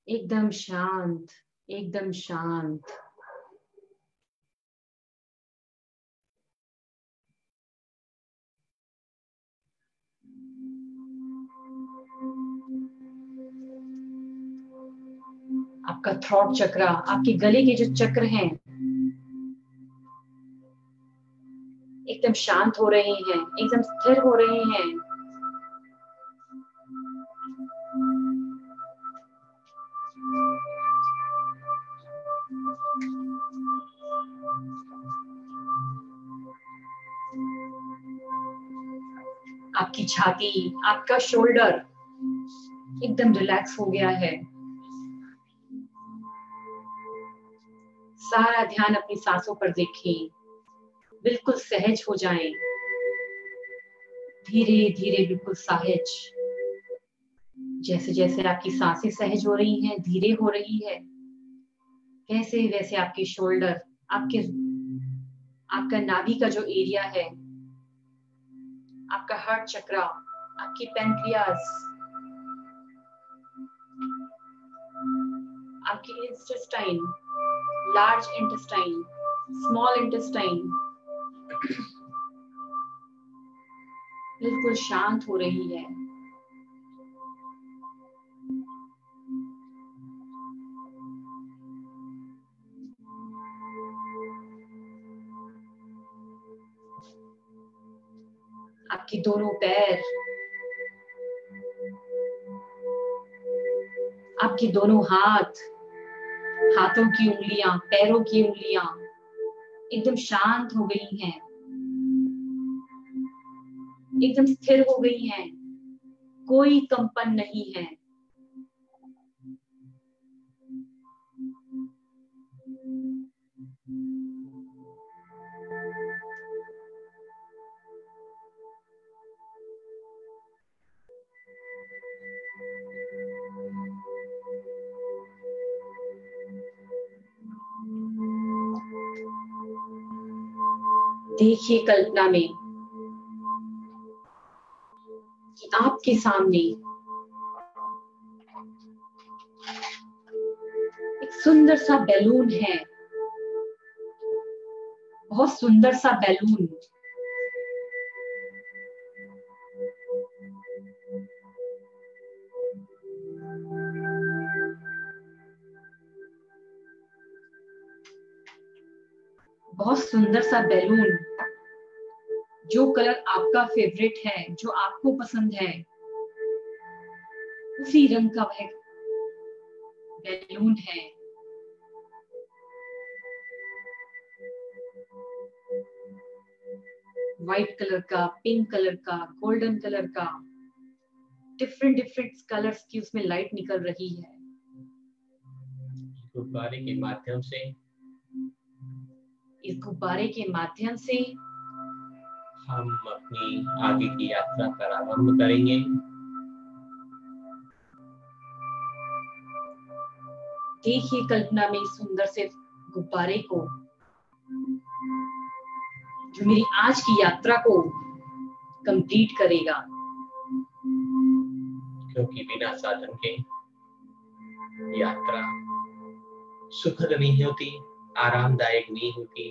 एकदम शांत, एकदम शांत। आपका थ्रोट चक्र, आपके गले के जो चक्र हैं, एकदम शांत हो रहे हैं, एकदम स्थिर हो रहे हैं। आपकी छाती, आपका शोल्डर एकदम रिलैक्स हो गया है। सारा ध्यान अपनी सांसों पर देखें, बिल्कुल सहज हो जाएं, धीरे धीरे बिल्कुल सहज। जैसे जैसे आपकी सांसें सहज हो रही हैं, धीरे हो रही है, वैसे वैसे आपके शोल्डर, आपका नाभि का जो एरिया है, आपका हार्ट चक्र, आपकी पैंक्रियाज, आपकी intestine, large intestine, small intestine बिल्कुल शांत हो रही है। आपके दोनों पैर, आपके दोनों हाथ, हाथों की उंगलियां, पैरों की उंगलियां एकदम शांत हो गई हैं, एकदम स्थिर हो गई हैं, कोई कंपन नहीं है। देखिए कल्पना में कि आपके सामने एक सुंदर सा बैलून है, बहुत सुंदर सा बैलून। बहुत सुंदर सा बैलून, जो कलर आपका फेवरेट है, जो आपको पसंद है, उसी रंग का वह बैलून है। व्हाइट कलर का, पिंक कलर का, गोल्डन कलर का, डिफरेंट डिफरेंट कलर्स की उसमें लाइट निकल रही है। गुब्बारे के माध्यम से, इस गुब्बारे के माध्यम से हम अपनी आगे की यात्रा का आरंभ करेंगे। देखिए कल्पना में इस सुंदर से गुब्बारे को, जो मेरी आज की यात्रा को कंप्लीट करेगा। क्योंकि बिना साधन के यात्रा सुखद नहीं होती, आरामदायक नहीं होती।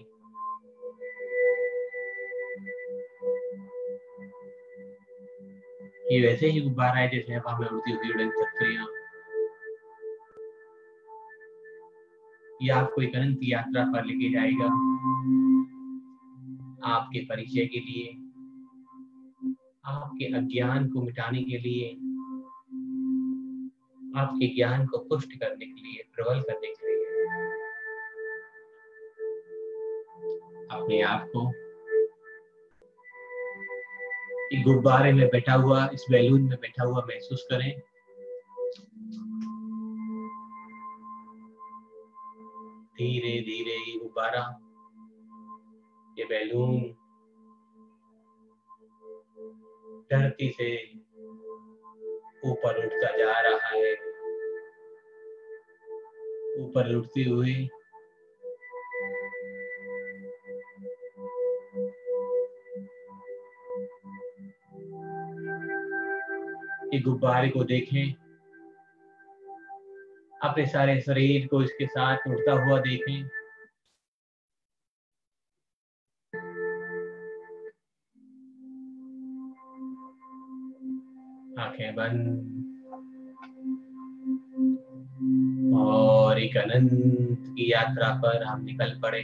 ये वैसे ही गुब्बारा है जैसे हवा में उड़ती हुई उड़न चक्रियां। ये आपको एक अनंत यात्रा पर लेके जाएगा, आपके परिचय के लिए, आपके अज्ञान को मिटाने के लिए, आपके ज्ञान को पुष्ट करने के लिए, प्रबल करने के लिए। अपने आप को एक गुब्बारे में बैठा हुआ, इस बैलून में बैठा हुआ महसूस करें। धीरे धीरे ये गुब्बारा, ये बैलून धरती से ऊपर उठता जा रहा है। ऊपर उठते हुए ये गुब्बारे को देखें, अपने सारे शरीर को इसके साथ उड़ता हुआ देखें। आंखें बंद और एक अनंत की यात्रा पर हम निकल पड़े।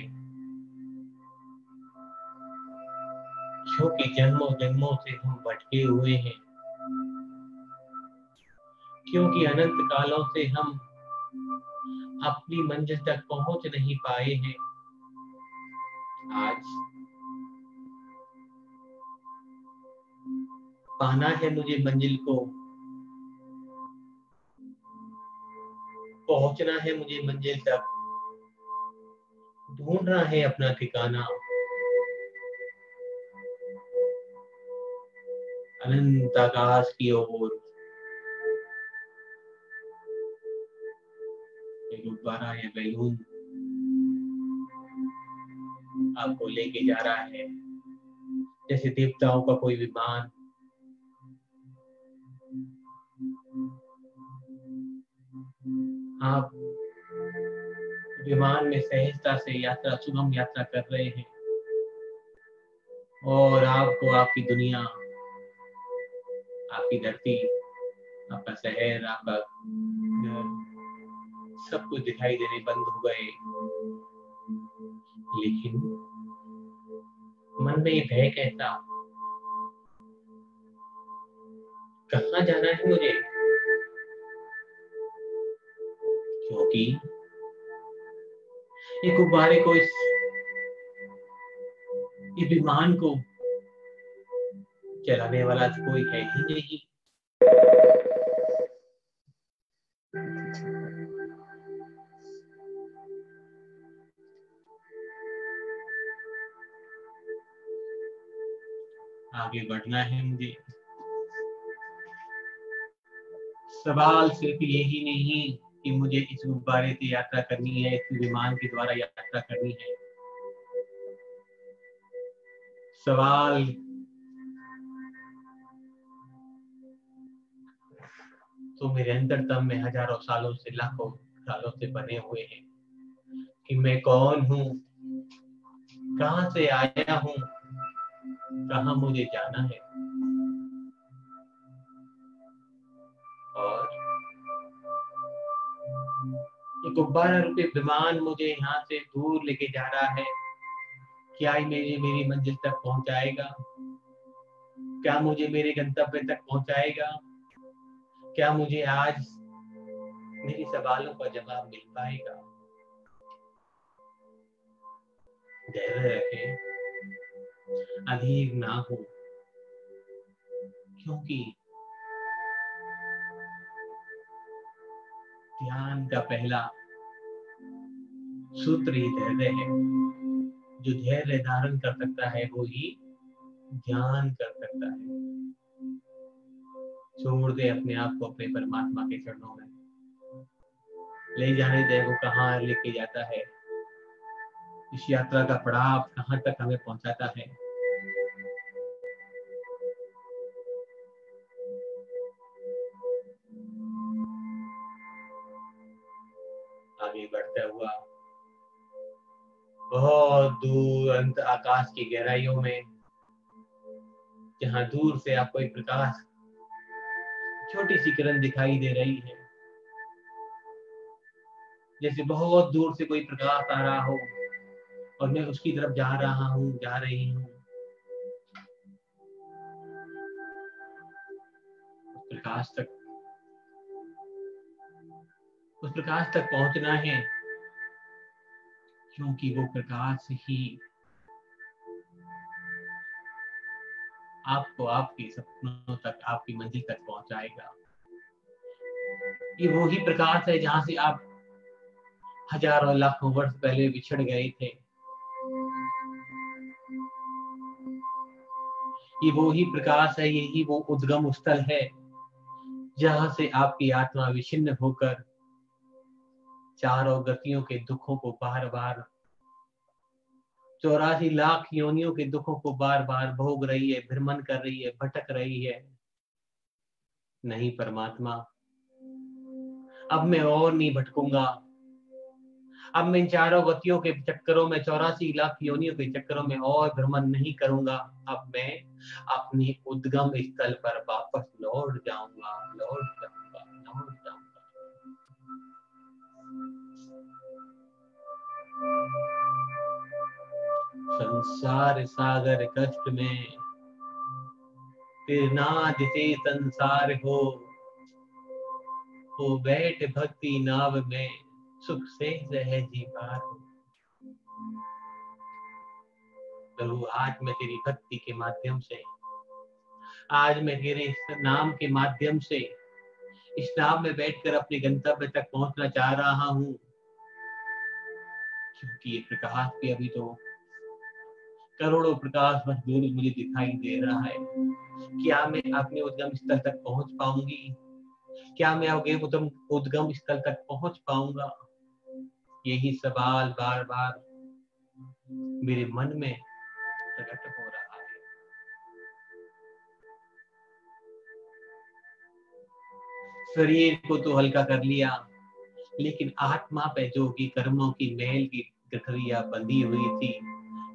क्योंकि जन्मों जन्मों से हम भटके हुए हैं, क्योंकि अनंत कालों से हम अपनी मंजिल तक पहुंच नहीं पाए हैं। आज पाना है मुझे मंजिल को, पहुंचना है मुझे मंजिल तक, ढूंढना है अपना ठिकाना। अनंत आकाश की ओर ये गुब्बारा, ये बैलून आपको लेके जा रहा है, जैसे देवताओं का कोई विमान। आप विमान में सहजता से यात्रा, सुगम यात्रा कर रहे हैं और आपको आपकी दुनिया, आपकी धरती, आपका शहर, आपका घर, सब कुछ दिखाई देने बंद हो गए। लेकिन मन में ये भय कहता कहाँ जाना है मुझे, क्योंकि ये गुब्बारे को, इस विमान को चलाने वाला तो कोई है ही नहीं। आगे बढ़ना है मुझे। सवाल सिर्फ यही नहीं कि मुझे इस गुब्बारे से यात्रा करनी है, इस विमान के द्वारा यात्रा करनी है। सवाल तो मेरे अंतरतम में हजारों सालों से, लाखों सालों से बने हुए हैं कि मैं कौन हूँ, कहाँ से आया हूँ, कहाँ मुझे जाना है। और ये गुब्बारा रूपी विमान मुझे यहाँ से दूर लेके जा रहा है। क्या ये मेरी मंजिल तक पहुंचाएगा? क्या मुझे मेरे गंतव्य तक पहुंचाएगा? क्या मुझे आज मेरे सवालों का जवाब मिल पाएगा? धैर्य रखें, अधीर ना हो, क्योंकि ध्यान का पहला सूत्र ही धैर्य है। जो धैर्य धारण कर सकता है वो ही ध्यान कर सकता है। छोड़ दे अपने आप को अपने परमात्मा के चरणों में, ले जाने दे वो कहाँ लेके जाता है, इस यात्रा का पड़ाव कहाँ तक हमें पहुंचाता है। आगे बढ़ता हुआ बहुत दूर अंत आकाश की गहराइयों में, जहां दूर से आपको एक प्रकाश, छोटी सी किरण दिखाई दे रही है, जैसे बहुत दूर से कोई प्रकाश आ रहा हो और मैं उसकी तरफ जा रहा हूँ, जा रही हूँ। उस प्रकाश तक पहुंचना है, क्योंकि वो प्रकाश ही आपको आपके सपनों तक, आपकी मंजिल तक पहुंचाएगा। ये वो ही प्रकाश है जहां से आप हजारों लाखों वर्ष पहले बिछड़ गए थे। ये वो ही प्रकाश है, यही वो उद्गम स्थल है जहां से आपकी आत्मा विच्छिन्न होकर चारों गतियों के दुखों को बार बार, 84 लाख योनियों के दुखों को बार बार भोग रही है, भ्रमण कर रही है, भटक रही है। नहीं परमात्मा, अब मैं और नहीं भटकूंगा। अब मैं इन चारों गतियों के चक्करों में, 84 लाख योनियों के चक्करों में और भ्रमण नहीं करूंगा। अब मैं अपनी उद्गम स्थल पर वापस लौट जाऊंगा, लौट जाऊंगा, लौट जाऊंगा। संसार सागर कष्ट में फिर नाद से संसार हो बैठ भक्ति नाव में सुख से सहजी पार हो। प्रभु आज मैं तेरी भक्ति के माध्यम से, आज मैं तेरे इस नाम के माध्यम से इस नाम में बैठकर अपने गंतव्य तक पहुंचना चाह रहा हूं, क्योंकि ये प्रकाश भी अभी तो करोड़ों प्रकाश वर्ष दूर मुझे दिखाई दे रहा है। क्या मैं अपने उद्गम स्थल तक पहुंच पाऊंगी? क्या मैं आगे उद्गम स्थल तक पहुंच पाऊंगा? यही सवाल बार बार मेरे मन में प्रकट हो रहा है। शरीर को तो हल्का कर लिया, लेकिन आत्मा पे जो कि कर्मों की मैल की गठरिया बंधी हुई थी,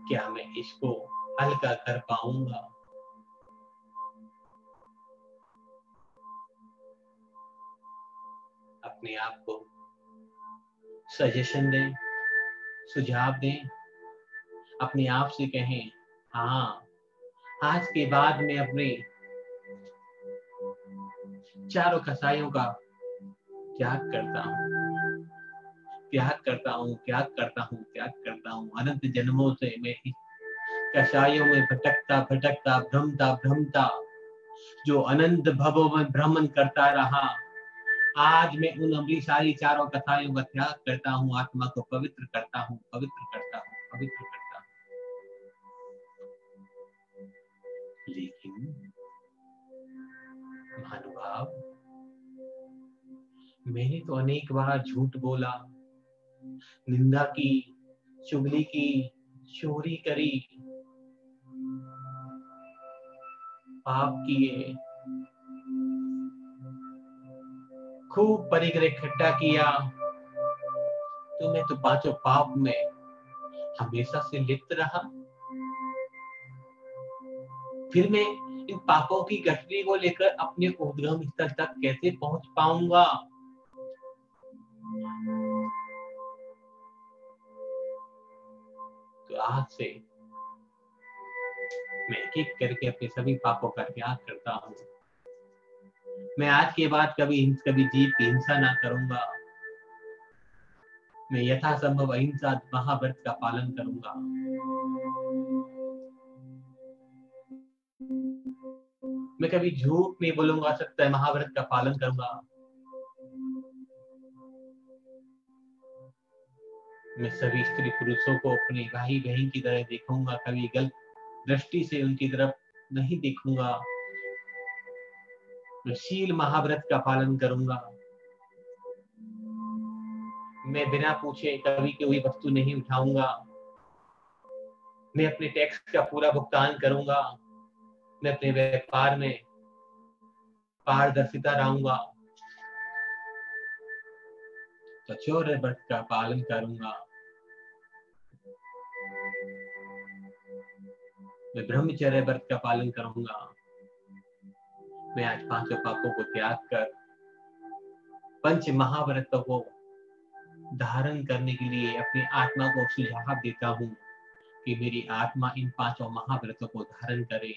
क्या मैं इसको हल्का कर पाऊंगा? अपने आप को सजेशन दें, सुझाव दें, अपने आप से कहें, हाँ आज के बाद मैं अपने चारों कसाइयों का त्याग करता हूँ, त्याग करता हूँ, त्याग करता हूँ, त्याग करता हूँ। अनंत जन्मों से मैं इस कसाइयों में भटकता भटकता भ्रमता भ्रमता जो अनंत भवों में भ्रमण करता रहा, आज मैं उन अमृतशाली चारों कथाओं का त्याग करता हूँ, आत्मा को पवित्र करता हूँ, पवित्र करता हूँ, पवित्र करता हूँ। लेकिन महानुभाव, मैंने तो अनेक बार झूठ बोला, निंदा की, चुगली की, चोरी करी, पाप किए, खूब परिग्रह इकट्ठा किया, तो मैं तो पांचों पाप में हमेशा से लिप्त रहा। फिर मैं इन पापों की गठरी को लेकर अपने उद्गम स्थल तक कैसे पहुंच पाऊंगा? तो आज से मैं एक करके अपने सभी पापों का त्याग करता हूँ। मैं आज के बाद कभी जीव की हिंसा ना करूंगा। मैं यथासंभव अहिंसा महाव्रत का पालन करूंगा। मैं कभी झूठ नहीं बोलूंगा, सत्य महाव्रत का पालन करूंगा। मैं सभी स्त्री पुरुषों को अपने भाई बहन की तरह देखूंगा, कभी गलत दृष्टि से उनकी तरफ नहीं देखूंगा। मैं शील महाव्रत का पालन करूंगा। मैं बिना पूछे कभी कोई वस्तु नहीं उठाऊंगा। मैं अपने टैक्स का पूरा भुगतान करूंगा। मैं अपने व्यापार में पारदर्शिता रहूंगा। सचोर व्रत का पालन करूंगा। मैं ब्रह्मचर्य व्रत का पालन करूंगा। मैं आज पांचों पापों को त्याग कर पंच महाव्रतों को धारण करने के लिए अपनी आत्मा को सुझाव देता हूँ कि मेरी आत्मा इन पांचों महाव्रतों को धारण करे,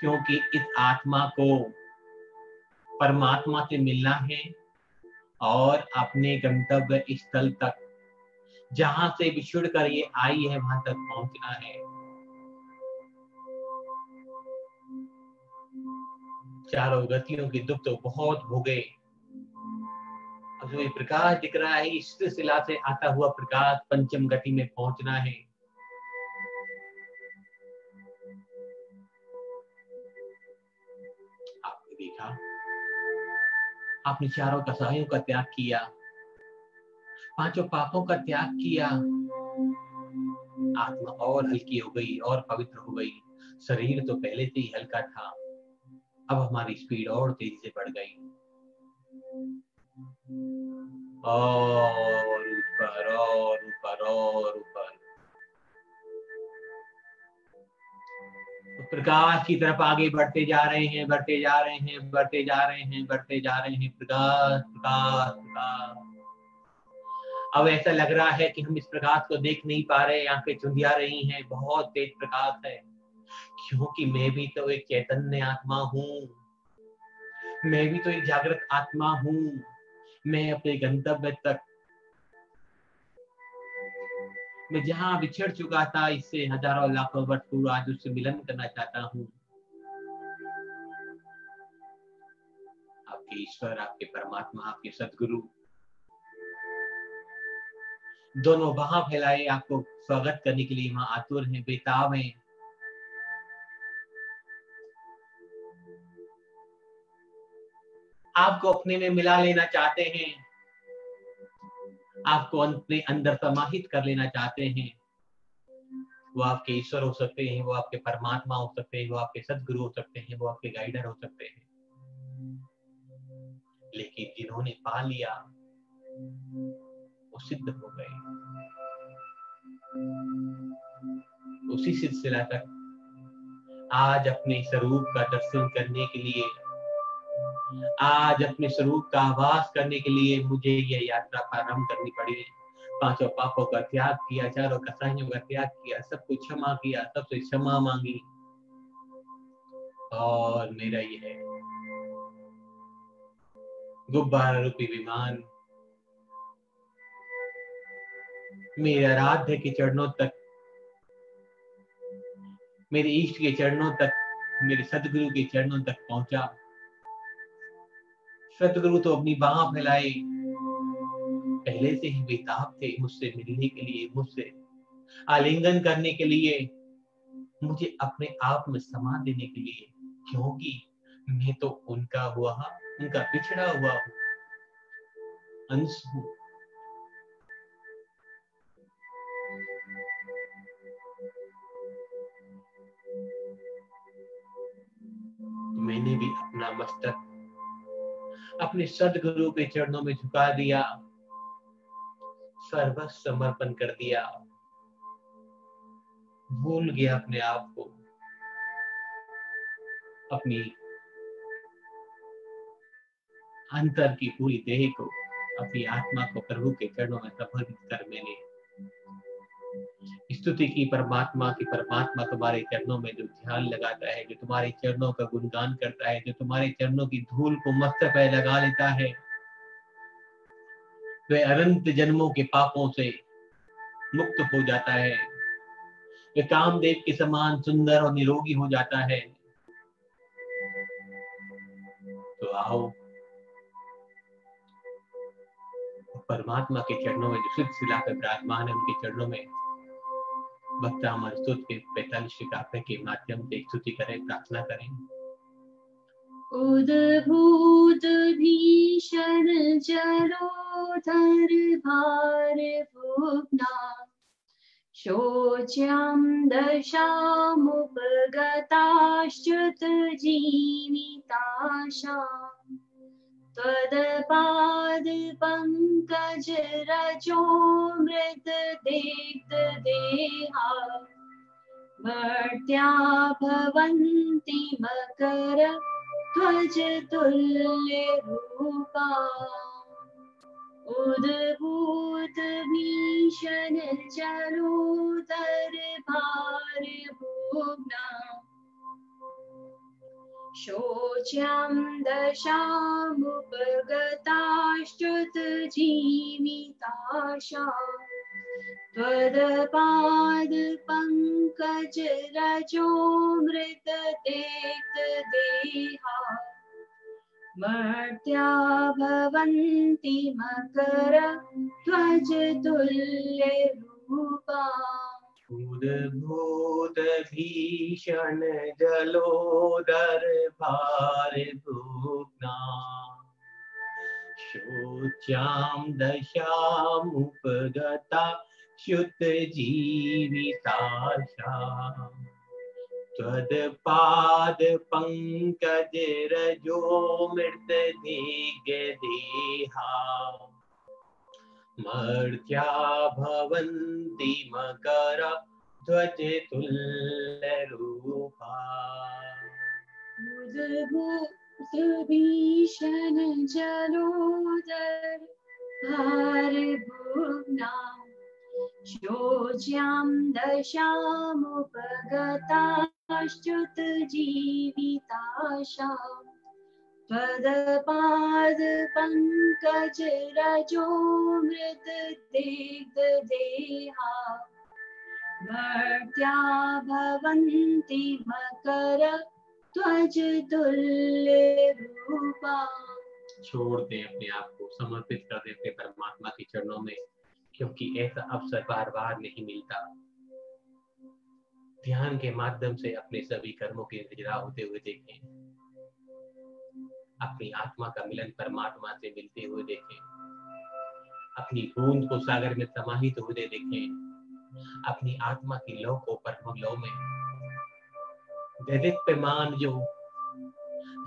क्योंकि इस आत्मा को परमात्मा से मिलना है और अपने गंतव्य स्थल तक, जहां से बिछुड़ कर ये आई है, वहां तक पहुंचना है। चारों गतियों के दुख तो बहुत भोगे, अब जो ये प्रकाश दिख रहा है, इस शिला से आता हुआ प्रकाश पंचम गति में पहुंचना है। आपने देखा, आपने चारों कसायों का त्याग किया, पांचों पापों का त्याग किया, आत्मा और हल्की हो गई और पवित्र हो गई। शरीर तो पहले से ही हल्का था, अब हमारी स्पीड और तेजी से बढ़ गई। और ऊपर और ऊपर और ऊपर प्रकाश की तरफ आगे बढ़ते जा रहे हैं, बढ़ते जा रहे हैं, बढ़ते जा रहे हैं, बढ़ते जा रहे हैं। प्रकाश प्रकाश प्रकाश। अब ऐसा लग रहा है कि हम इस प्रकाश को देख नहीं पा रहे, आंखें चुंधिया रही हैं, बहुत तेज प्रकाश है, क्योंकि मैं भी तो एक चैतन्य आत्मा हूँ, मैं भी तो एक जागृत आत्मा हूँ। मैं अपने गंतव्य तक, मैं जहां बिछड़ चुका था इससे हजारों लाखों वर्ष पूर्व, आज उससे मिलन करना चाहता हूँ। आपके ईश्वर, आपके परमात्मा, आपके सदगुरु दोनों वहां फैलाए आपको स्वागत करने के लिए वहां आतुर हैं, बेताब हैं। आपको अपने में मिला लेना चाहते हैं, आपको अपने अंदर समाहित कर लेना चाहते हैं। वो आपके ईश्वर हो सकते हैं, वो आपके परमात्मा हो सकते हैं, वो आपके सदगुरु हो सकते हैं, वो आपके गाइडर हो सकते हैं। लेकिन जिन्होंने पा लिया वो सिद्ध हो गए। उसी सिलसिला तक आज अपने स्वरूप का दर्शन करने के लिए, आज अपने स्वरूप का आभास करने के लिए मुझे यह यात्रा प्रारंभ करनी पड़ी। पांचों पापों का त्याग किया, चारों कसाइयों का त्याग किया, सब कुछ क्षमा किया, सबसे क्षमा मांगी। और मेरा यह गुब्बारा रूपी विमान मेरे आराध्य के चरणों तक, मेरे इष्ट के चरणों तक, मेरे सदगुरु के चरणों तक पहुंचा। सदगुरु तो अपनी बाह फैलाए पहले से ही बेताब थे मुझसे मिलने के लिए, मुझसे आलिंगन करने के लिए, मुझे अपने आप में समा देने के लिए, क्योंकि मैं तो उनका बिछड़ा हुआ हूँ, अंश हूँ। मैंने भी अपना मस्तक अपने सदगुरु के चरणों में झुका दिया, सर्वस्व समर्पण कर दिया, भूल गया अपने आप को, अपनी अंतर की पूरी देह को, अपनी आत्मा को प्रभु के चरणों में समर्पित कर मैंने स्तुति की परमात्मा तुम्हारे चरणों में जो ध्यान लगाता है, जो तुम्हारे चरणों का गुणगान करता है, जो तुम्हारे चरणों की धूल को मस्तक पे लगा लेता है, वह अनंत जन्मों के पापों से मुक्त हो जाता है, वह कामदेव के समान सुंदर और निरोगी हो जाता है। तो आओ परमात्मा के चरणों में जो शुद्ध शिला पे विराजमान है, उनके चरणों में भक्त अमर स्तुति के 45 काव्य के माध्यम से स्तुति करें, प्रार्थना करें। उद्भूत भीषण जलोधर भार भुग्ना शोच्यां दशामुपगताश्च्युत जीविताशा त्वदपाद पंकज रजो मृत दीप्त देहा मर्त्या भवन्ति मकर ध्वज तुल्य रूपा उद्भूत भीषण जलोदर भार भुग्ना शोच्यां दशामुपगताश्च्युत जीविताशा त्वदपाद पंकज रजो मृत दीप्त देहा मर्त्या भवन्ति मकर ध्वज तुल्य रूपा उद्भूत भीषण जलोदर भार भुग्ना शोच्यां दशामुपगता च्युत जीविताशा त्वदपाद पंकज रजो मृत दिग्ग देहा मर्त्या भवन्ति मकर ध्वज तुल्य रूपा उद्भूत भीषण जलोदर भार भुग्ना शोच्यां दशामुपगताश्च्युत जीविताशा त्वदपाद पंकज रजो मृत दीप्त देहा मर्त्या भवन्ति मकर ध्वज तुल्य रूपा। छोड़ दे अपने आप को, समर्पित कर दे अपने परमात्मा के चरणों में, क्योंकि ऐसा अवसर बार बार नहीं मिलता। ध्यान के माध्यम से अपने सभी कर्मों के निजरा होते हुए देखें, अपनी आत्मा का मिलन परमात्मा से मिलते हुए देखें, अपनी बूंद को सागर में समाहित होते देखें, अपनी आत्मा की लौ को परम लौ में दैदिप्यमान जो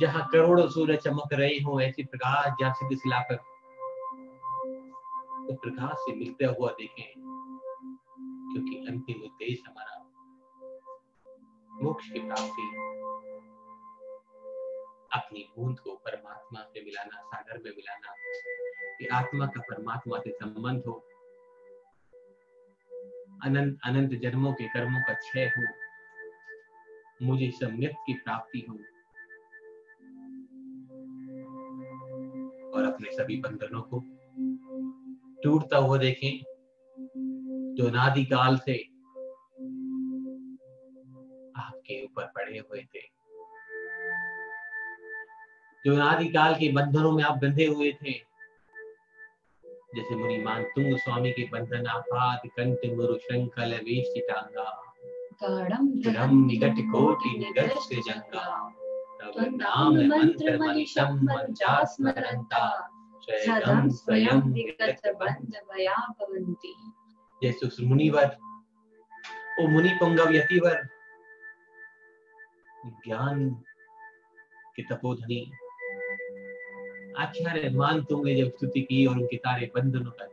जहां करोड़ों सूरज चमक रहे हो, ऐसी प्रकाश जहां सिद्ध शिला पर उस प्रकाश से मिलते हुआ देखें, क्योंकि अंतिम उद्देश्य हमारा मोक्ष की प्राप्ति, अपनी बूंद को परमात्मा से मिलाना, सागर में मिलाना, कि आत्मा का परमात्मा से संबंध हो, अनंत अनंत जन्मों के कर्मों का क्षय हो, मुझे सम्यक की प्राप्ति हो और अपने सभी बंधनों को टूटता हुआ देखें जो अनादिकाल से आपके ऊपर पड़े हुए थे, जो अनादिकाल के बंधनों में आप बंधे हुए थे। जैसे मुनि मानतुंग स्वामी के बंधन आपात कंठ मुरु शंकल वेष्टितांगा गाढ़ं निकट कोटि निकट से जंगा तब नाम मंत्र मनीषम मनुजा स्मरंता स्वयं स्वयं निकट बंध भया भवन्ति। जैसे उस मुनिवर, ओ मुनि पुंगव यतिवर, ज्ञान के तपोधनी आचार्य मानतुंग ने जब स्तुति की और उनके सारे बंधनों का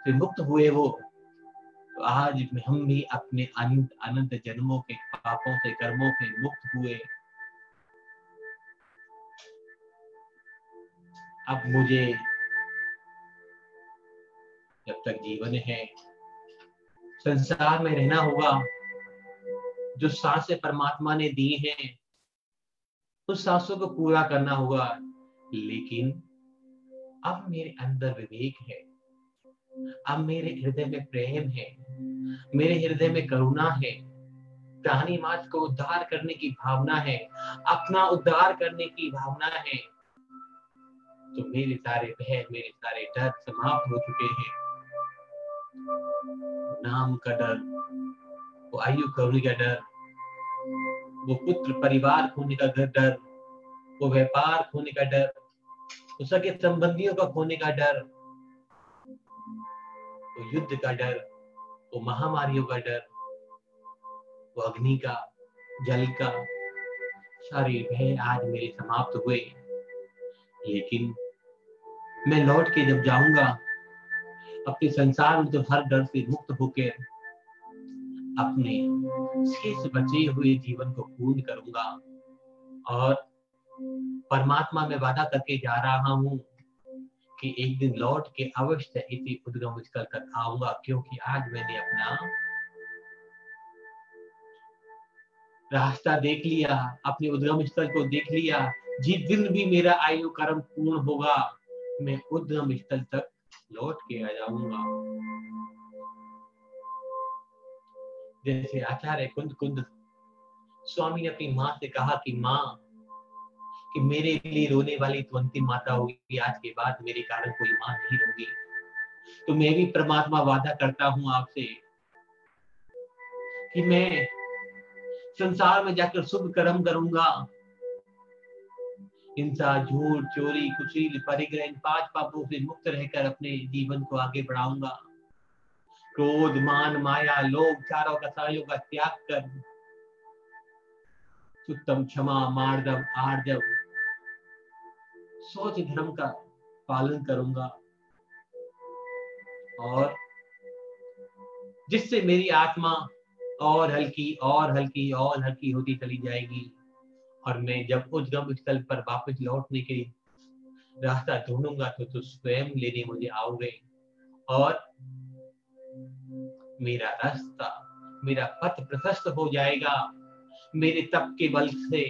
से मुक्त हुए वो, तो आज हम भी अपने अनंत अनंत जन्मों के पापों से कर्मों से मुक्त हुए। अब मुझे जब तक जीवन है संसार में रहना होगा। जो सांसें परमात्मा ने दी हैं उस सांसों को पूरा करना होगा। लेकिन अब मेरे अंदर विवेक है, अब मेरे हृदय में प्रेम है, मेरे हृदय में करुणा है, प्राणी मात्र को उद्धार करने की भावना है, अपना उद्धार करने की भावना है। तो मेरे सारे भय, मेरे सारे डर समाप्त हो चुके हैं। नाम का डर, वो आयु खोने का डर, वो पुत्र परिवार खोने का डर, वो व्यापार खोने का डर, वो सगे संबंधियों का खोने का डर, वो युद्ध का डर, वो महामारियों का डर, वो अग्नि का, जल का, सारे भय आज मेरे समाप्त हुए। लेकिन मैं लौट के जब जाऊंगा अपने संसार में, तो हर डर से मुक्त होकर अपने शेष बचे हुए जीवन को पूर्ण करूंगा। और परमात्मा में वादा करके जा रहा हूं कि एक दिन लौट के अवश्य इसी उद्गम स्थल तक आऊंगा, क्योंकि आज मैंने अपना रास्ता देख लिया, अपने उद्गम स्थल को देख लिया। जिस दिन भी मेरा आयु कर्म पूर्ण होगा, मैं उद्गम स्थल तक लौट के आ जाऊंगा। जैसे आचार्य कुंद स्वामी ने अपनी माँ से कहा कि माँ, कि मेरे लिए रोने वाली तो अंतिम माता होगी, आज के बाद मेरे कारण कोई माँ नहीं रोगी। तो मैं भी परमात्मा वादा करता हूँ आपसे कि मैं संसार में जाकर शुभ कर्म करूंगा। हिंसा, झूठ, चोरी, कुशील, परिग्रह, इन 5 पापों से मुक्त रहकर अपने जीवन को आगे बढ़ाऊंगा। क्रोध, मान, माया, लोभ, चारों का सहयोग का त्याग कर सुत्तम, क्षमा, मार्दव, आर्जव, सोच धर्म का पालन करूंगा। और जिससे मेरी आत्मा और हल्की और हल्की और हल्की होती चली जाएगी। और मैं जब उद्गम स्थल पर वापस लौटने के रास्ता ढूंढूंगा तो स्वयं लेने मुझे आओगे। और मेरा रास्ता, मेरा पथ प्रशस्त हो जाएगा। मेरे तप के बल से,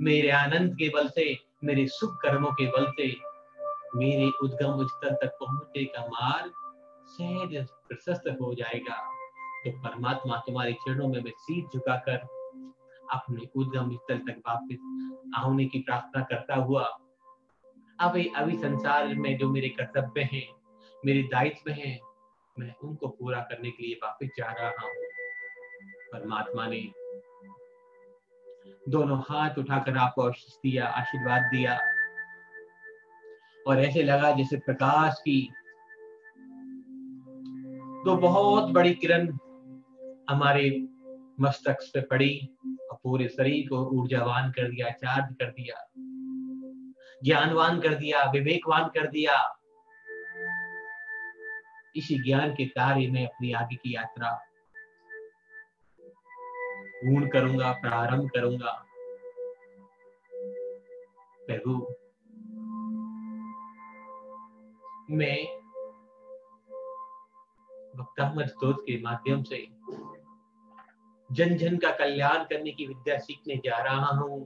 मेरे आनंद के बल से, मेरे शुभ कर्मों के बल से मेरे उद्गम स्थल तक पहुंचने का मार्ग सहज प्रशस्त हो जाएगा। तो परमात्मा तुम्हारे चरणों में मैं शीश झुकाकर अपने उद्गम स्थल तक वापस आने की प्रार्थना करता हुआ अभी संसार में जो मेरे कर्तव्य हैं, मेरे दायित्व हैं, मैं उनको पूरा करने के लिए वापस जा रहा हूँ। परमात्मा ने दोनों हाथ उठाकर आपको आशीष दिया, आशीर्वाद दिया। और ऐसे लगा जैसे प्रकाश की तो बहुत बड़ी किरण हमारे मस्तक पे पड़ी और पूरे शरीर को ऊर्जावान कर दिया, चार्ज कर दिया, ज्ञानवान कर दिया, विवेकवान कर दिया। इसी ज्ञान के तारे में अपनी आगे की यात्रा पूर्ण करूंगा, प्रारंभ करूंगा। प्रभु, मैं भक्तामृत स्तोत्र के माध्यम से जन जन का कल्याण करने की विद्या सीखने जा रहा हूं।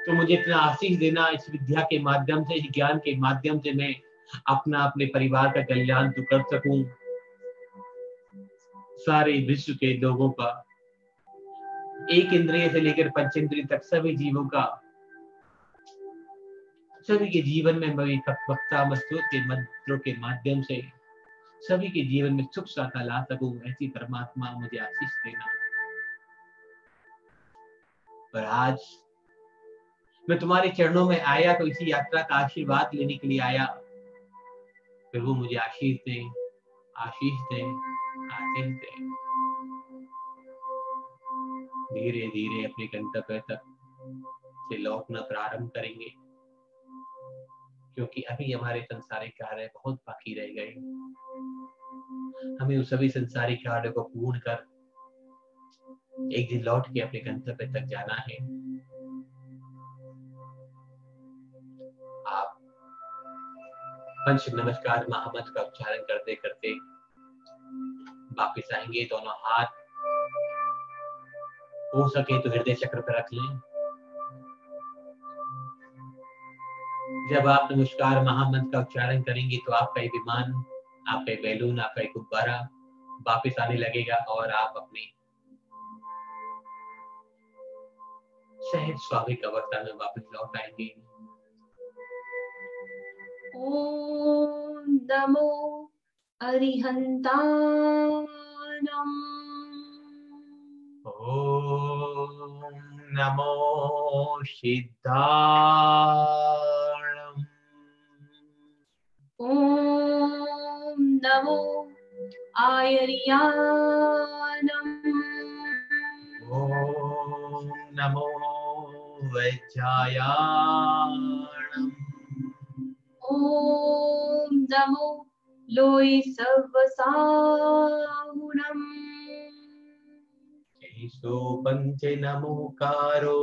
तो मुझे इतना आशीष देना, इस विद्या के माध्यम से, इस ज्ञान के माध्यम से मैं अपने परिवार का कल्याण तो कर सकूं, सारे विश्व के लोगों का, एक इंद्रिय से लेकर पंचेंद्रिय तक सभी जीवों का, सभी के जीवन में मैं वक्ता मस्तूर के मंत्रों के माध्यम से सभी के जीवन में सुख शांति ला सकूं, ऐसी परमात्मा मुझे आशीष देना। पर आज मैं तुम्हारे चरणों में आया तो इसी यात्रा का आशीर्वाद लेने के लिए आया। प्रभु मुझे आशीष दे, आशीष दे, आशीष दे। धीरे धीरे अपने गंतव्य तक से लौटना प्रारंभ करेंगे, क्योंकि अभी हमारे संसारिक कार्य बहुत बाकी रह गए। हमें उस सभी संसारिक कार्यों को पूर्ण कर एक दिन लौट के अपने गंतव्य तक जाना है। आप पंच नमस्कार महामंत्र का उच्चारण करते करते वापिस आएंगे। दोनों हाथ हो सके तो हृदय चक्र पर रख लें। जब आप नमस्कार महामंत्र का उच्चारण करेंगे तो आपका एक विमान, आपका एक बैलून, आपका एक गुब्बारा वापिस आने लगेगा और आप अपनी सहज स्वाभाविक अवस्था में वापस लौट आएंगे। ओम नमो अरिहंतानम। ओम नमो सिद्धाणम। ओम नमो आयर्यानम। ओम नमो वैज्यायाणम। ओम नमो लोई सर्वसाहुणम। ईशो पंच नमोकारो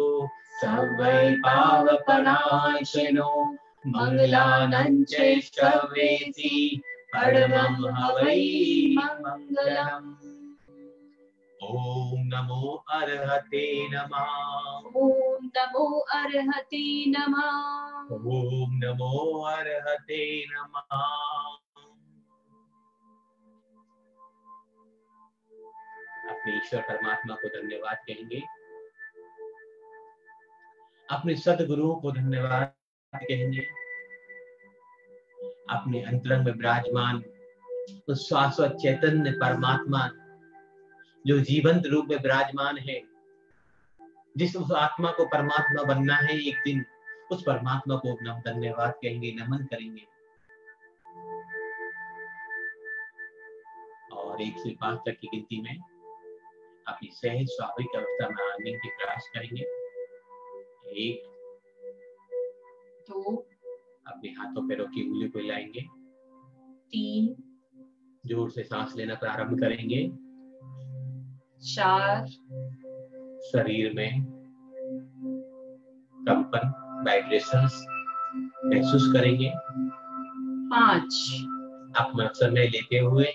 सर्वै पावपनाशनो मंगलानं चैष्टवेति परमं हवै मंगलम्। ओम नमो अर्हते नमः। ओम नमो अर्हते नमः। ओम नमो अर्हते नमः। अपने ईश्वर परमात्मा को धन्यवाद कहेंगे, अपने सदगुरुओं को धन्यवाद कहेंगे, अपने अंतरंग में विराजमान उस शाश्वत चैतन्य परमात्मा जो जीवंत रूप में विराजमान है, जिस उस आत्मा को परमात्मा बनना है एक दिन, उस परमात्मा को हम धन्यवाद कहेंगे, नमन करेंगे। और 1 से 5 तक की गिनती में अपनी सहज स्वाभाविक अवस्था में आने की प्रयास करेंगे। 1 2 अपने हाथों पैरों की उंगली को हिलाएंगे। 3 जोर से सांस लेना प्रारंभ करेंगे। 4 शरीर में कंपन, वाइब्रेशंस महसूस करेंगे। 5 अपना समय लेते हुए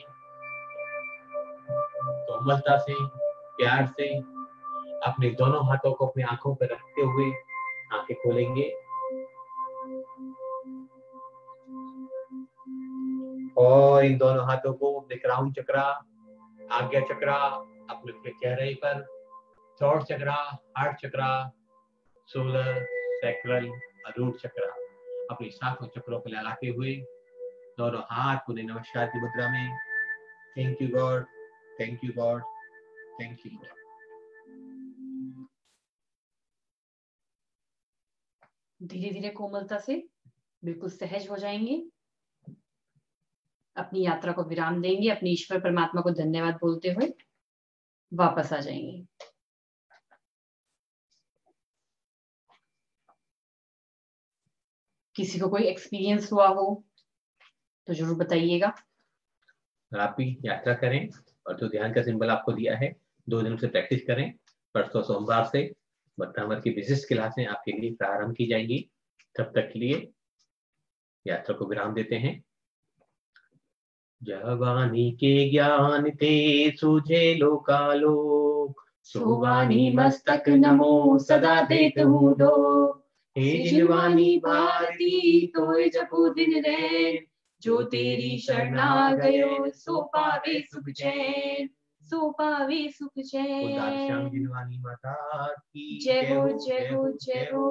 कोमलता से, प्यार से अपने दोनों हाथों को अपनी आंखों पर रखते हुए आंखें खोलेंगे और इन दोनों हाथों को अपने क्राउन चक्रा, आज्ञा चक्रा, अपने चेहरे पर, थ्रोट चक्रा, हार्ट चक्रा, सोलर, सैक्रल, रूट चक्रा, अपने सातों चक्रों को लगाते हुए दोनों हाथ पुनः नमस्कार की मुद्रा में। Thank you God, thank you God, thank you God. धीरे धीरे कोमलता से बिल्कुल सहज हो जाएंगे। अपनी यात्रा को विराम देंगे। अपने ईश्वर परमात्मा को धन्यवाद बोलते हुए वापस आ जाएंगे। किसी को कोई एक्सपीरियंस हुआ हो तो जरूर बताइएगा। आप भी यात्रा करें और जो ध्यान का सिंबल आपको दिया है 2 दिन से प्रैक्टिस करें। परसों सोमवार से बत्तावर की विशिष्ट क्लासें आपके लिए प्रारंभ की जाएंगी। तब तक के लिए यात्रा को विराम देते हैं। जवानी के ज्ञान ते सूझे लोकालोक, सुवानी मस्तक नमो सदा देत हूँ दो। हे जिनवानी भारती तोय जपो दिन रैन, जो तेरी शरणा गयो सो पावे सुख चैन, सो पावे सुख उदार श्याम चैन। जिनवानी माता की जय हो जय हो जय हो।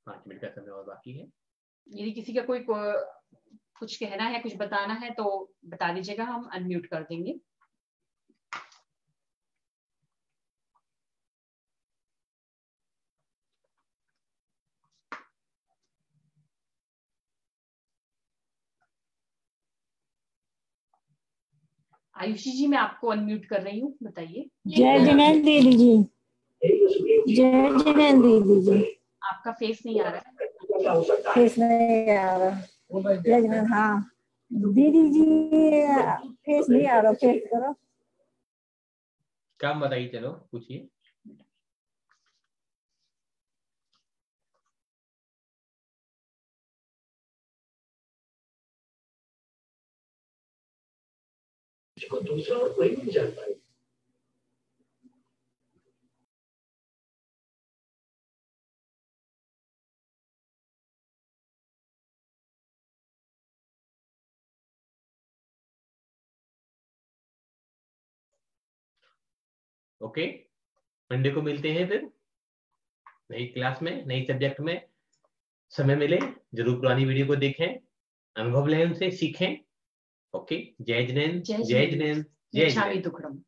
5 मिनट का समय और बाकी है। यदि किसी का कोई कुछ कहना है, कुछ बताना है तो बता दीजिएगा, हम अनम्यूट कर देंगे। आयुषी जी, मैं आपको अनम्यूट कर रही हूँ, बताइए। जय जिनेंद्र दीदी जी, जय जिनेंद्र दीदी जी। आपका फेस नहीं आ रहा है। फेस नहीं आ रहा। जय जिनेंद्र, हाँ दीदी जी फेस नहीं आ रहा, फेस करो। काम बताइए, चलो पूछिए। दूसरा और कोई नहीं जान पाए। ओके, मंडे को मिलते हैं फिर नई क्लास में, नई सब्जेक्ट में। समय मिले जरूर पुरानी वीडियो को देखें, अनुभव लें, उनसे सीखें। ओके, जय जिनेंद्र, जय जिनेंद्र, जय मिच्छामि जिनेंद्र। दुक्कडम।